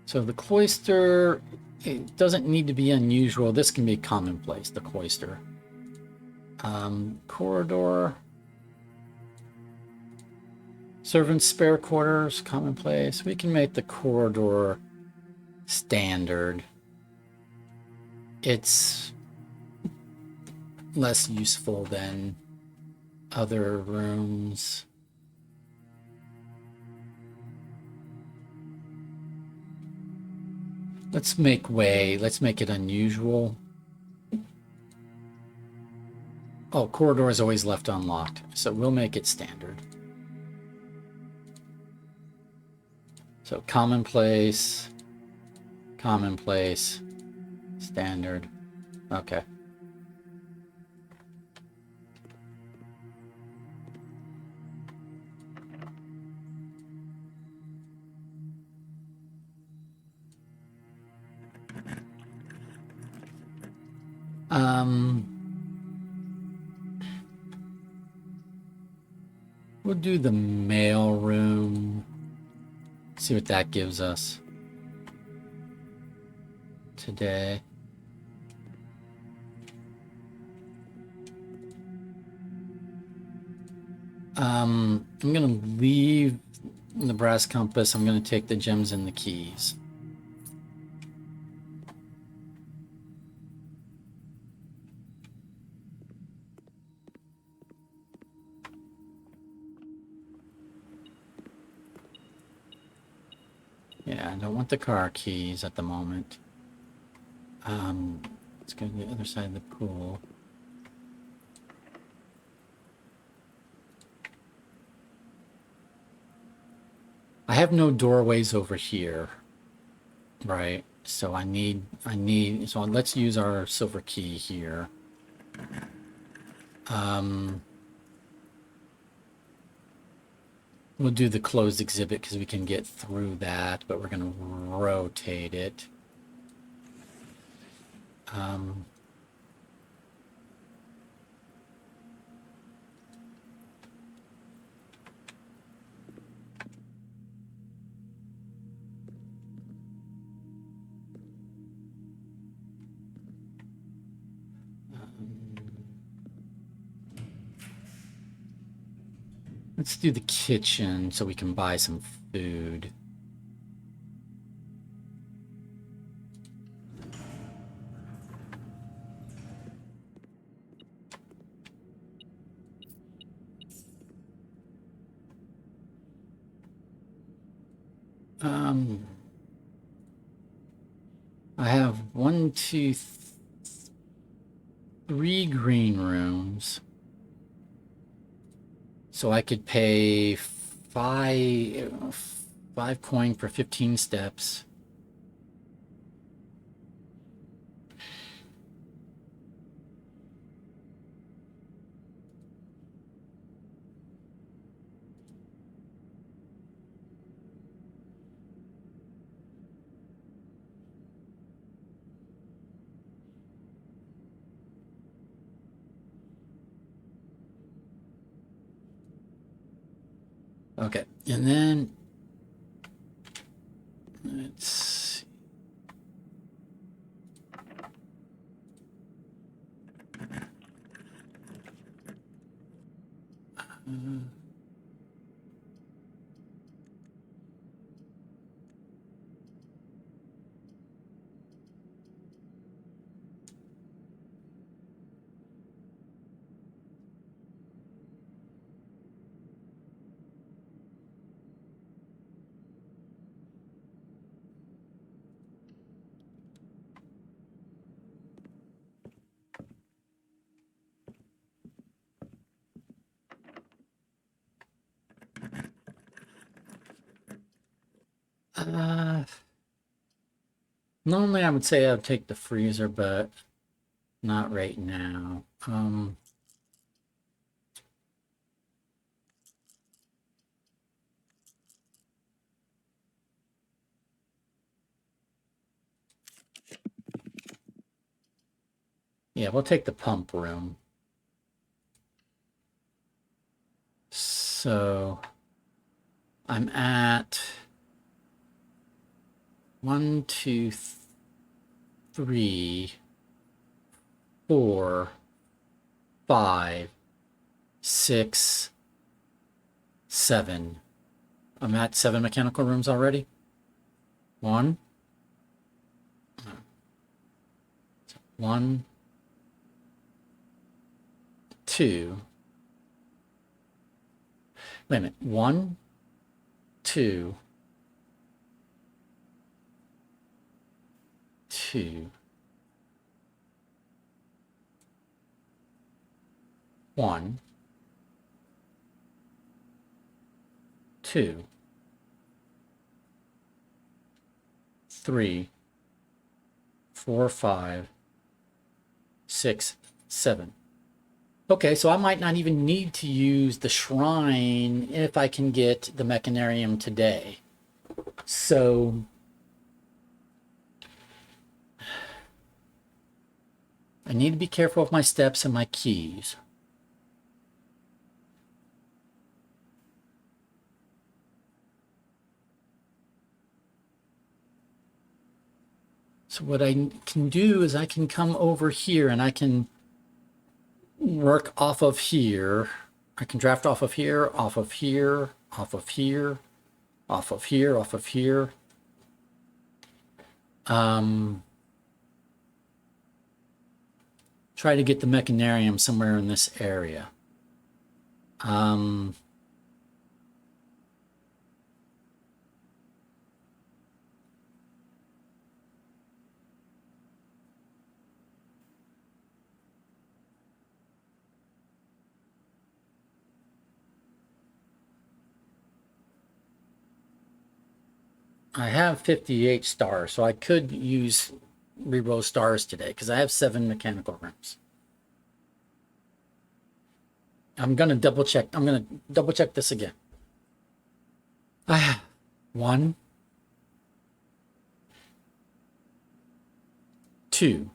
So the cloister, it doesn't need to be unusual. This can be commonplace, the cloister. Corridor. Servants' spare quarters, commonplace. We can make the corridor standard. it's less useful than other rooms. Let's make way. Let's make it unusual. Oh, corridor is always left unlocked, so we'll make it standard. So commonplace, commonplace, standard. Okay. We'll do the mail room. See what that gives us today. I'm gonna leave the brass compass. I'm gonna take the gems and the keys. Yeah, I don't want the car keys at the moment. Let's go to the other side of the pool. I have no doorways over here, right? So so let's use our silver key here. We'll do the closed exhibit because we can get through that, but we're going to rotate it. Let's do the kitchen so we can buy some food. I have 1, 2, 3 green rooms. So I could pay 5 coin for 15 steps. Okay, and then let's see. Normally I would say I would take the freezer, but not right now. Yeah, we'll take the pump room. So I'm at 1, 2, 3, 4, 5, 6, 7. I'm at 7 mechanical rooms already. 1, 1, 2. Wait a minute. 1, 2, 2, 1, 2, 3, 4, 5, 6, 7. Okay, so I might not even need to use the shrine if I can get the mechanarium today. So I need to be careful of my steps and my keys. So what I can do is I can come over here and I can work off of here. I can draft off of here, off of here, off of here, off of here, off of here. Try to get the mechanarium somewhere in this area. I have 58 stars, so I could use reroll stars today because I have 7 mechanical rooms. I'm gonna double check. I'm gonna double check this again. I have 1, 2,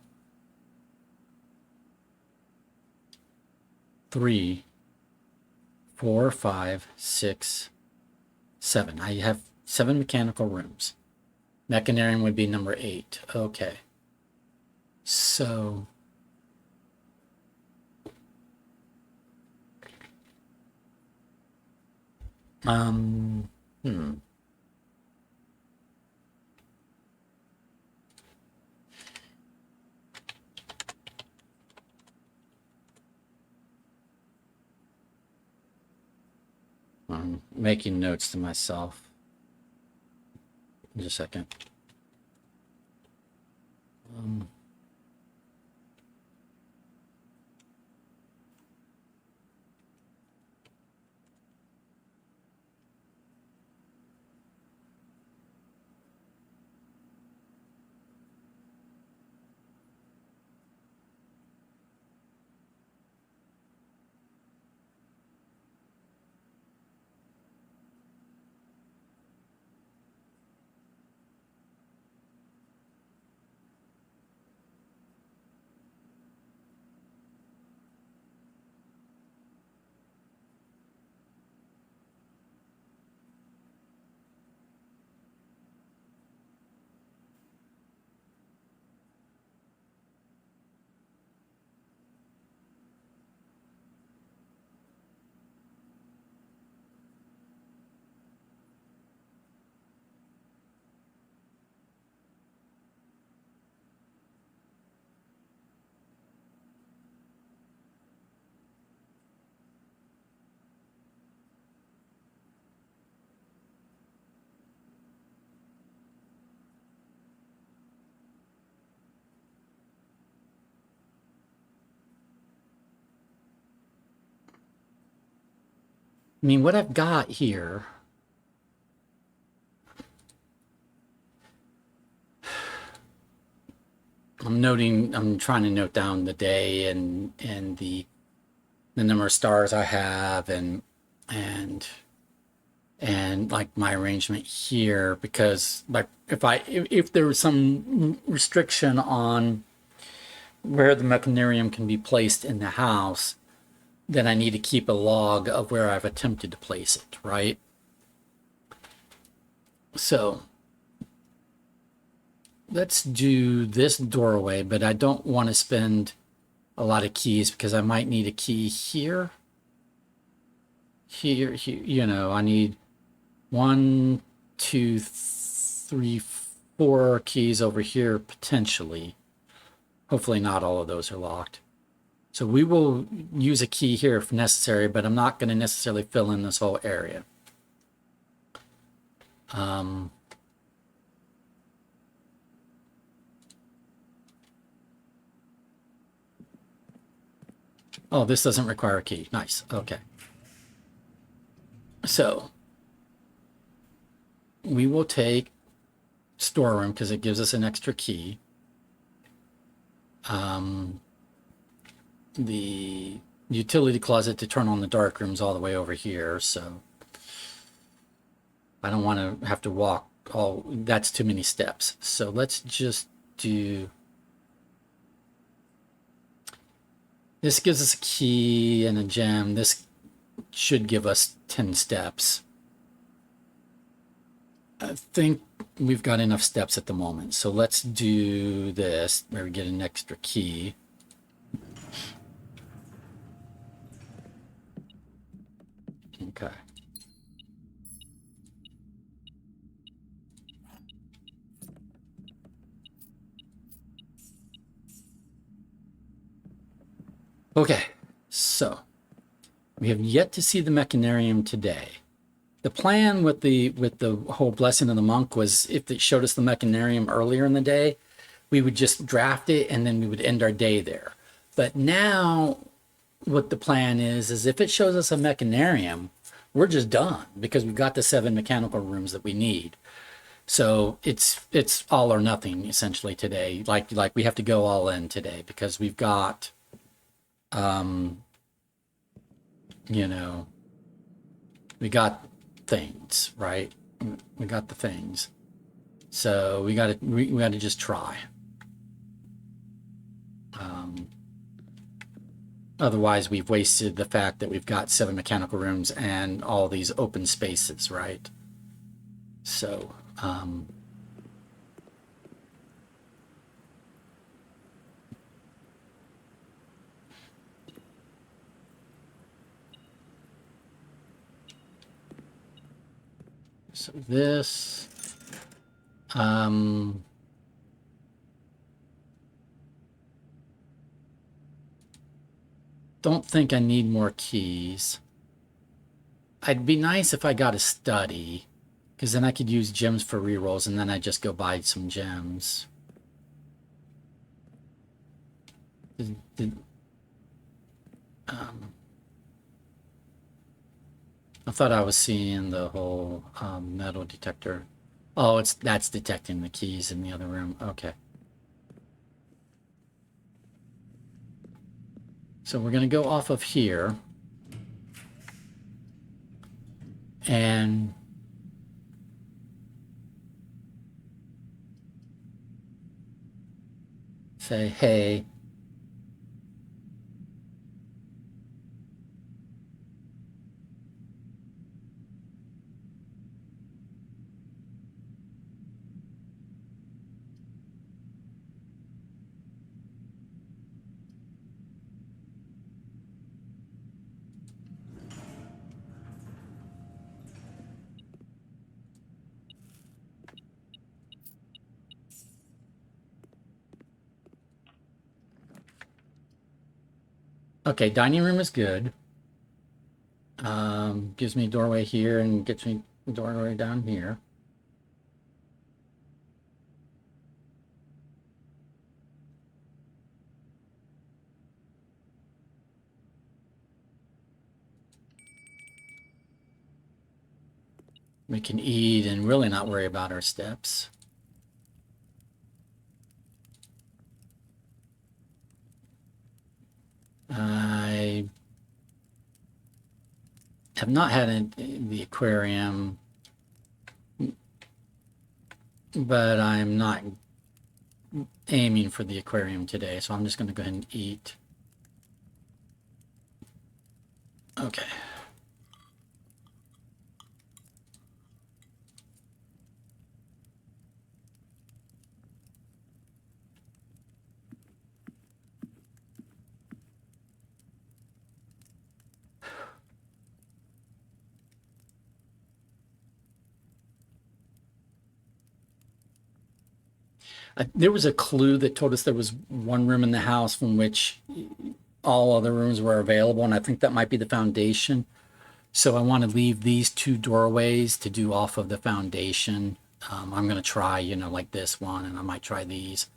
3, 4, 5, 6, 7. I have 7 mechanical rooms. Mechanarium would be number 8. Okay. So I'm making notes to myself. Just a second. I mean, what I've got here, I'm trying to note down the day and the number of stars I have and like my arrangement here, because like if there was some restriction on where the mechanarium can be placed in the house, then I need to keep a log of where I've attempted to place it, right? So let's do this doorway, but I don't want to spend a lot of keys because I might need a key here. Here, you know, I need 1, 2, 3, 4 keys over here potentially. Hopefully not all of those are locked. So we will use a key here if necessary, but I'm not going to necessarily fill in this whole area. Oh, this doesn't require a key. Nice. Okay. So we will take storeroom because it gives us an extra key. The utility closet to turn on the dark room's all the way over here, so I don't want to have to walk all, that's too many steps. So let's just do, this gives us a key and a gem. This should give us 10 steps. I think we've got enough steps at the moment. So let's do this where we get an extra key. Okay. Okay, so we have yet to see the mechanarium today. The plan with the whole blessing of the monk was if it showed us the mechanarium earlier in the day, we would just draft it and then we would end our day there. But now what the plan is if it shows us a mechanarium, we're just done because we've got the 7 mechanical rooms that we need. So it's all or nothing essentially today. Like we have to go all in today because we've got you know, we got things, right? We got the things. So we got to just try. Otherwise, we've wasted the fact that we've got 7 mechanical rooms and all these open spaces, right? So, so this, don't think I need more keys. It'd be nice if I got a study, because then I could use gems for rerolls, and then I just go buy some gems. I thought I was seeing the whole metal detector. Oh, that's detecting the keys in the other room. Okay. So we're going to go off of here. And say, hey, okay, dining room is good. Gives me a doorway here and gets me a doorway down here. We can eat and really not worry about our steps. I have not had the aquarium, but I'm not aiming for the aquarium today, so I'm just going to go ahead and eat. Okay. There was a clue that told us there was one room in the house from which all other rooms were available, and I think that might be the foundation. So I want to leave these two doorways to do off of the foundation. I'm going to try, like this one, and I might try these.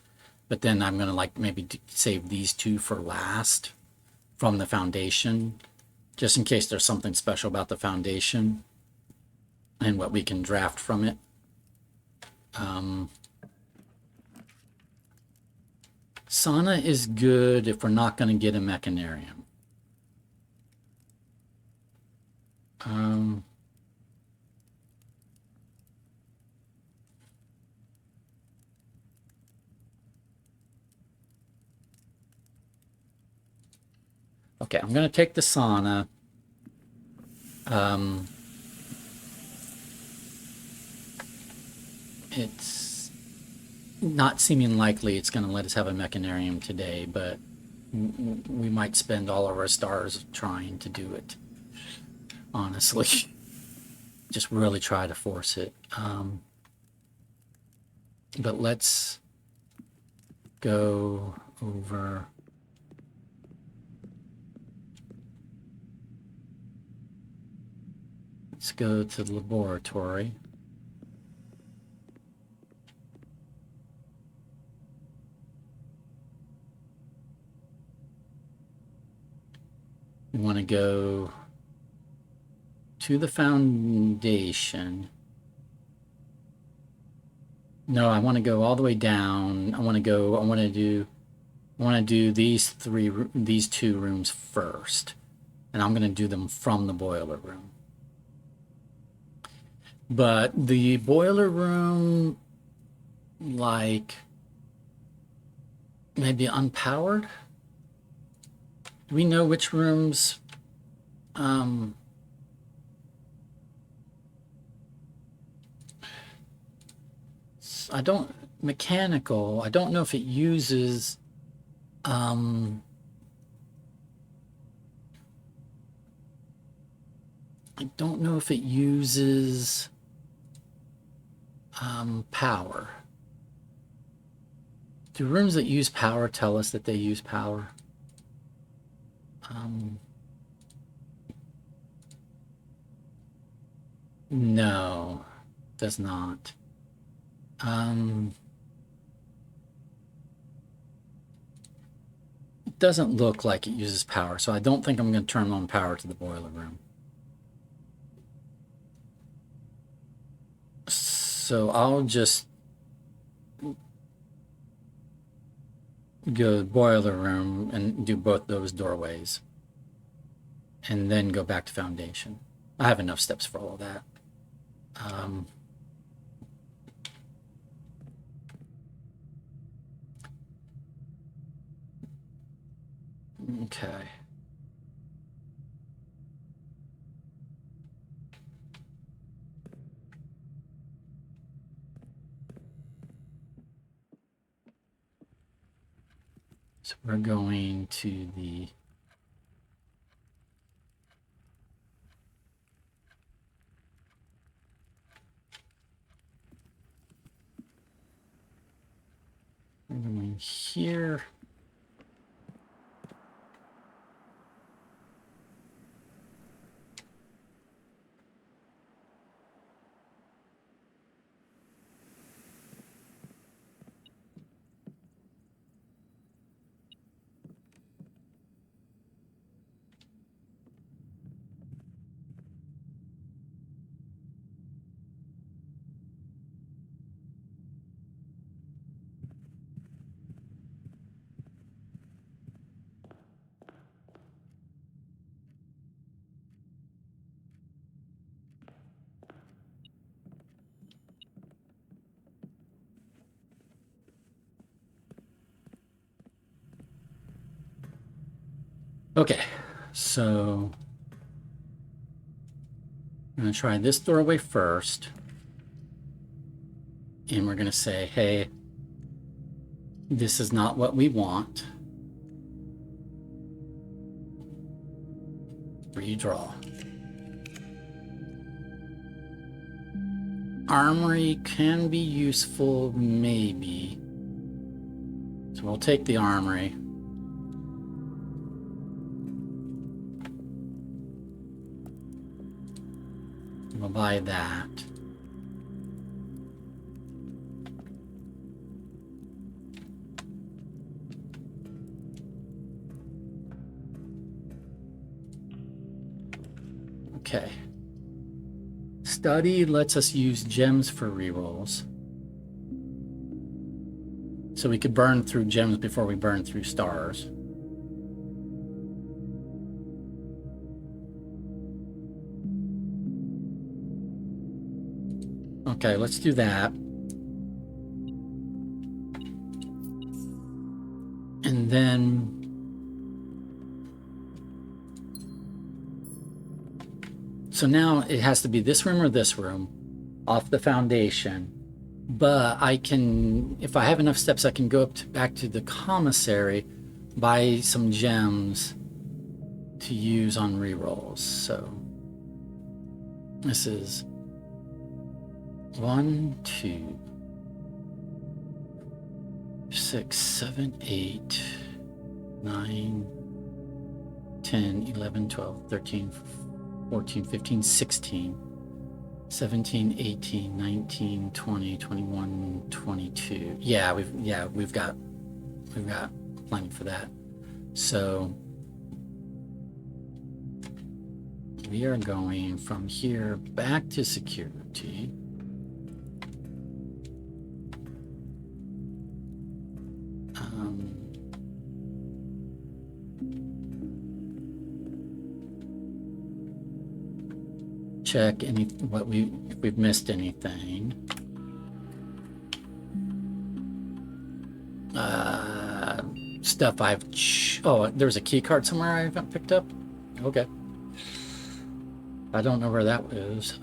But then I'm going to like maybe save these two for last from the foundation, just in case there's something special about the foundation and what we can draft from it. Sauna is good if we're not going to get a mechanarium. Okay, I'm going to take the sauna. It's not seeming likely it's going to let us have a mechanarium today, but we might spend all of our stars trying to do it. Honestly, just really try to force it. But let's go over. Let's go to the laboratory. We want to go to the foundation. No, I want to go all the way down. I want to do these two rooms first. And I'm going to do them from the boiler room. But the boiler room, like, maybe unpowered? Do we know which rooms? I don't know if it uses I don't know if it uses power. Do rooms that use power tell us that they use power? No, it does not. It doesn't look like it uses power, so I don't think I'm going to turn on power to the boiler room. So I'll just go boiler room and do both those doorways. And then go back to foundation. I have enough steps for all of that. Okay. So we're going to the here. Okay, so I'm going to try this doorway first. And we're going to say, hey, this is not what we want. Redraw. Armory can be useful, maybe. we'll take the armory. We'll buy that. Okay. Study lets us use gems for rerolls. So we could burn through gems before we burn through stars. Okay, let's do that. And then so now it has to be this room or this room off the foundation. But I can, if I have enough steps, I can go up to, back to the commissary, buy some gems to use on rerolls. So this is 1, 2, 6, 7, 8, 9, 10, 11, 12, 13, 14, 15, 16, 17, 18, 19, 20, 21, 22. Yeah, we've got plenty for that. So we are going from here back to security. Check if we've missed anything. Stuff oh, there's a key card somewhere I haven't picked up. Okay. I don't know where that is.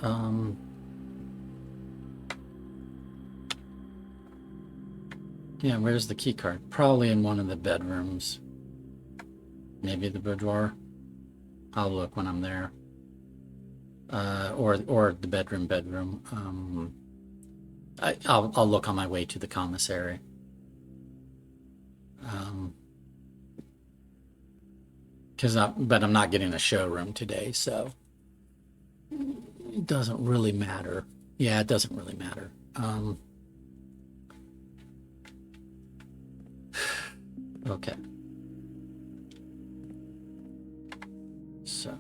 Yeah, where's the key card? Probably in one of the bedrooms. Maybe the boudoir. I'll look when I'm there. Or the bedroom. I'll look on my way to the commissary. But I'm not getting a showroom today, so it doesn't really matter. Yeah, it doesn't really matter. Okay. So,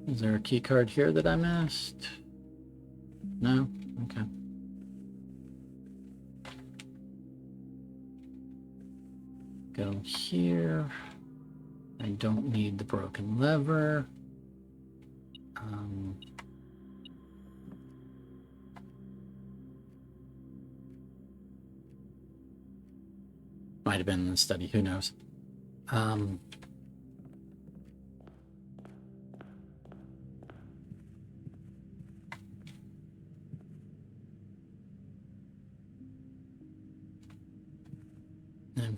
is there a key card here that I missed? No? Okay. Go here. I don't need the broken lever. Might have been in the study, who knows? And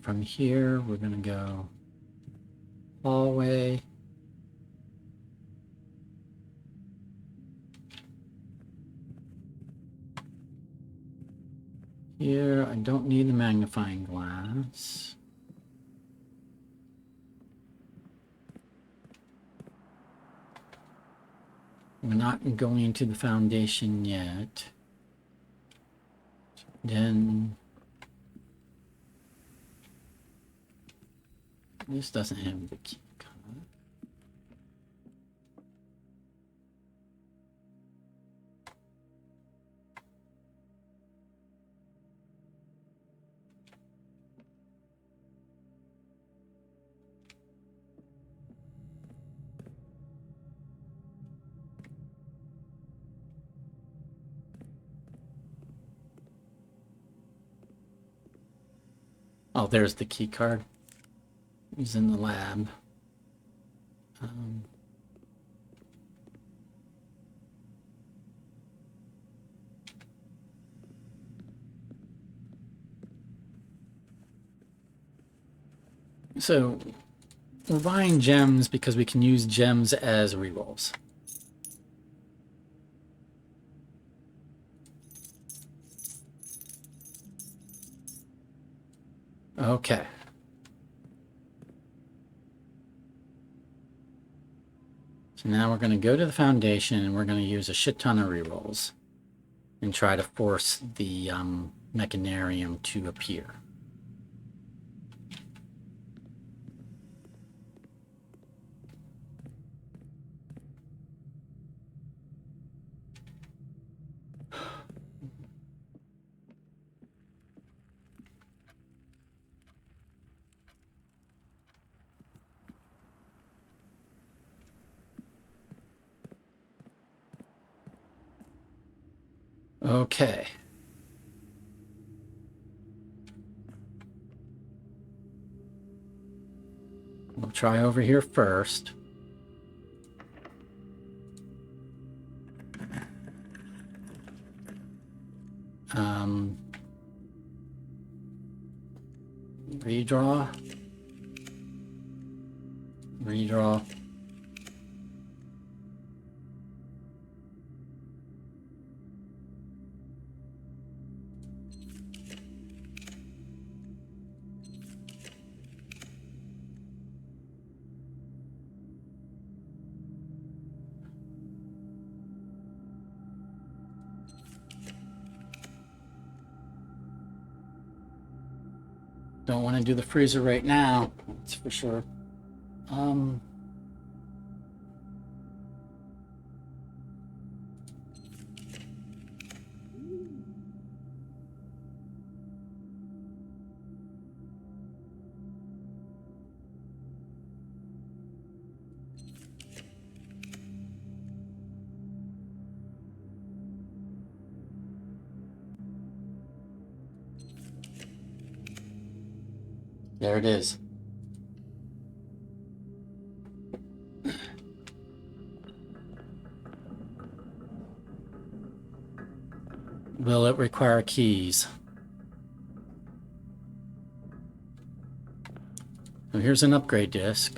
from here, we're going to go hallway. Here, I don't need the magnifying glass. We're not going to the foundation yet. Then this doesn't have the key card. Oh, there's the key card. He's in the lab. So we're buying gems because we can use gems as rerolls. Okay. So now we're going to go to the foundation and we're going to use a shit ton of rerolls and try to force the mechanarium to appear. Okay. We'll try over here first. Redraw. Redraw. Don't want to do the freezer right now, that's for sure. There it is. Will it require keys? So here's an upgrade disk.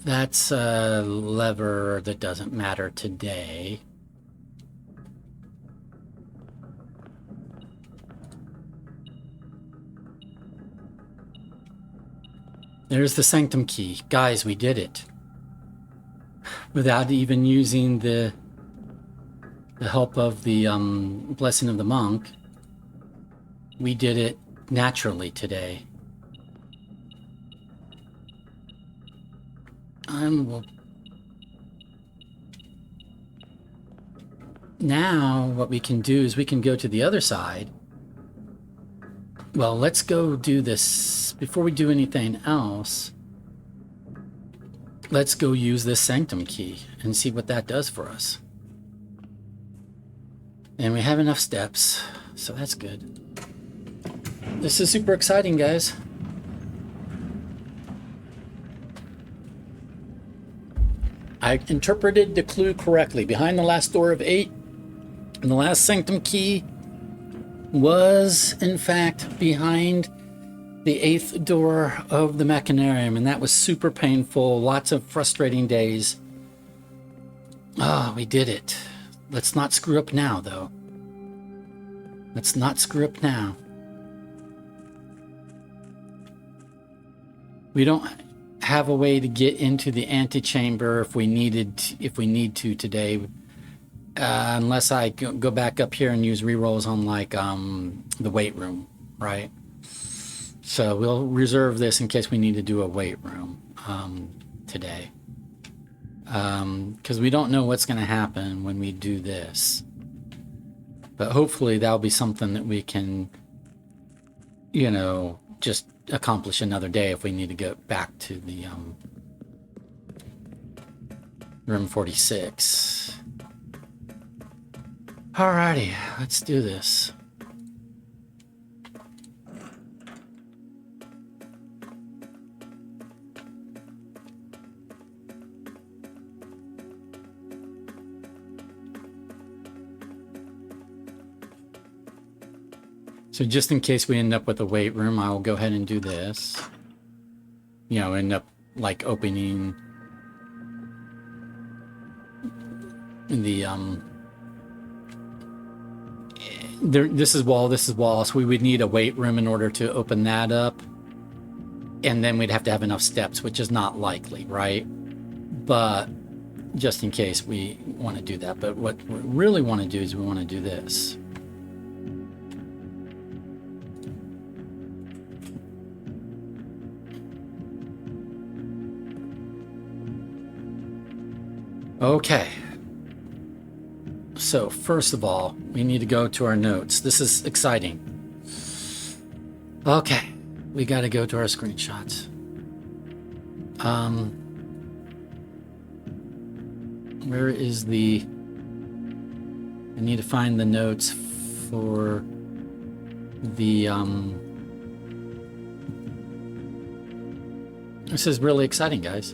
That's a lever that doesn't matter today. There's the sanctum key. Guys, we did it. Without even using the help of the blessing of the monk. We did it naturally today. Now what we can do is we can go to the other side. Well, let's go do this before we do anything else. Let's go use this sanctum key and see what that does for us. And we have enough steps, so that's good. This is super exciting, guys. I interpreted the clue correctly. Behind the last door of 8, and the last sanctum key was, in fact, behind the 8th door of the mechanarium, and that was super painful. Lots of frustrating days. Ah, we did it. Let's not screw up now, though. Let's not screw up now. We don't have a way to get into the antechamber if we need to today, unless I go back up here and use rerolls on like the weight room, right? So we'll reserve this in case we need to do a weight room today, because we don't know what's going to happen when we do this. But hopefully that'll be something that we can, you know, just accomplish another day if we need to go back to the room 46. Alrighty, let's do this. So just in case we end up with a weight room, I'll go ahead and do this. You know, end up like opening this is wall, so we would need a weight room in order to open that up. And then we'd have to have enough steps, which is not likely, right? But just in case we want to do that. But what we really want to do is we want to do this. Okay. So first of all, we need to go to our notes. This is exciting. Okay. We got to go to our screenshots. Where is the... I need to find the notes for the... This is really exciting, guys.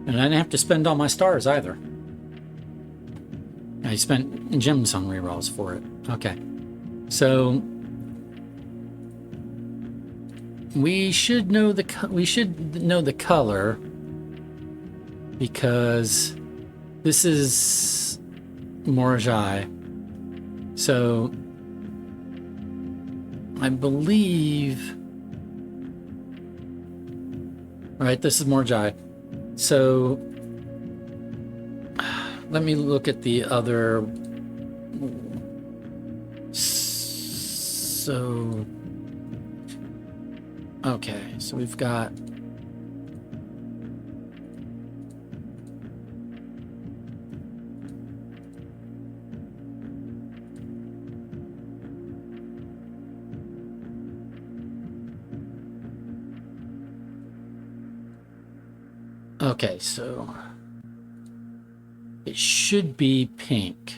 And I didn't have to spend all my stars either. I spent gems on rerolls for it. Okay. So we should know the color, because this is Morjai. So I believe, right, this is Morjai. So let me look at the other. So, okay, so we've got okay, so it should be pink.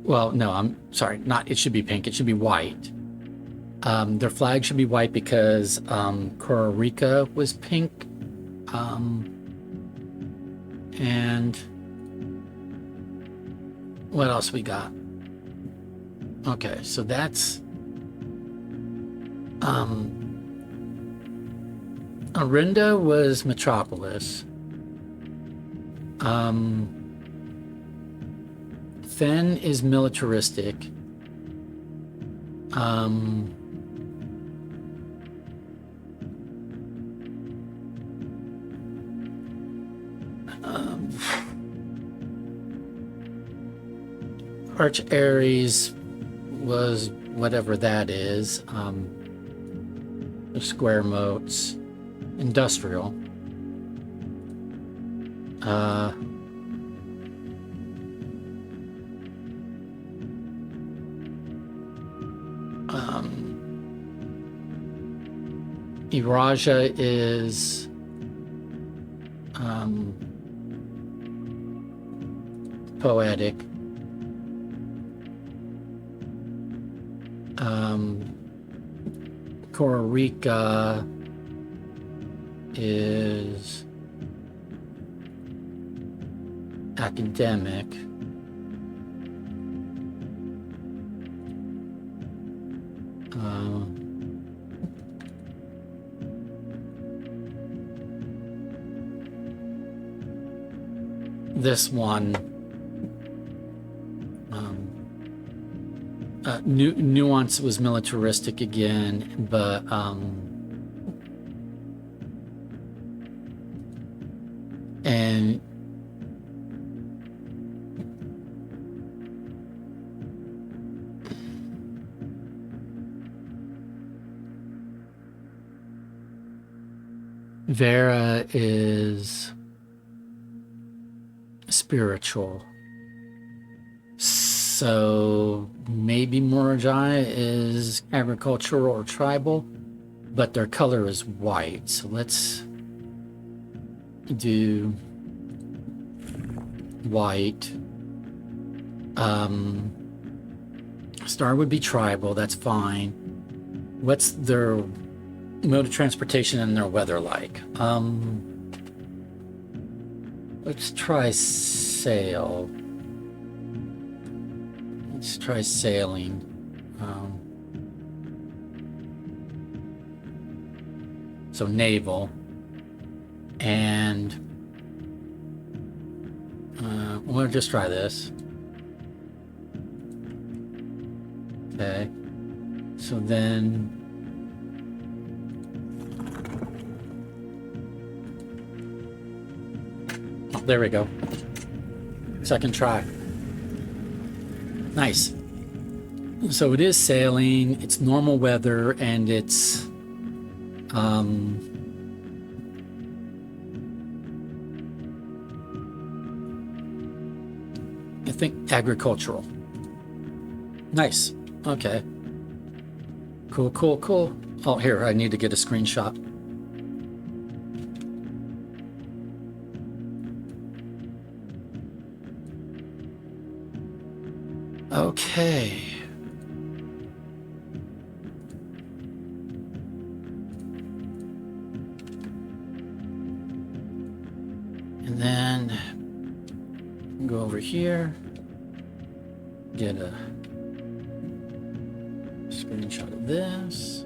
Well, no, I'm sorry, not it should be pink, it should be white. Their flag should be white because Costa Rica was pink. And what else we got? Okay, so that's Arinda was Metropolis. Fen is militaristic. Arch Aries was whatever that is. The square moats. Industrial. Iraja is poetic. Costa Rica is academic. This one, Nuance was militaristic again, but and Vera is spiritual. So maybe Morajai is agricultural or tribal, but their color is white. So let's do white. Star would be tribal, that's fine. What's their mode of transportation and their weather like? Let's try sail. Let's try sailing. So naval. And we'll just try this. Okay. So then oh, there we go. Second try. Nice. So it is sailing, it's normal weather, and it's I think agricultural. Nice. Okay. Cool, cool, cool. Oh, here, I need to get a screenshot. Okay. And then go over here, get a screenshot of this.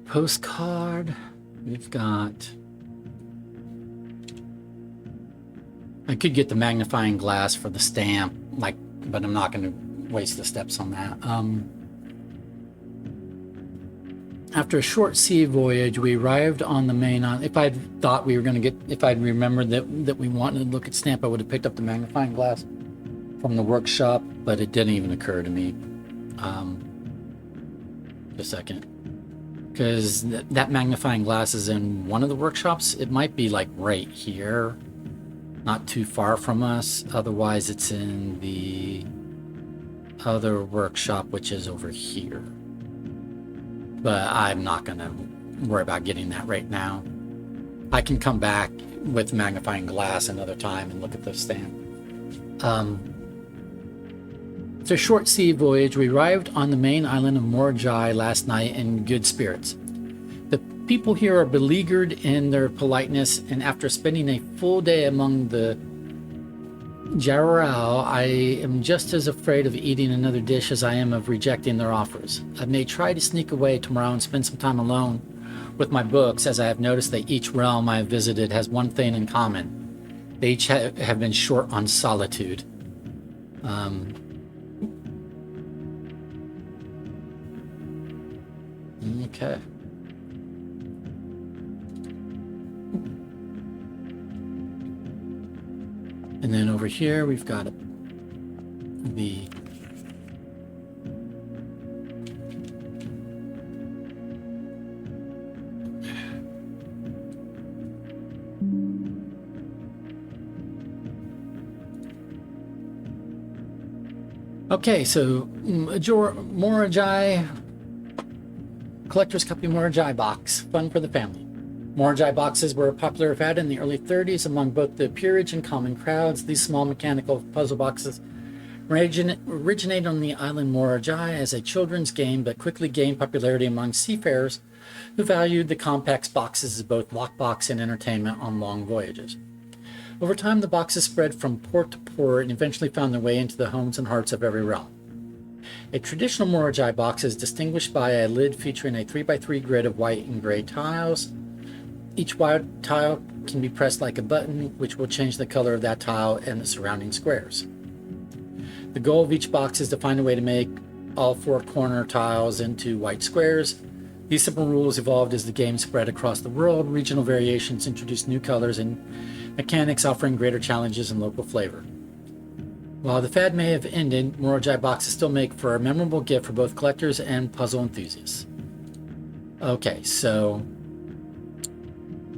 Postcard. We've got. I could get the magnifying glass for the stamp, like, but I'm not going to waste the steps on that. After a short sea voyage, we arrived on the main island. If I'd thought we were going to get, if I'd remembered that we wanted to look at stamp, I would have picked up the magnifying glass from the workshop, but it didn't even occur to me. Just a second. Because that magnifying glass is in one of the workshops. It might be like right here, not too far from us. Otherwise, it's in the other workshop, which is over here. But I'm not going to worry about getting that right now. I can come back with magnifying glass another time and look at the stamp. It's a short sea voyage. We arrived on the main island of Morajai last night in good spirits. The people here are beleaguered in their politeness, and after spending a full day among the Jarrao, I am just as afraid of eating another dish as I am of rejecting their offers. I may try to sneak away tomorrow and spend some time alone with my books, as I have noticed that each realm I have visited has one thing in common. They each have been short on solitude. Okay. And then over here we've got the okay, so Morajai Collector's Copy Morajai box, fun for the family. Morajai boxes were a popular fad in the early 30s among both the peerage and common crowds. These small mechanical puzzle boxes originated on the island Morajai as a children's game, but quickly gained popularity among seafarers who valued the compact boxes as both lockbox and entertainment on long voyages. Over time, the boxes spread from port to port and eventually found their way into the homes and hearts of every realm. A traditional Morajai box is distinguished by a lid featuring a 3x3 grid of white and gray tiles. Each white tile can be pressed like a button, which will change the color of that tile and the surrounding squares. The goal of each box is to find a way to make all four corner tiles into white squares. These simple rules evolved as the game spread across the world. Regional variations introduced new colors and mechanics, offering greater challenges and local flavor. While the fad may have ended, Morojai boxes still make for a memorable gift for both collectors and puzzle enthusiasts. Okay, so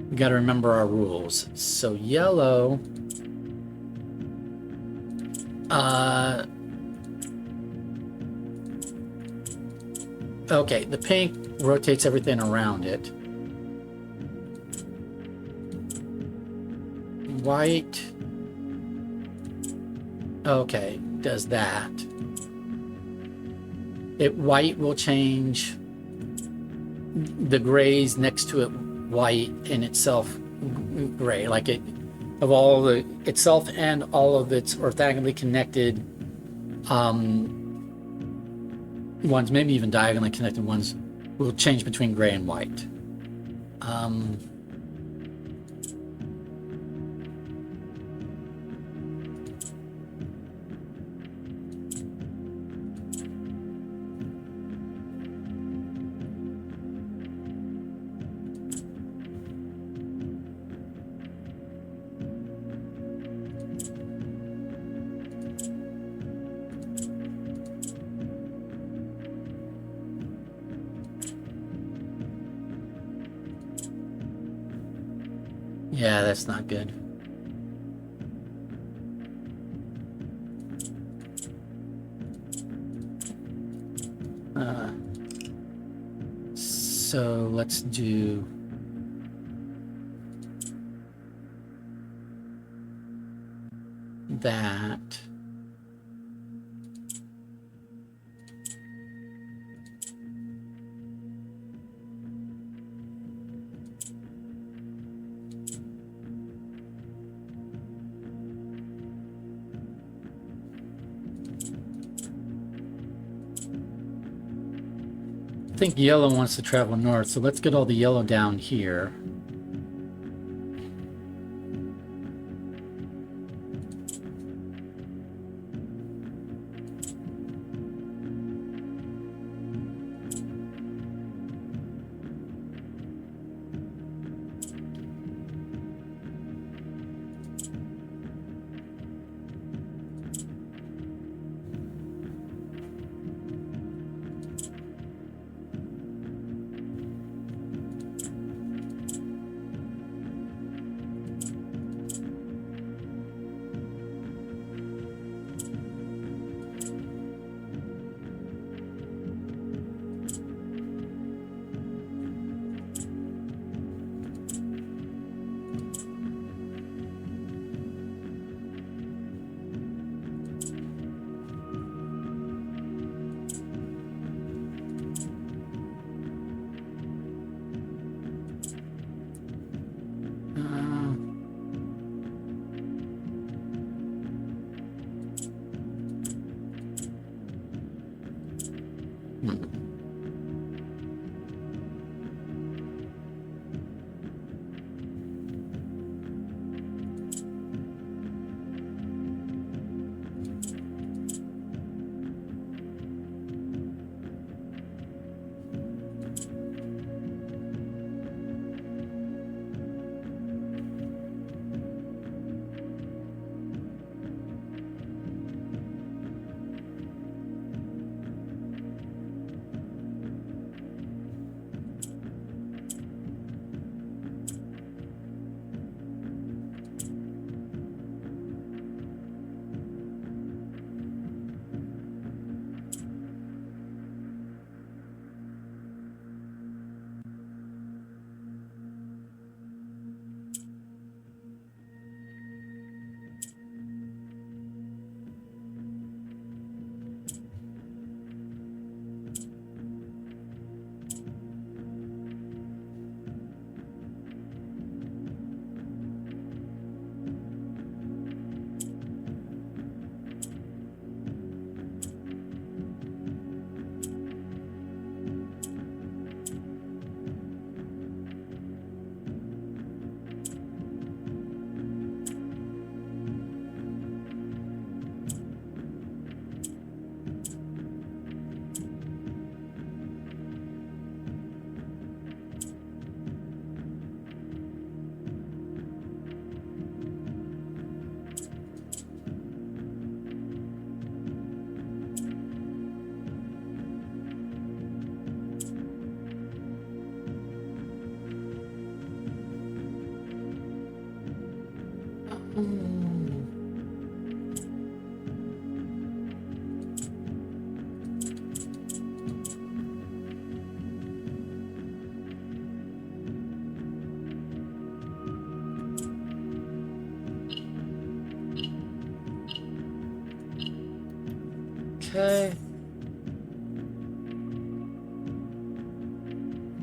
we got to remember our rules. So yellow, okay, the pink rotates everything around it. White, okay, does that. White will change the grays next to it white and itself gray, like it of all the itself and all of its orthogonally connected ones, maybe even diagonally connected ones, will change between gray and white. Yeah, that's not good. So let's do that. I think yellow wants to travel north, so let's get all the yellow down here. Okay.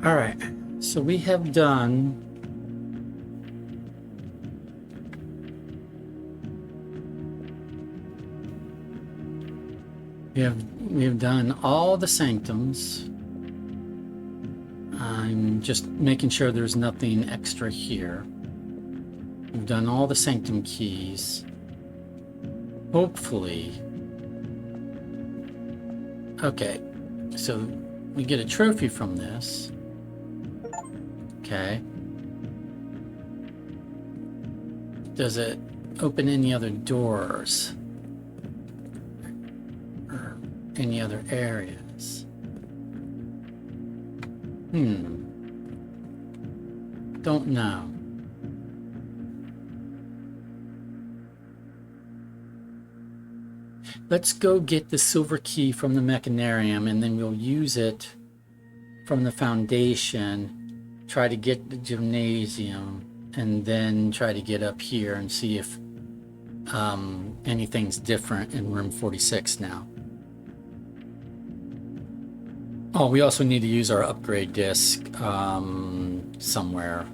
All right. So we have done we have done all the sanctums. I'm just making sure there's nothing extra here. We've done all the sanctum keys. Hopefully. Okay, so we get a trophy from this. Okay. Does it open any other doors? Or any other areas? Don't know. Let's go get the silver key from the mechanarium, and then we'll use it from the foundation, try to get the gymnasium, and then try to get up here and see if anything's different in room 46 now. Oh, we also need to use our upgrade disc somewhere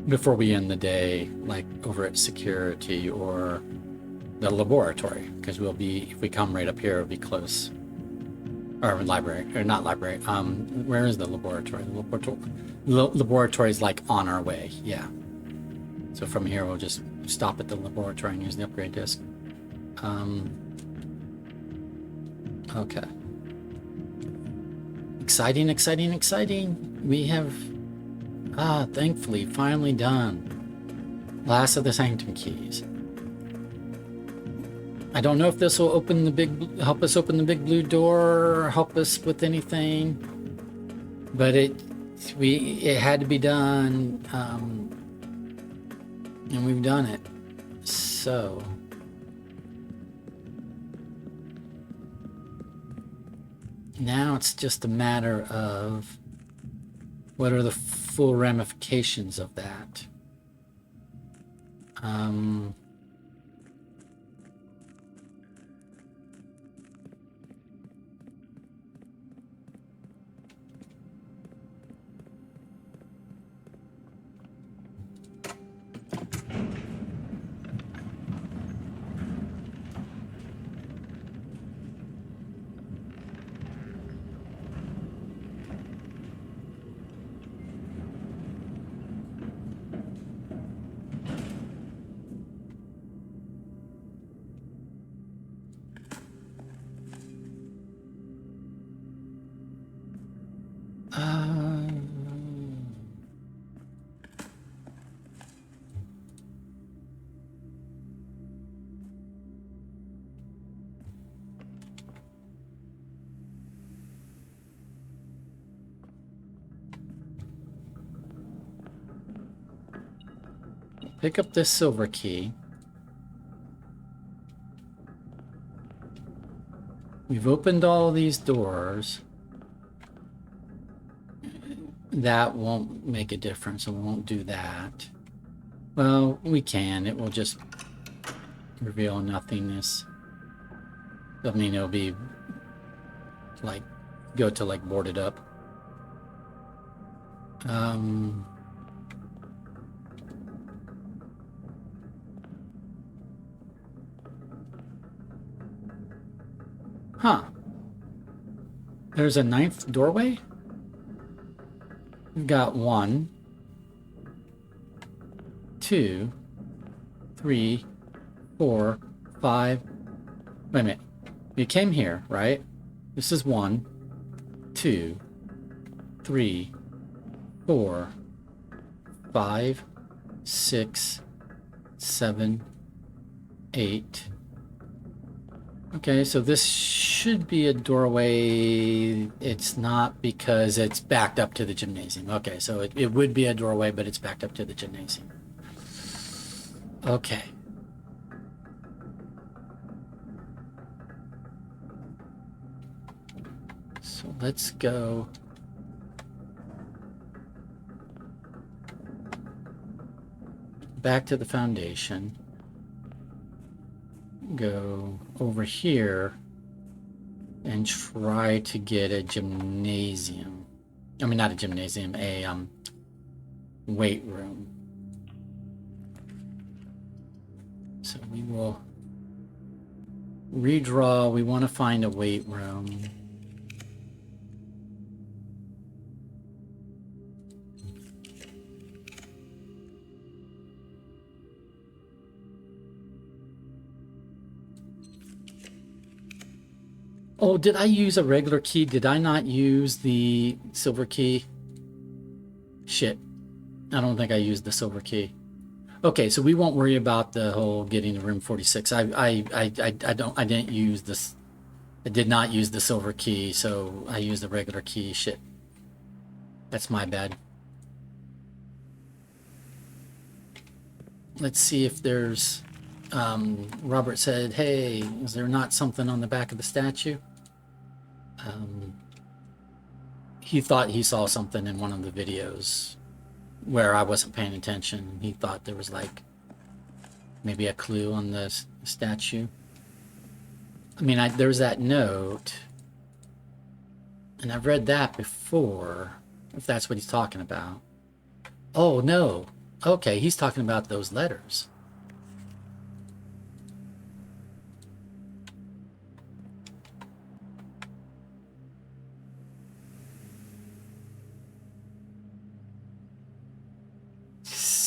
before we end the day, like over at security or the laboratory, because we'll be, if we come right up here, it'll be close. Or library, or not library. Where is the laboratory? The laboratory is like on our way. Yeah. So from here, we'll just stop at the laboratory and use the upgrade disc. Okay. Exciting, exciting, exciting. We have, thankfully, finally done last of the sanctum keys. I don't know if this will open the help us open the big blue door or help us with anything, but it had to be done, and we've done it. So now it's just a matter of what are the full ramifications of that. Pick up this silver key. We've opened all these doors. That won't make a difference, so we won't do that. Well, we can. It will just reveal nothingness. I mean, it'll be like, go to like boarded up. Huh. There's a ninth doorway? We've got 1, 2, 3, 4, 5. Wait a minute. We came here, right? This is 1, 2, 3, 4, 5, 6, 7, 8. Okay, so this should be a doorway. It's not because it's backed up to the gymnasium. Okay, so it would be a doorway, but it's backed up to the gymnasium. Okay. So let's go. Back to the foundation. Go over here and try to get a gymnasium. I mean, not a gymnasium, a weight room. So we will redraw. We want to find a weight room. Oh, did I use a regular key? Did I not use the silver key? Shit. I don't think I used the silver key. Okay, so we won't worry about the whole getting to room 46. I didn't use this. I did not use the silver key, so I used the regular key. Shit. That's my bad. Let's see if there's Robert said, hey, is there not something on the back of the statue? He thought he saw something in one of the videos where I wasn't paying attention. He thought there was like maybe a clue on the statue. I mean, there's that note, and I've read that before, if that's what he's talking about. Oh, no. Okay, he's talking about those letters.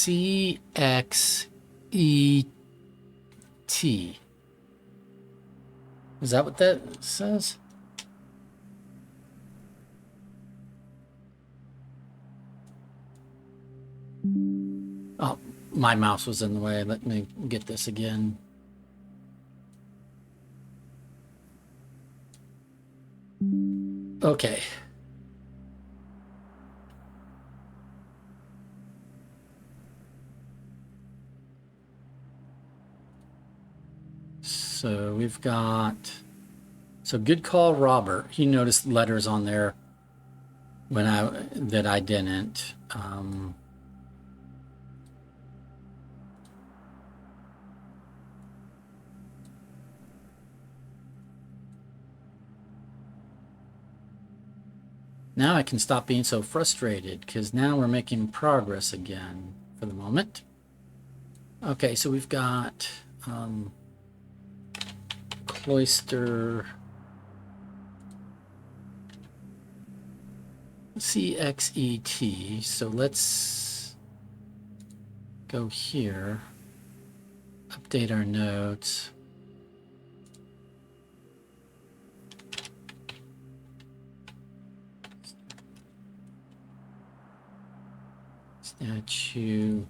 CXET. Is that what that says? Oh, my mouse was in the way. Let me get this again. Okay. So we've got, so good call, Robert. He noticed letters on there that I didn't. Now I can stop being so frustrated because now we're making progress again for the moment. Okay, so we've got cloister CXET. So let's go here, update our notes. Statue.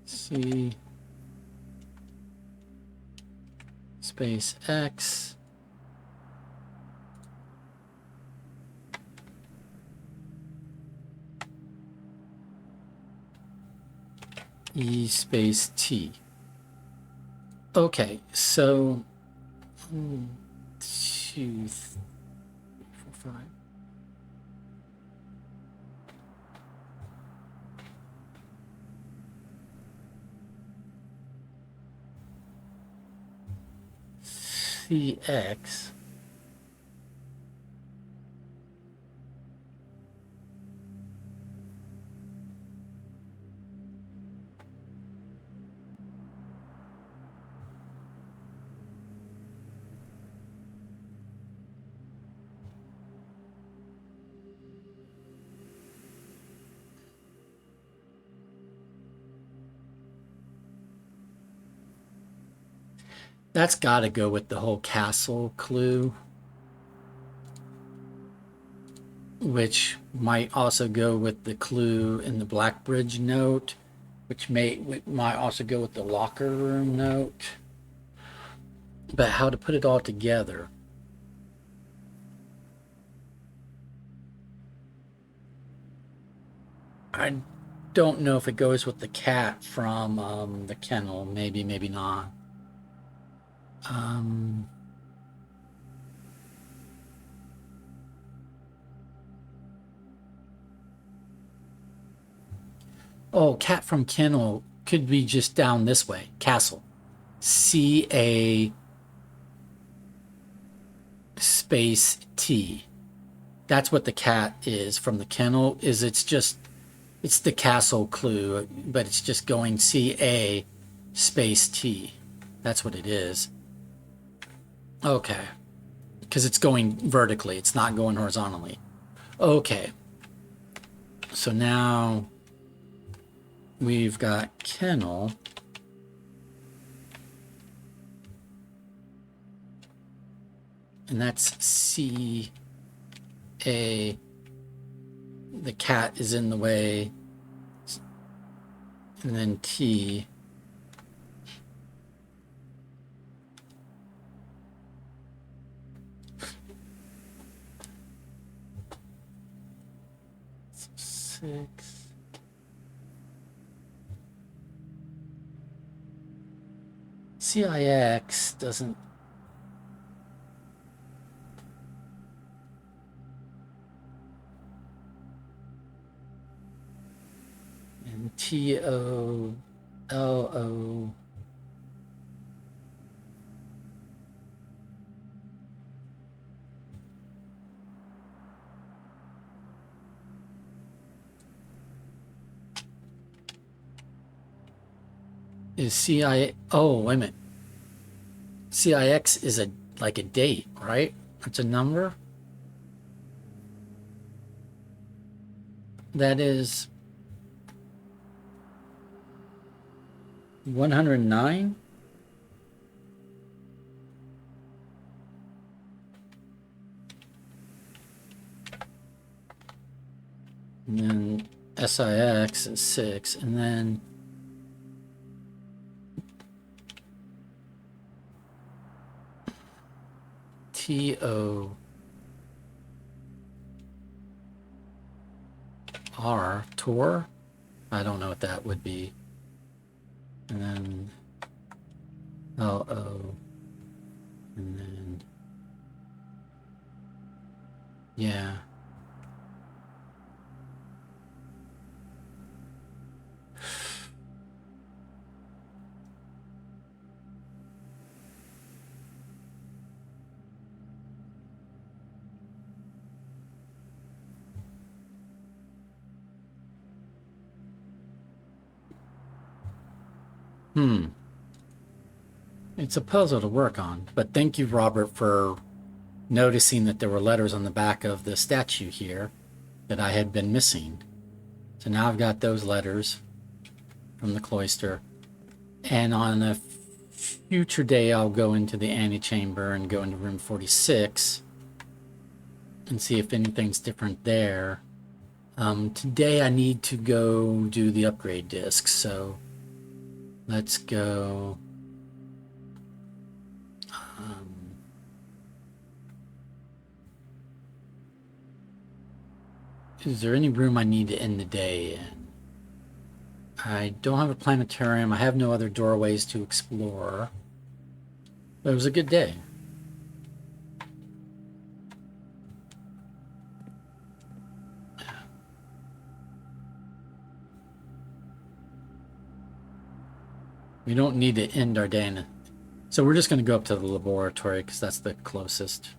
C space X E space T. Okay, so 1, 2, 3, 4, 5. CX That's got to go with the whole castle clue, which might also go with the clue in the Blackbridge note, which might also go with the locker room note. But how to put it all together? I don't know if it goes with the cat from the kennel. Maybe, maybe not. Oh, cat from kennel could be just down this way. Castle. C-A space T. That's what the cat is from the kennel. It's the castle clue, but it's just going C-A space T. That's what it is. Okay. Because it's going vertically. It's not going horizontally. Okay. So now we've got kennel. And that's C-A. The cat is in the way. And then T. Six. CIX doesn't. And TOLO. Is CI? Oh, wait a minute. CIX is like a date, right? It's a number. That is 109. And then SIX is 6, and then TOR, Tor? I don't know what that would be. And then LO, and then, yeah. It's a puzzle to work on, but thank you, Robert, for noticing that there were letters on the back of the statue here that I had been missing. So now I've got those letters from the cloister. And on a future day, I'll go into the antechamber and go into room 46 and see if anything's different there. Today I need to go do the upgrade disc, so let's go. Is there any room I need to end the day in? I don't have a planetarium. I have no other doorways to explore. But it was a good day. We don't need to end our day in it. So we're just going to go up to the laboratory because that's the closest.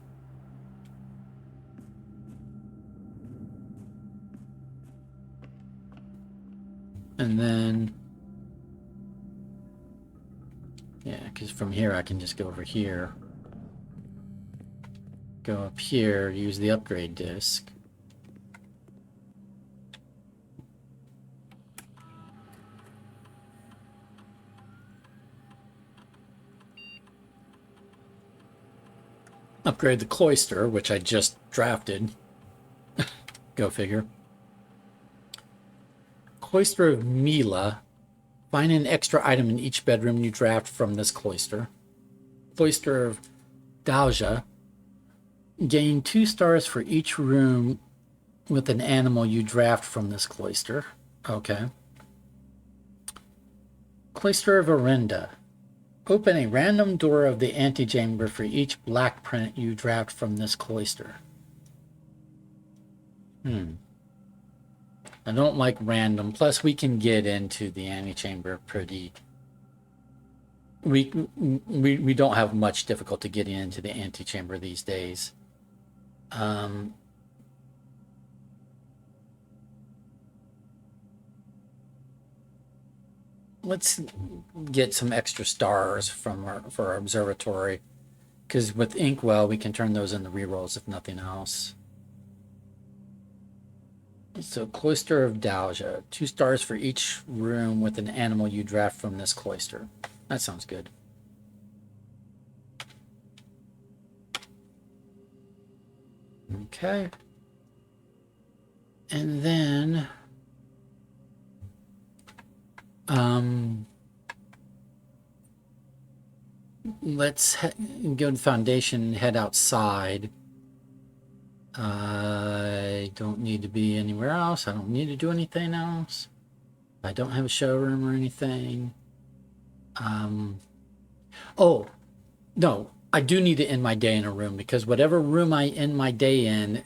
And then, yeah, because from here I can just go over here. Go up here, use the upgrade disc. Upgrade the cloister, which I just drafted. Go figure. Cloister of Mila. Find an extra item in each bedroom you draft from this cloister. Cloister of Dalja. Gain 2 stars for each room with an animal you draft from this cloister. Okay. Cloister of Orinda. Open a random door of the antechamber for each black print you draft from this cloister. I don't like random. Plus, we can get into the antechamber pretty. We don't have much difficulty getting into the antechamber these days. Let's get some extra stars for our observatory, because with Inkwell we can turn those into rerolls if nothing else. So Cloister of Dalja, 2 stars for each room with an animal you draft from this cloister. That sounds good. Okay. And then let's go to the foundation and head outside. I don't need to be anywhere else. I don't need to do anything else. I don't have a showroom or anything. Oh, no, I do need to end my day in a room, because whatever room I end my day in,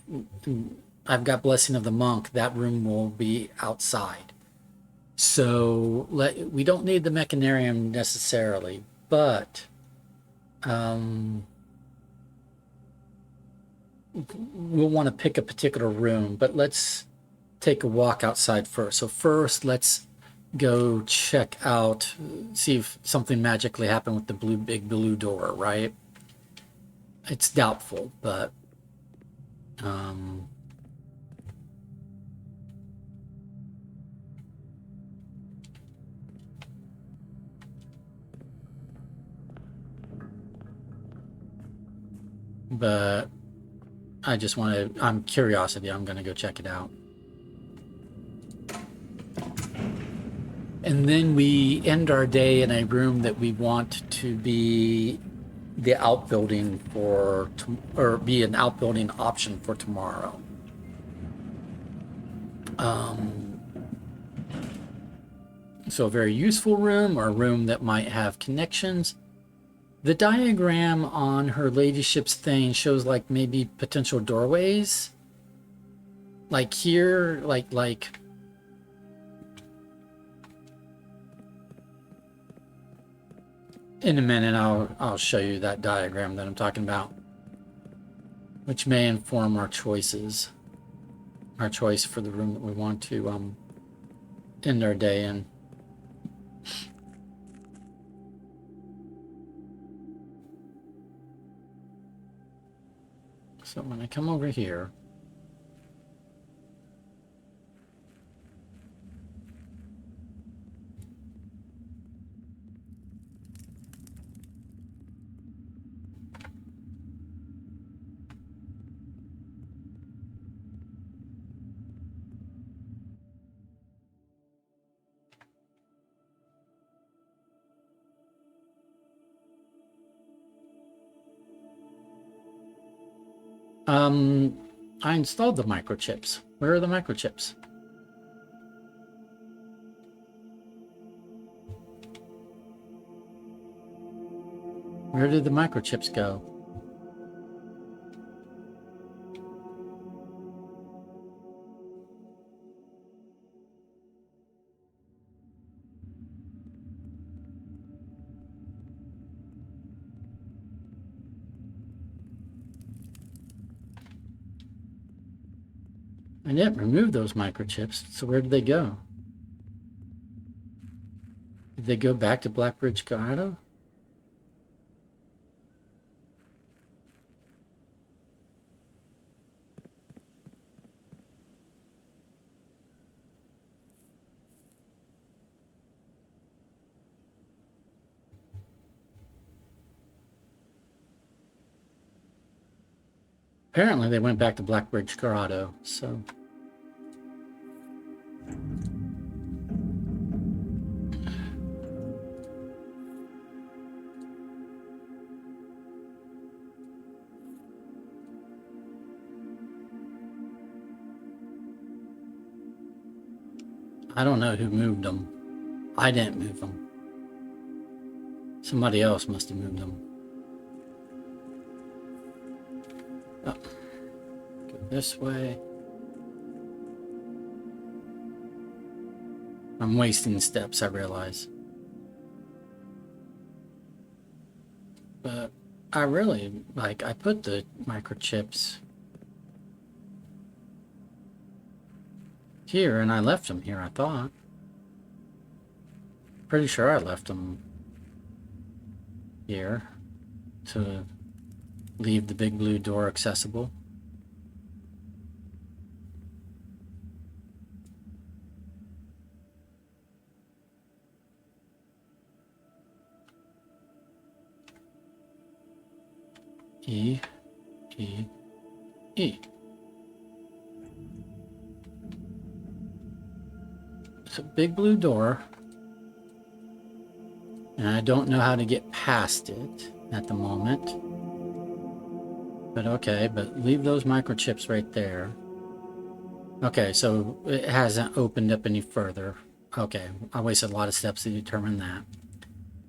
I've got Blessing of the Monk. That room will be outside. So we don't need the mechanarium necessarily, but we'll want to pick a particular room. But let's take a walk outside first. So first, let's go check out, see if something magically happened with the big blue door, right? It's doubtful, but I just want to, I'm curiosity, I'm going to go check it out. And then we end our day in a room that we want to be the outbuilding for, or be an outbuilding option for tomorrow. So a very useful room, or a room that might have connections. The diagram on her ladyship's thing shows like maybe potential doorways. Like here, like in a minute I'll show you that diagram that I'm talking about, which may inform our choices. Our choice for the room that we want to end our day in. So when I come over here, I installed the microchips. Where are the microchips? Where did the microchips go? I didn't remove those microchips, so where did they go? Did they go back to Blackbridge Colorado? Apparently they went back to Blackbridge Colorado, so... I don't know who moved them. I didn't move them. Somebody else must have moved them. Oh. Go this way. I'm wasting steps, I realize. But I really, like, I put the microchips here and I left them here, I thought. Pretty sure I left them here to leave the big blue door accessible. E, E, E. So big blue door. And I don't know how to get past it at the moment. But okay, but leave those microchips right there. Okay, so it hasn't opened up any further. Okay, I wasted a lot of steps to determine that.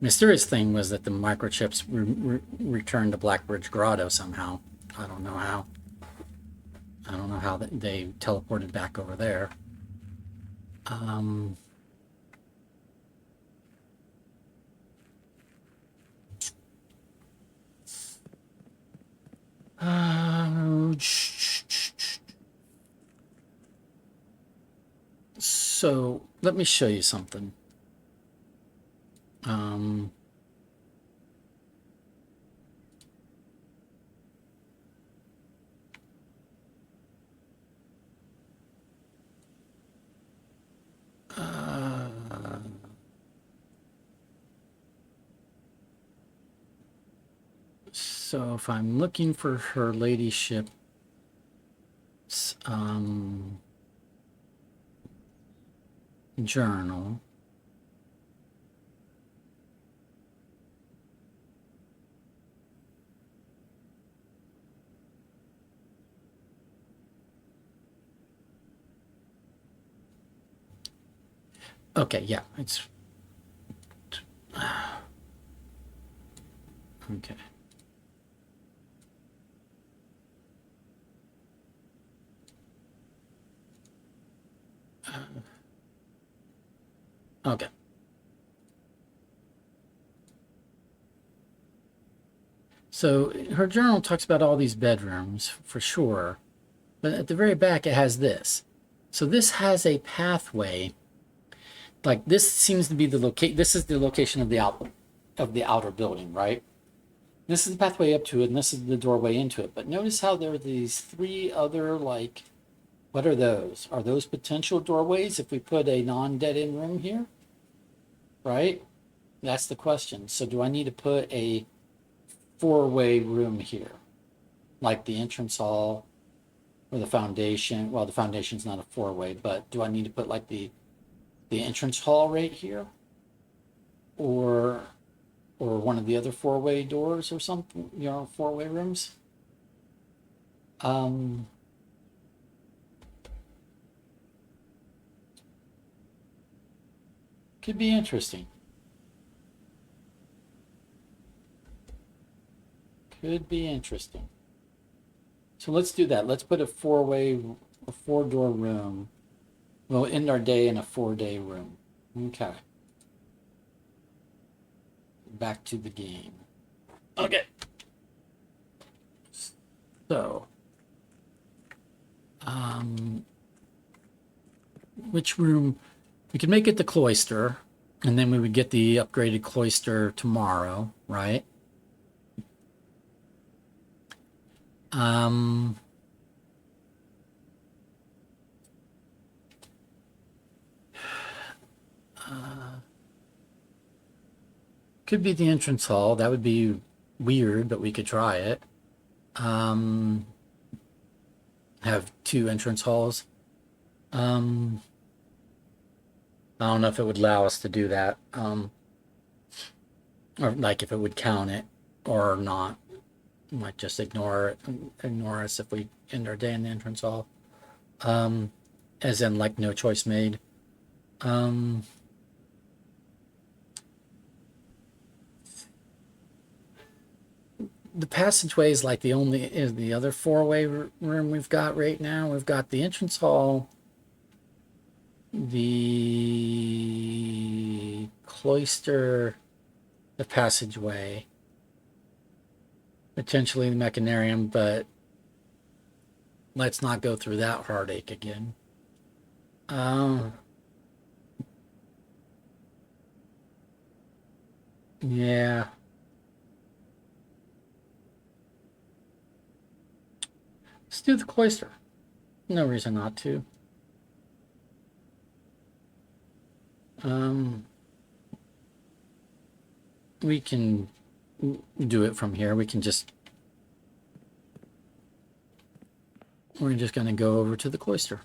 Mysterious thing was that the microchips returned to Blackbridge Grotto somehow. I don't know how. I don't know how they teleported back over there. So let me show you something. So if I'm looking for her ladyship's journal, okay, yeah, it's okay. Okay. So her journal talks about all these bedrooms for sure, but at the very back it has this. So this has a pathway. Like this seems to be the locate. This is the location of the outer building, right? This is the pathway up to it, and this is the doorway into it. But notice how there are these three other, like, what are those? Are those potential doorways if we put a non-dead end room here? Right? That's the question. So do I need to put a four-way room here? Like the entrance hall or the foundation? Well, the foundation's not a four-way, but do I need to put like the entrance hall right here? Or one of the other four-way doors or something, you know, four-way rooms? Could be interesting. Could be interesting. So let's do that. Let's put a four-door room. We'll end our day in a four-day room. Okay. Back to the game. Okay. So, which room? We could make it the cloister, and then we would get the upgraded cloister tomorrow, right? Could be the entrance hall. That would be weird, but we could try it. Have two entrance halls. I don't know if it would allow us to do that. Or like if it would count it or not. Might just ignore us if we end our day in the entrance hall. As in like no choice made. Um, the passageway is like the other four-way room we've got right now. We've got the entrance hall, the cloister, the passageway, potentially the mechanarium, but let's not go through that heartache again. Yeah. Let's do the cloister. No reason not to. We can do it from here. We're just going to go over to the cloister.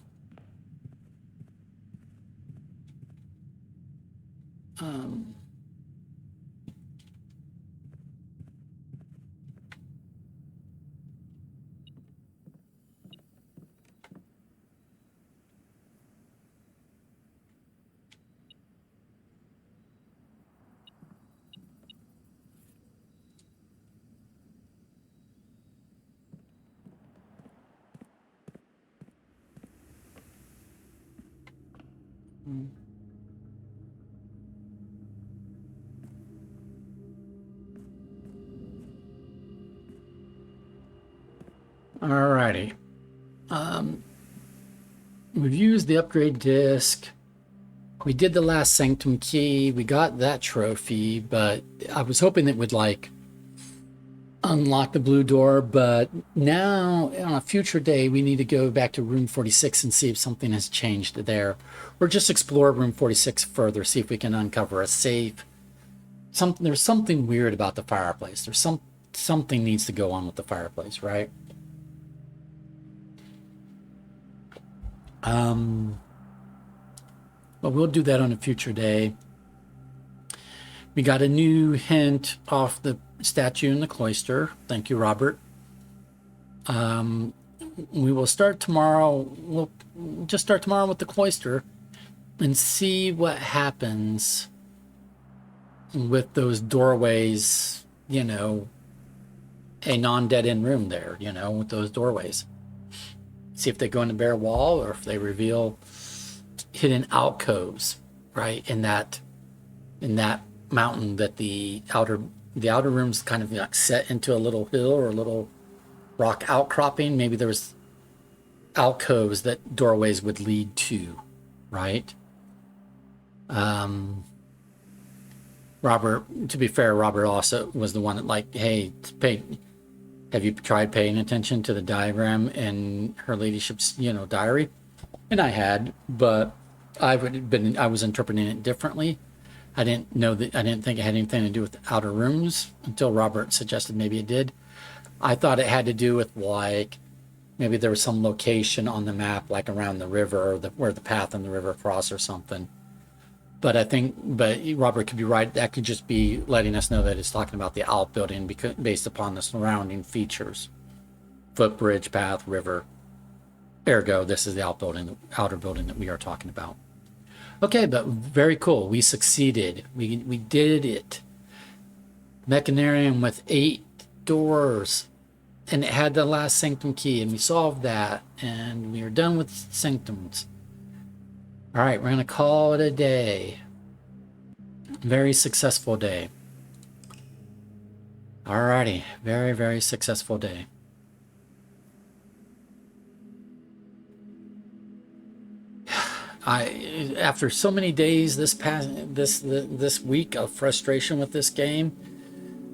Alrighty. We've used the upgrade disc. We did the last sanctum key. We got that trophy, but I was hoping it would like unlock the blue door. But now on a future day, we need to go back to room 46 and see if something has changed there, or just explore room 46 further, see if we can uncover a safe. There's something weird about the fireplace. There's something needs to go on with the fireplace, right? But we'll do that on a future day. We got a new hint off the statue in the cloister. Thank you, Robert. We will start tomorrow. We'll just start tomorrow with the cloister and see what happens with those doorways, you know, a non-dead end room there, you know, with those doorways. See if they go in the bare wall or if they reveal hidden alcoves, right, in that mountain that the outer room's kind of like set into a little hill or a little rock outcropping. Maybe there was alcoves that doorways would lead to, right? Robert, to be fair, Robert also was the one that like, hey, have you tried paying attention to the diagram in her ladyship's, you know, diary? And I had, but I was interpreting it differently. I didn't think it had anything to do with the outer rooms until Robert suggested maybe it did. I thought it had to do with like maybe there was some location on the map like around the river or where the path and the river cross or something. But Robert could be right. That could just be letting us know that it's talking about the outbuilding based upon the surrounding features. Footbridge, path, river. Ergo, this is the outer building that we are talking about. Okay, but very cool. We succeeded. We did it. Mechanarium with 8 doors. And it had the last sanctum key, and we solved that. And we are done with sanctums. All right, we're going to call it a day. Very successful day. All righty, very, very successful day. After so many days this week of frustration with this game,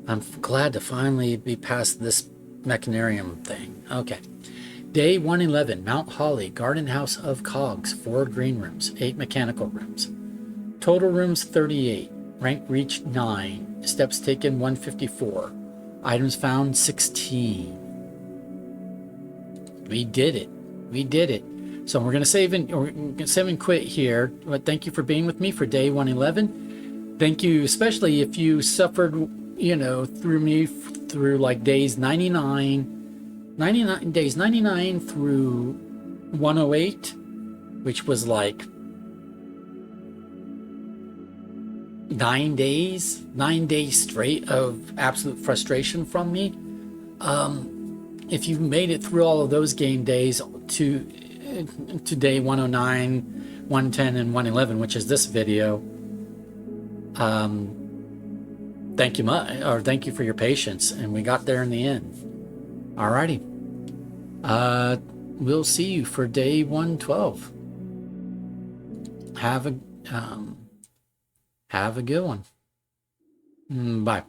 I'm glad to finally be past this mechanarium thing. Okay. Day 111, Mount Holly, Garden House of Cogs, 4 green rooms, 8 mechanical rooms. Total rooms 38, rank reached 9, steps taken 154, items found 16. We did it. We did it. So we're going to save and quit here. But thank you for being with me for day 111. Thank you, especially if you suffered, you know, through like days 99 through 108, which was like 9 days straight of absolute frustration from me. If you made it through all of those game days to day 109, 110, and 111, which is this video, thank you for your patience, and we got there in the end. Alrighty. We'll see you for day 112. Have a good one. Bye.